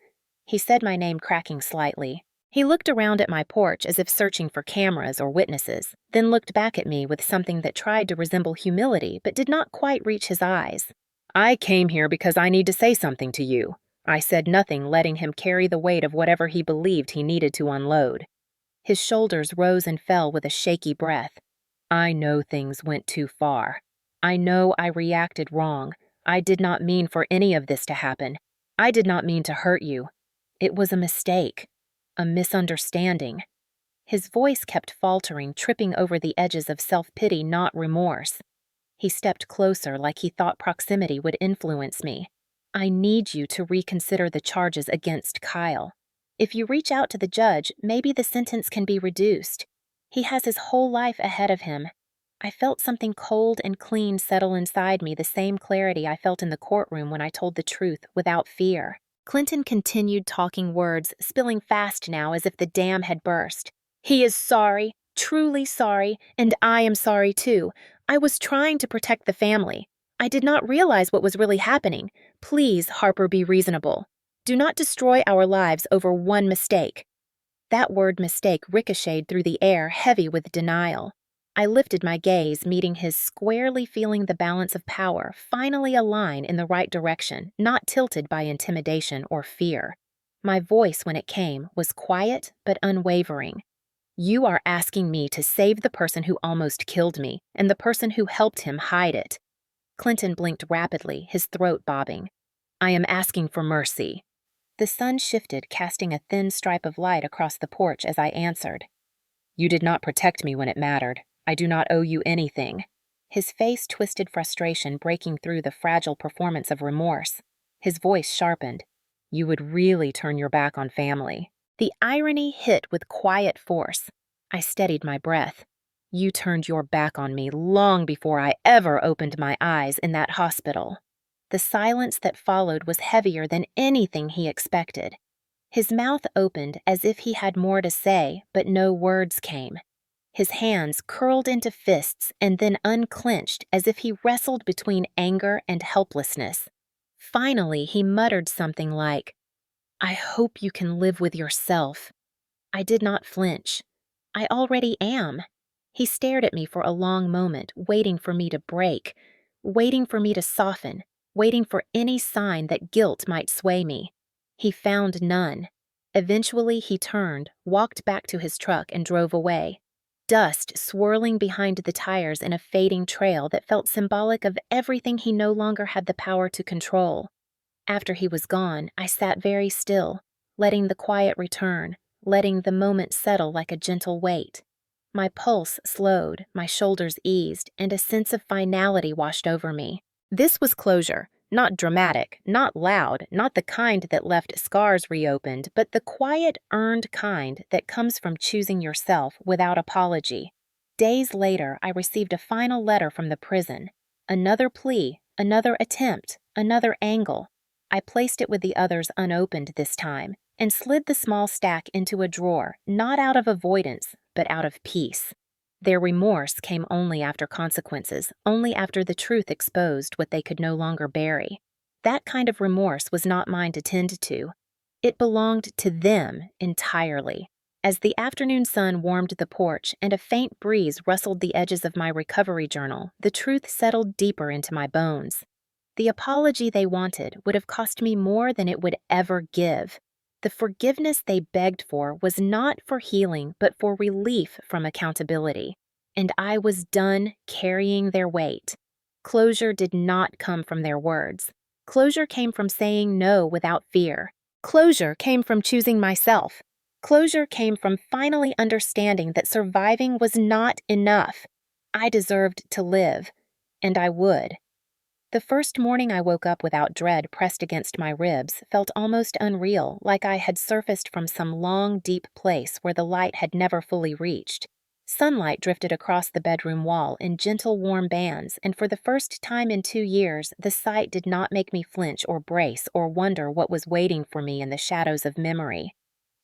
he said, my name cracking slightly. He looked around at my porch as if searching for cameras or witnesses, then looked back at me with something that tried to resemble humility but did not quite reach his eyes. I came here because I need to say something to you. I said nothing, letting him carry the weight of whatever he believed he needed to unload. His shoulders rose and fell with a shaky breath. I know things went too far. I know I reacted wrong. I did not mean for any of this to happen. I did not mean to hurt you. It was a mistake, a misunderstanding. His voice kept faltering, tripping over the edges of self-pity, not remorse. He stepped closer like he thought proximity would influence me. I need you to reconsider the charges against Kyle. If you reach out to the judge, maybe the sentence can be reduced. He has his whole life ahead of him. I felt something cold and clean settle inside me, the same clarity I felt in the courtroom when I told the truth without fear. Clinton continued talking words, spilling fast now as if the dam had burst. He is sorry, truly sorry, and I am sorry too. I was trying to protect the family. I did not realize what was really happening. Please, Harper, be reasonable. Do not destroy our lives over one mistake. That word mistake ricocheted through the air, heavy with denial. I lifted my gaze, meeting his squarely, feeling the balance of power finally align in the right direction, not tilted by intimidation or fear. My voice, when it came, was quiet but unwavering. You are asking me to save the person who almost killed me and the person who helped him hide it. Clinton blinked rapidly, his throat bobbing. I am asking for mercy. The sun shifted, casting a thin stripe of light across the porch as I answered. You did not protect me when it mattered. I do not owe you anything. His face twisted frustration, breaking through the fragile performance of remorse. His voice sharpened. You would really turn your back on family. The irony hit with quiet force. I steadied my breath. You turned your back on me long before I ever opened my eyes in that hospital. The silence that followed was heavier than anything he expected. His mouth opened as if he had more to say, but no words came. His hands curled into fists and then unclenched as if he wrestled between anger and helplessness. Finally, he muttered something like, I hope you can live with yourself. I did not flinch. I already am. He stared at me for a long moment, waiting for me to break, waiting for me to soften, waiting for any sign that guilt might sway me. He found none. Eventually, he turned, walked back to his truck, and drove away. Dust swirling behind the tires in a fading trail that felt symbolic of everything he no longer had the power to control. After he was gone, I sat very still, letting the quiet return, letting the moment settle like a gentle weight. My pulse slowed, my shoulders eased, and a sense of finality washed over me. This was closure, not dramatic, not loud, not the kind that left scars reopened, but the quiet, earned kind that comes from choosing yourself without apology. Days later, I received a final letter from the prison. Another plea, another attempt, another angle. I placed it with the others unopened this time, and slid the small stack into a drawer, not out of avoidance, but out of peace. Their remorse came only after consequences, only after the truth exposed what they could no longer bury. That kind of remorse was not mine to tend to. It belonged to them entirely. As the afternoon sun warmed the porch and a faint breeze rustled the edges of my recovery journal, the truth settled deeper into my bones. The apology they wanted would have cost me more than it would ever give. The forgiveness they begged for was not for healing, but for relief from accountability. And I was done carrying their weight. Closure did not come from their words. Closure came from saying no without fear. Closure came from choosing myself. Closure came from finally understanding that surviving was not enough. I deserved to live, and I would. The first morning I woke up without dread pressed against my ribs felt almost unreal, like I had surfaced from some long, deep place where the light had never fully reached. Sunlight drifted across the bedroom wall in gentle, warm bands, and for the first time in 2 years, the sight did not make me flinch or brace or wonder what was waiting for me in the shadows of memory.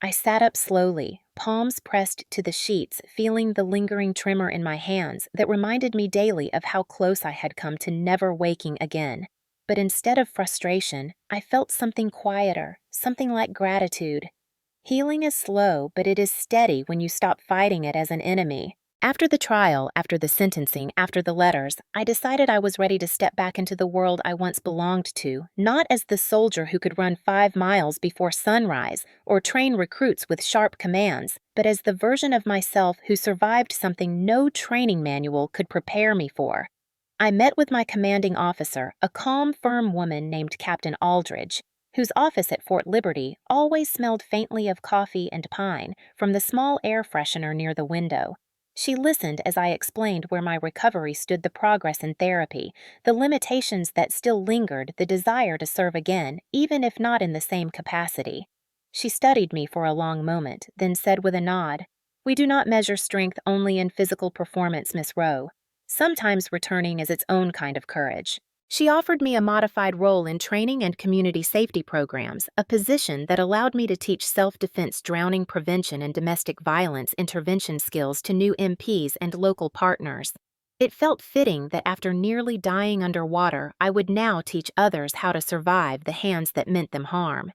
I sat up slowly, palms pressed to the sheets, feeling the lingering tremor in my hands that reminded me daily of how close I had come to never waking again. But instead of frustration, I felt something quieter, something like gratitude. Healing is slow, but it is steady when you stop fighting it as an enemy. After the trial, after the sentencing, after the letters, I decided I was ready to step back into the world I once belonged to, not as the soldier who could run 5 miles before sunrise or train recruits with sharp commands, but as the version of myself who survived something no training manual could prepare me for. I met with my commanding officer, a calm, firm woman named Captain Aldridge, whose office at Fort Liberty always smelled faintly of coffee and pine from the small air freshener near the window. She listened as I explained where my recovery stood, the progress in therapy, the limitations that still lingered, the desire to serve again, even if not in the same capacity. She studied me for a long moment, then said with a nod, "We do not measure strength only in physical performance, Miss Rowe. Sometimes returning is its own kind of courage." She offered me a modified role in training and community safety programs, a position that allowed me to teach self-defense, drowning prevention, and domestic violence intervention skills to new MPs and local partners. It felt fitting that after nearly dying underwater, I would now teach others how to survive the hands that meant them harm.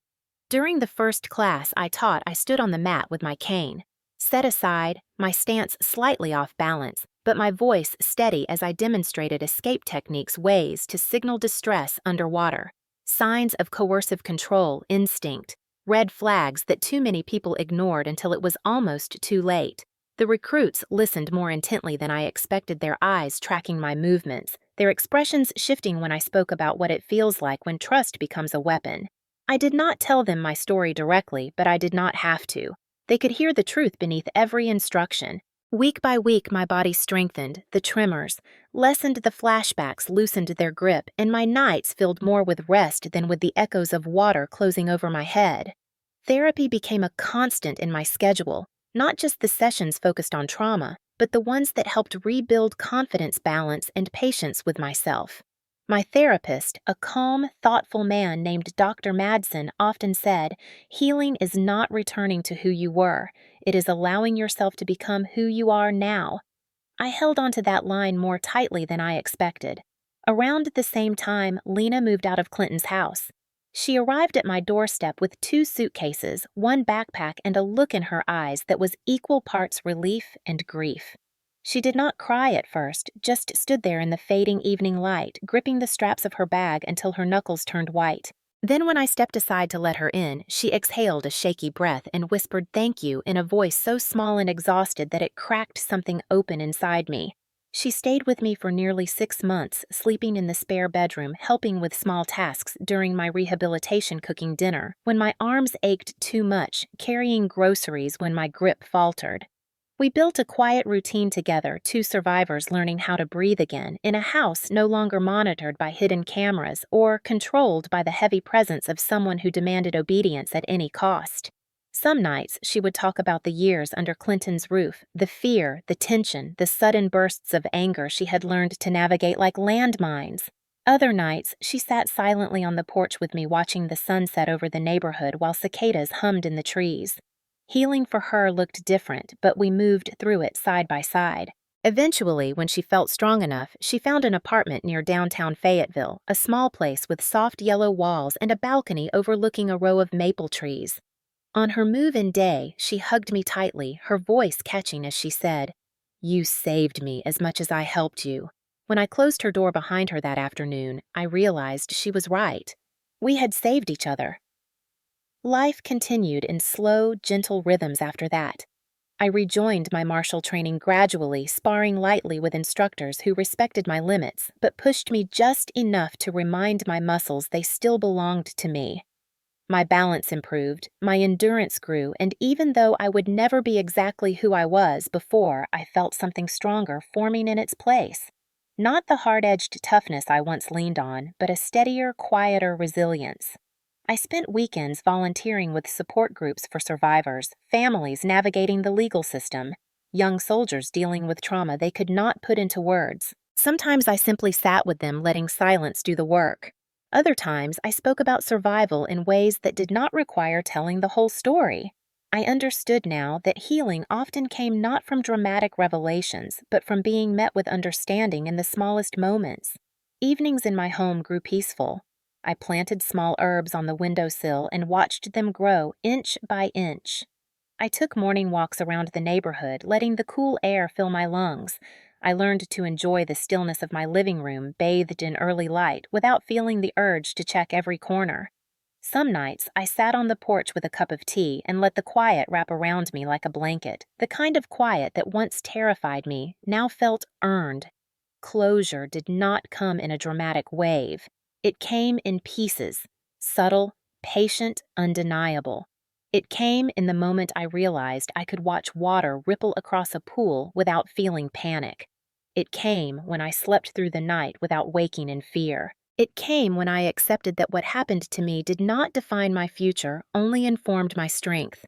During the first class I taught, I stood on the mat with my cane, set aside, my stance slightly off balance, but my voice steady as I demonstrated escape techniques, ways to signal distress underwater, signs of coercive control, instinct, red flags that too many people ignored until it was almost too late. The recruits listened more intently than I expected, their eyes tracking my movements, their expressions shifting when I spoke about what it feels like when trust becomes a weapon. I did not tell them my story directly, but I did not have to. They could hear the truth beneath every instruction. Week by week, my body strengthened, the tremors, lessened, the flashbacks loosened their grip, and my nights filled more with rest than with the echoes of water closing over my head. Therapy became a constant in my schedule, not just the sessions focused on trauma, but the ones that helped rebuild confidence, balance, and patience with myself. My therapist, a calm, thoughtful man named Dr. Madsen, often said, "Healing is not returning to who you were. It is allowing yourself to become who you are now." I held onto that line more tightly than I expected. Around the same time, Lena moved out of Clinton's house. She arrived at my doorstep with 2 suitcases, 1 backpack, and a look in her eyes that was equal parts relief and grief. She did not cry at first, just stood there in the fading evening light, gripping the straps of her bag until her knuckles turned white. Then when I stepped aside to let her in, she exhaled a shaky breath and whispered thank you in a voice so small and exhausted that it cracked something open inside me. She stayed with me for nearly 6 months, sleeping in the spare bedroom, helping with small tasks during my rehabilitation, cooking dinner when my arms ached too much, carrying groceries when my grip faltered. We built a quiet routine together, 2 survivors learning how to breathe again, in a house no longer monitored by hidden cameras or controlled by the heavy presence of someone who demanded obedience at any cost. Some nights she would talk about the years under Clinton's roof, the fear, the tension, the sudden bursts of anger she had learned to navigate like landmines. Other nights, she sat silently on the porch with me watching the sunset over the neighborhood while cicadas hummed in the trees. Healing for her looked different, but we moved through it side by side. Eventually, when she felt strong enough, she found an apartment near downtown Fayetteville, a small place with soft yellow walls and a balcony overlooking a row of maple trees. On her move-in day, she hugged me tightly, her voice catching as she said, "You saved me as much as I helped you." When I closed her door behind her that afternoon, I realized she was right. We had saved each other. Life continued in slow, gentle rhythms after that. I rejoined my martial training gradually, sparring lightly with instructors who respected my limits, but pushed me just enough to remind my muscles they still belonged to me. My balance improved, my endurance grew, and even though I would never be exactly who I was before, I felt something stronger forming in its place. Not the hard-edged toughness I once leaned on, but a steadier, quieter resilience. I spent weekends volunteering with support groups for survivors, families navigating the legal system, young soldiers dealing with trauma they could not put into words. Sometimes I simply sat with them, letting silence do the work. Other times, I spoke about survival in ways that did not require telling the whole story. I understood now that healing often came not from dramatic revelations, but from being met with understanding in the smallest moments. Evenings in my home grew peaceful. I planted small herbs on the windowsill and watched them grow inch by inch. I took morning walks around the neighborhood, letting the cool air fill my lungs. I learned to enjoy the stillness of my living room, bathed in early light, without feeling the urge to check every corner. Some nights, I sat on the porch with a cup of tea and let the quiet wrap around me like a blanket. The kind of quiet that once terrified me now felt earned. Closure did not come in a dramatic wave. It came in pieces, subtle, patient, undeniable. It came in the moment I realized I could watch water ripple across a pool without feeling panic. It came when I slept through the night without waking in fear. It came when I accepted that what happened to me did not define my future, only informed my strength.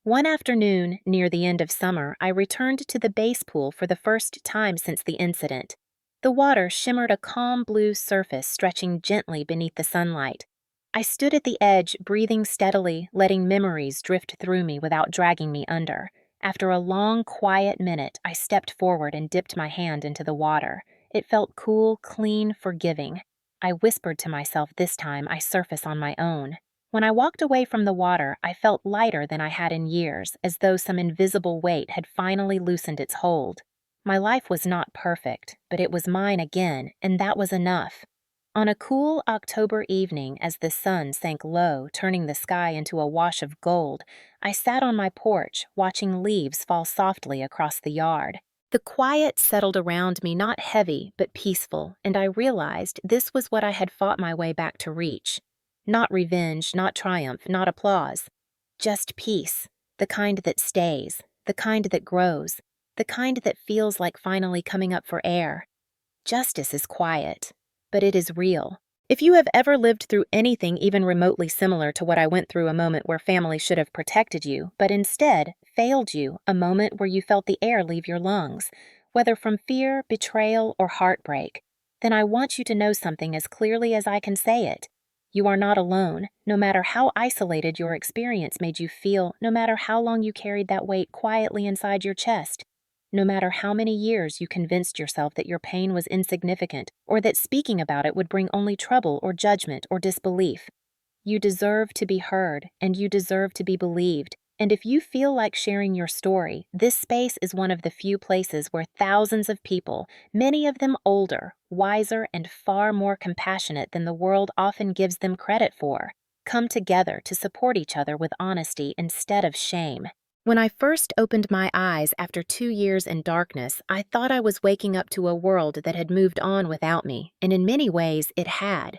One afternoon, near the end of summer, I returned to the base pool for the first time since the incident. The water shimmered a calm blue surface stretching gently beneath the sunlight. I stood at the edge, breathing steadily, letting memories drift through me without dragging me under. After a long, quiet minute, I stepped forward and dipped my hand into the water. It felt cool, clean, forgiving. I whispered to myself this time I surface on my own. When I walked away from the water, I felt lighter than I had in years, as though some invisible weight had finally loosened its hold. My life was not perfect, but it was mine again, and that was enough. On a cool October evening, as the sun sank low, turning the sky into a wash of gold, I sat on my porch, watching leaves fall softly across the yard. The quiet settled around me, not heavy, but peaceful, and I realized this was what I had fought my way back to reach. Not revenge, not triumph, not applause. Just peace, the kind that stays, the kind that grows, the kind that feels like finally coming up for air. Justice is quiet, but it is real. If you have ever lived through anything even remotely similar to what I went through, a moment where family should have protected you, but instead failed you, a moment where you felt the air leave your lungs, whether from fear, betrayal, or heartbreak, then I want you to know something as clearly as I can say it. You are not alone, no matter how isolated your experience made you feel, no matter how long you carried that weight quietly inside your chest. No matter how many years you convinced yourself that your pain was insignificant or that speaking about it would bring only trouble or judgment or disbelief. You deserve to be heard, and you deserve to be believed. And if you feel like sharing your story, this space is one of the few places where thousands of people, many of them older, wiser, and far more compassionate than the world often gives them credit for, come together to support each other with honesty instead of shame. When I first opened my eyes after 2 years in darkness, I thought I was waking up to a world that had moved on without me, and in many ways it had.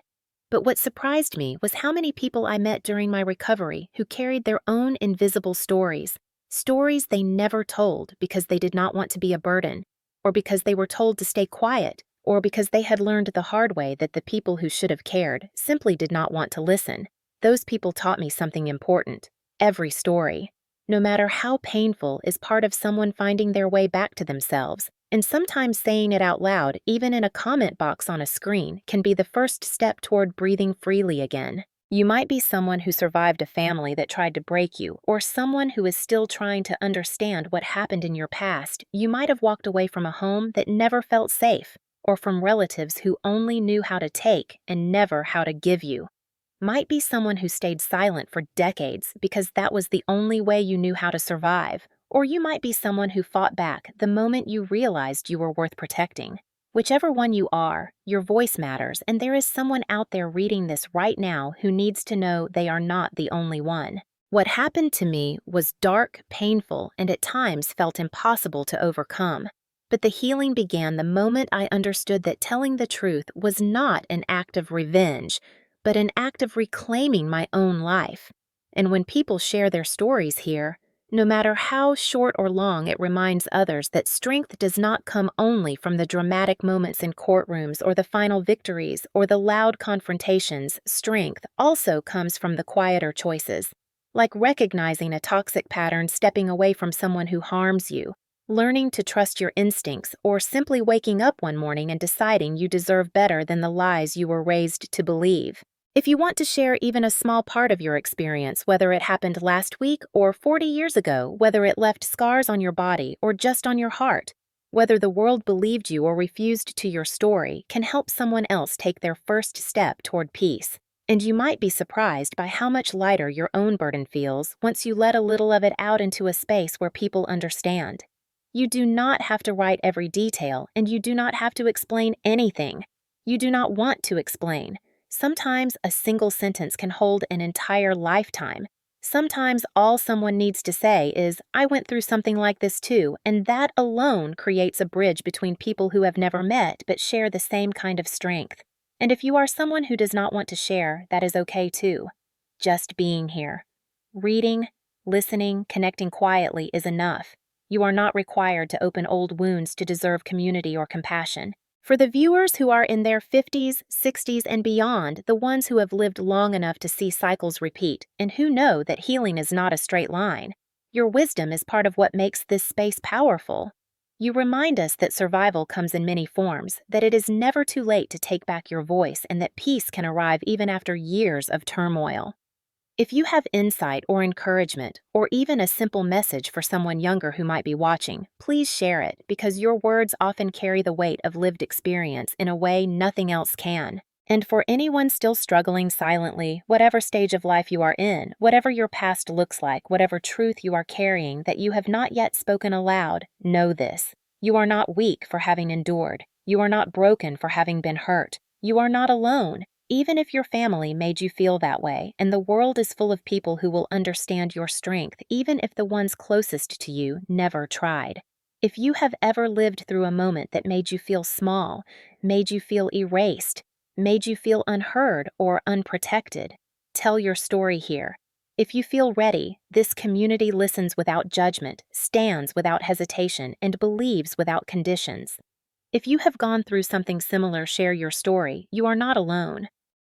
But what surprised me was how many people I met during my recovery who carried their own invisible stories, stories they never told because they did not want to be a burden, or because they were told to stay quiet, or because they had learned the hard way that the people who should have cared simply did not want to listen. Those people taught me something important. Every story, no matter how painful, is part of someone finding their way back to themselves, and sometimes saying it out loud, even in a comment box on a screen, can be the first step toward breathing freely again. You might be someone who survived a family that tried to break you, or someone who is still trying to understand what happened in your past. You might have walked away from a home that never felt safe, or from relatives who only knew how to take and never how to give you. Might be someone who stayed silent for decades because that was the only way you knew how to survive. Or you might be someone who fought back the moment you realized you were worth protecting. Whichever one you are, your voice matters, and there is someone out there reading this right now who needs to know they are not the only one. What happened to me was dark, painful, and at times felt impossible to overcome. But the healing began the moment I understood that telling the truth was not an act of revenge, but an act of reclaiming my own life. And when people share their stories here, no matter how short or long, it reminds others that strength does not come only from the dramatic moments in courtrooms or the final victories or the loud confrontations. Strength also comes from the quieter choices, like recognizing a toxic pattern, stepping away from someone who harms you, learning to trust your instincts, or simply waking up one morning and deciding you deserve better than the lies you were raised to believe. If you want to share even a small part of your experience, whether it happened last week or 40 years ago, whether it left scars on your body or just on your heart, whether the world believed you or refused to your story, can help someone else take their first step toward peace. And you might be surprised by how much lighter your own burden feels once you let a little of it out into a space where people understand. You do not have to write every detail, and you do not have to explain anything. You do not want to explain. Sometimes a single sentence can hold an entire lifetime. Sometimes all someone needs to say is, "I went through something like this too," and that alone creates a bridge between people who have never met but share the same kind of strength. And if you are someone who does not want to share, that is okay too. Just being here, reading, listening, connecting quietly is enough. You are not required to open old wounds to deserve community or compassion. For the viewers who are in their 50s, 60s, and beyond, the ones who have lived long enough to see cycles repeat, and who know that healing is not a straight line, your wisdom is part of what makes this space powerful. You remind us that survival comes in many forms, that it is never too late to take back your voice, and that peace can arrive even after years of turmoil. If you have insight or encouragement, or even a simple message for someone younger who might be watching, please share it because your words often carry the weight of lived experience in a way nothing else can. And for anyone still struggling silently, whatever stage of life you are in, whatever your past looks like, whatever truth you are carrying that you have not yet spoken aloud, know this. You are not weak for having endured. You are not broken for having been hurt. You are not alone. Even if your family made you feel that way, and the world is full of people who will understand your strength, even if the ones closest to you never tried. If you have ever lived through a moment that made you feel small, made you feel erased, made you feel unheard or unprotected, tell your story here. If you feel ready, this community listens without judgment, stands without hesitation, and believes without conditions. If you have gone through something similar, share your story. You are not alone.